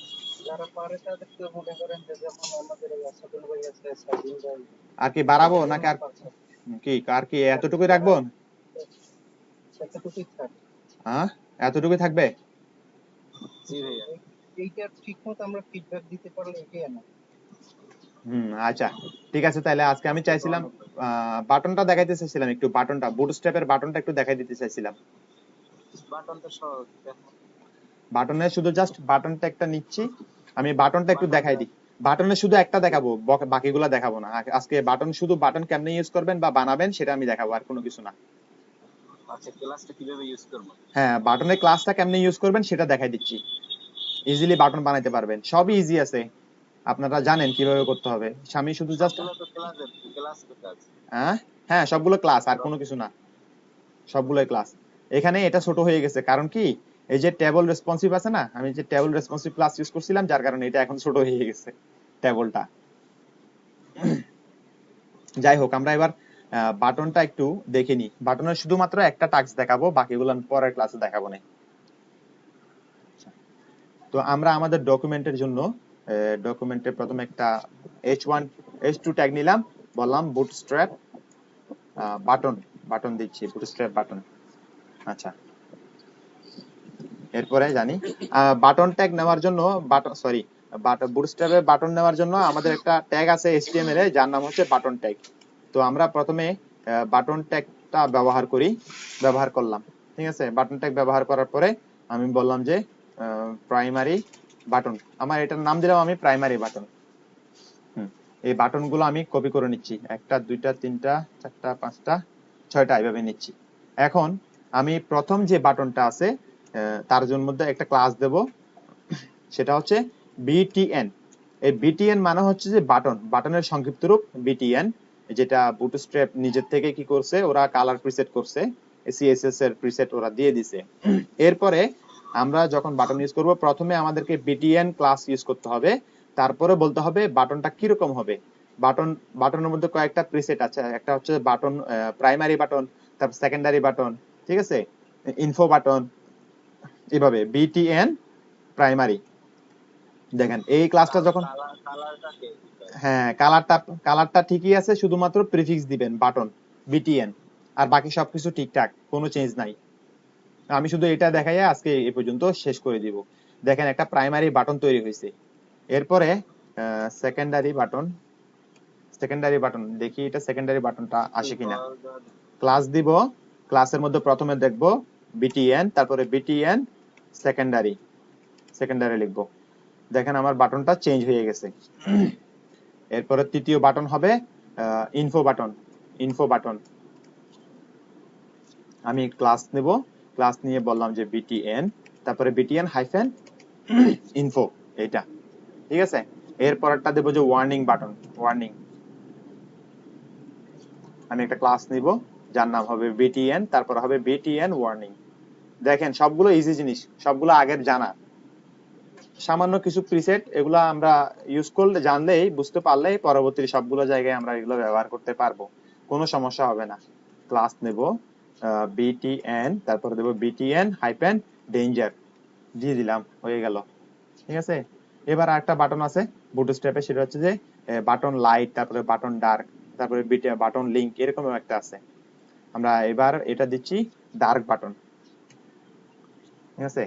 যারা পারে তাদেরকে মনে করেন যে যেমন আমাদের এই আসাদুল ভাই আছে, সাবিন ভাই, আর কি বাড়াবো নাকি আর কি এতটুকুই রাখবো? সেতটুকুই থাক। হ্যাঁ, এতটুকুই থাকবে। জি ভাইয়া। এইটা ঠিক মতো আমরা ফিডব্যাক দিতে পারলে এটাই না। আচ্ছা ঠিক আছে, তাহলে আজকে আমি চাইছিলাম বাটনটা দেখাইতে চাইছিলাম, একটু বাটনটা বুটস্ট্র্যাপের বাটনটা একটু দেখাই দিতে চাইছিলাম। বাটন তো সহজ দেখো। বাটনে শুধু জাস্ট বাটনটা একটা নিচ্ছি, আমি বাটনটা একটু দেখাই দিই। বাটনে শুধু একটা দেখাবো, বাকিগুলা দেখাবো না আজকে। বাটন শুধু বাটন কেমনে ইউজ করবেন বা বানাবেন সেটা আমি দেখাবো, আর কোনো কিছু না। আচ্ছা, ক্লাসটা কিভাবে ইউজ করব? হ্যাঁ, বাটনের ক্লাসটা কেমনে ইউজ করবেন সেটা দেখাই দিচ্ছি। ইজিলি বাটন বানাইতে পারবেন, সবই ইজি আছে, আপনারা জানেন কিভাবে করতে হবে। আমি শুধু জাস্ট, সবগুলো তো ক্লাস করতে আছে। হ্যাঁ সবগুলো ক্লাস, আর কোনো কিছু না, সবগুলোই ক্লাস। এখানে এটা ছোট হয়ে গেছে কারণ কি, এই যে টেবল রেসপন্সিভ আছে না, আমি যে টেবল রেসপন্সিভ ক্লাস ইউজ করছিলাম, যার কারণে এটা এখন ছোট হয়ে গেছে টেবলটা। যাই হোক, আমরা এবার বাটনটা একটু দেখে নিই। বাটনের শুধুমাত্র একটা টাস্ক দেখাবো, বাকিগুলো পরের ক্লাসে দেখাবো না। তো আমরা আমাদের ডকুমেন্টের জন্য ডকুমেন্টের প্রথমে একটা h1 h2 ট্যাগ নিলাম, বললাম বুটস্ট্র্যাপ বাটন দিচ্ছি, বুটস্ট্র্যাপ বাটন। আচ্ছা, এরপরে জানি বাটন ট্যাগ নেওয়ার জন্য, বুটস্ট্র্যাপের বাটন নেওয়ার জন্য আমাদের একটা ট্যাগ আছে HTML এ, যার নাম হচ্ছে বাটন ট্যাগ। তো আমরা প্রথমে বাটন ট্যাগটা ব্যবহার করলাম, ঠিক আছে? বাটন ট্যাগ ব্যবহার করার পরে আমি বললাম যে প্রাইমারি বাটন, আমার এটার নাম দিলাম আমি প্রাইমারি বাটন। এই বাটন গুলো আমি কপি করে নিচ্ছি, 1টা 2টা 3টা 4টা 5টা 6টা এইভাবে নিচ্ছি। এখন আমি প্রথম যে বাটনটা আছে তার জন্য মধ্যে একটা ক্লাস দেব, সেটা হচ্ছে btn। এই btn মানে হচ্ছে যে বাটনের সংক্ষিপ্ত রূপ btn, যেটা বুটস্ট্র্যাপ নিজের থেকে কি করছে, ওরা কালার প্রিসেট করছে, সিএসএস এর প্রিসেট ওরা দিয়ে দিছে। এরপরে আমরা যখন বাটন ইউজ করব, প্রথমে আমাদেরকে btn ক্লাস ইউজ করতে হবে, তারপরে বলতে হবে বাটনটা কিরকম হবে। বাটনের মধ্যে কয়েকটা প্রিসেট আছে, একটা হচ্ছে বাটন প্রাইমারি বাটন, তারপর সেকেন্ডারি বাটন, ঠিক আছে, ইনফো বাটন, এভাবে btn প্রাইমারি। দেখেন এই ক্লাসটা যখন কালারটাকে হ্যাঁ, কালারটা ঠিকই আছে, শুধুমাত্র প্রিফিক্স দিবেন বাটন বিটিএন, আর বাকি সবকিছু ঠিকঠাক, কোনো চেঞ্জ নাই। আমি শুধু এটা দেখাইয়া আজকে এই পর্যন্ত শেষ করে দিব। দেখেন একটা প্রাইমারি বাটন তৈরি হয়েছে। এরপরে সেকেন্ডারি বাটন দেখি এটা সেকেন্ডারি বাটনটা আসে কিনা। ক্লাস দিব, ক্লাসের মধ্যে প্রথমে দেখব বিটিএন, তারপরে বিটিএন সেকেন্ডারি লিখবো। দেখেন আমার বাটনটা চেঞ্জ হয়ে গেছে। এরপরে তৃতীয় বাটন হবে ইনফো বাটন। আমি ক্লাস নেব, ক্লাস নিয়ে বললাম যে বিটিএন, তারপরে বিটিএন হাইফেন ইনফো, এইটা ঠিক আছে। এরপরটা দেব যে ওয়ার্নিং বাটন, আমি একটা ক্লাস নিব যার নাম হবে বিটিএন, তারপর হবে বিটিএন ওয়ার্নিং। দেখেন সবগুলো ইজি জিনিস, সবগুলো আগের জানা, সামান্য কিছু প্রিসেট, এগুলো আমরা ইউজ করলে, জানলেই, বুঝতে পারলেই পরবর্তী সবগুলো জায়গায় আমরা এগুলো ব্যবহার করতে পারবো, কোনো সমস্যা হবে না। ক্লাস নেব বিটিএন, তারপরে দেব বিটিএন হাইফেন ডেঞ্জার, দিয়ে দিলাম, হয়ে গেল, ঠিক আছে। এবার আরেকটা বাটন আছে বুটস্ট্র্যাপে, সেটা হচ্ছে যে বাটন লাইট, তারপরে বাটন ডার্ক, তারপরে বাটন লিঙ্ক, এরকম একটা আছে। আমরা এবার এটা দিচ্ছি ডার্ক বাটন, ঠিক আছে।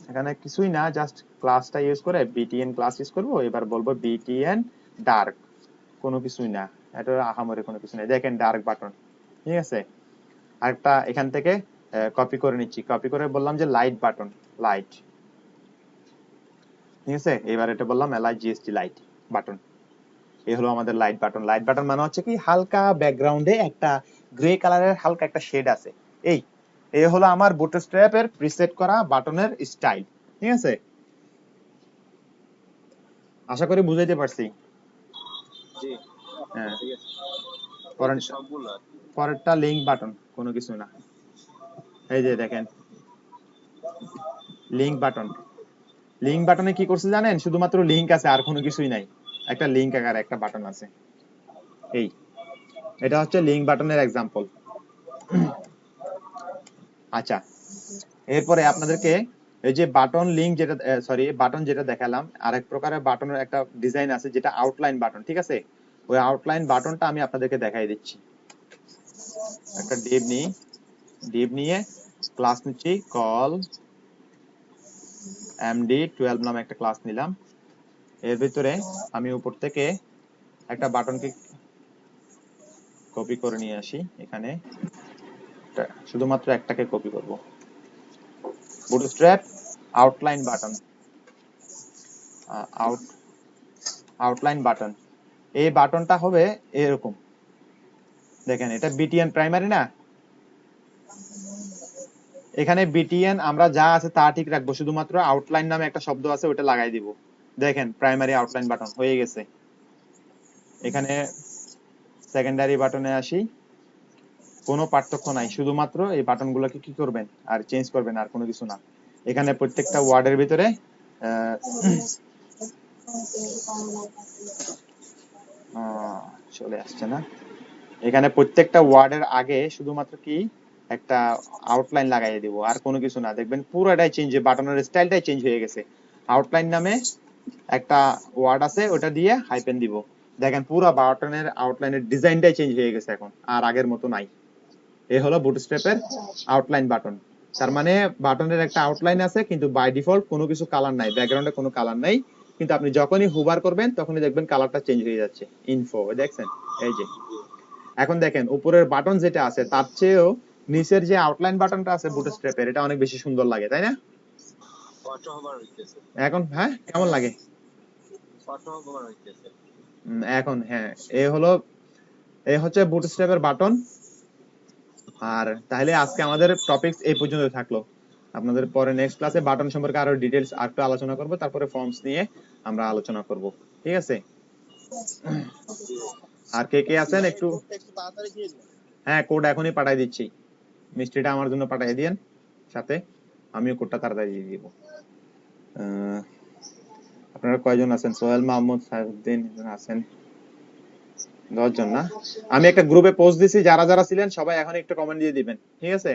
এখানে কিছুই না, জাস্ট ক্লাসটা ইউজ করে বিটিএন ক্লাস ইউজ করব। এবার বলবো বিটিএন ডার্ক, কোনো কিছুই না, এটা আহামরি কোনো কিছু নেই। দেখেন ডার্ক বাটন, ঠিক আছে। আরেকটা এখান থেকে কপি করে নিচ্ছি, কপি করে বললাম যে লাইট বাটন, লাইট, ঠিক আছে। এবার এটা বললাম LIGHT লাইট বাটন, এই হলো আমাদের লাইট বাটন। লাইট বাটন মানে হচ্ছে কি, হালকা ব্যাকগ্রাউন্ডে একটা গ্রে কালারের হালকা একটা শেড আছে, এই হলো আমার বুটস্ট্র্যাপের প্রিসেট করা বাটনের স্টাইল, ঠিক আছে। আশা করি বুঝাইতে পারছি। জি হ্যাঁ, ঠিক আছে, পরের সবগুলো পরেরটা লিংক বাটন, কোনো কিছু না। এই যে দেখেন লিংক বাটনে কি করছে জানেন, শুধুমাত্র লিংক আছে, আর কোনো কিছুই নাই। একটা লিংক আকার একটা বাটন আছে, এটা হচ্ছে লিংক বাটনের এক্সাম্পল। আচ্ছা, এরপরে আপনাদেরকে এই যে বাটন লিংক যেটা, সরি বাটন যেটা দেখালাম, আরেক প্রকারের বাটনের একটা ডিজাইন আছে যেটা আউটলাইন বাটন, ঠিক আছে। ওই আউটলাইন বাটনটা আমি আপনাদেরকে দেখাই দিচ্ছি। একটা ডিভ নিয়ে ক্লাস নিচ্ছি, কল MD12 নামে একটা ক্লাস নিলাম। এর ভিতরে আমি উপর থেকে একটা বাটনকে কপি করে নিয়ে আসি, এখানে শুধুমাত্র একটাকে কপি করব, bootstrap outline button, outline button. এই বাটনটা হবে এরকম, দেখেন এটা বিটিএন প্রাইমারি না, এখানে বিটিএন আমরা যা আছে তা ঠিক রাখবো, শুধুমাত্র আউটলাইন নামে একটা শব্দ আছে ওটা লাগাই দিব। দেখেন প্রাইমারি আউটলাইন বাটন হয়ে গেছে। এখানে সেকেন্ডারি বাটনে আসি, কোনো পার্থক্য নাই, শুধুমাত্র এই বাটনগুলোকে কি করবেন আর চেঞ্জ করবেন, আর কোনো কিছু না। এখানে প্রত্যেকটা ওয়ার্ডের ভিতরে চলে আসছে না, এখানে প্রত্যেকটা ওয়ার্ডের আগে শুধুমাত্র কি একটা আউটলাইন লাগাই দিব, আর কোনো কিছু না। দেখবেন পুরোটাই চেঞ্জ, বাটনের স্টাইলটাই চেঞ্জ হয়ে গেছে। আউটলাইন নামে একটা ওয়ার্ড আছে, ওটা দিয়ে হাইপেন দিব। দেখেন পুরো বাটনের আউটলাইনের ডিজাইনটাই চেঞ্জ হয়ে গেছে এখন, আর আগের মতো নাই। এই হলো বুটস্ট্র্যাপের আউটলাইন বাটন। তার মানে বাটনের একটা আউটলাইন আছে, কিন্তু বাই ডিফল্ট কোনো কিছু কালার নাই, ব্যাকগ্রাউন্ডে কোনো কালার নাই, কিন্তু আপনি যখনই হুভার করবেন তখনই দেখবেন কালারটা চেঞ্জ হয়ে যাচ্ছে। ইনফো দেখছেন, এই যে এখন দেখেন উপরের বাটন যেটা আছে তার চেয়েও নিচের যে আউটলাইন বাটনটা আছে বুটস্ট্র্যাপের, এটা অনেক বেশি সুন্দর লাগে, তাই না? অটো হোভার হইতেছে, এখন হ্যাঁ কেমন লাগে? অটো হোভার হইতেছে এখন হ্যাঁ, এই হচ্ছে বুটস্ট্র্যাপের বাটন। আর তাহলে আজকে আমাদের টপিকস এই পর্যন্ত থাকলো। আপনাদের পরে নেক্সট ক্লাসে বাটন সম্পর্কে আরো ডিটেইলস আরেকটু আলোচনা করব, তারপরে ফর্মস নিয়ে আমরা আলোচনা করব, ঠিক আছে। আর কে কে আছেন একটু, হ্যাঁ কোড এখনই পাঠিয়ে দিচ্ছি, মিষ্টিটা আমার জন্য পাঠিয়ে দিয়েন সাথে, আমিও কোডটা তাড়াতাড়ি দিয়ে দিব। আপনারা কয়জন আছেন? সোহেল মাহমুদ, সাইফুদ্দিন আছেন, 10 জন না? আমি একটা গ্রুপে পোস্ট দিছি, যারা যারা ছিলেন সবাই এখন একটু কমেন্ট দিয়ে দিবেন, ঠিক আছে।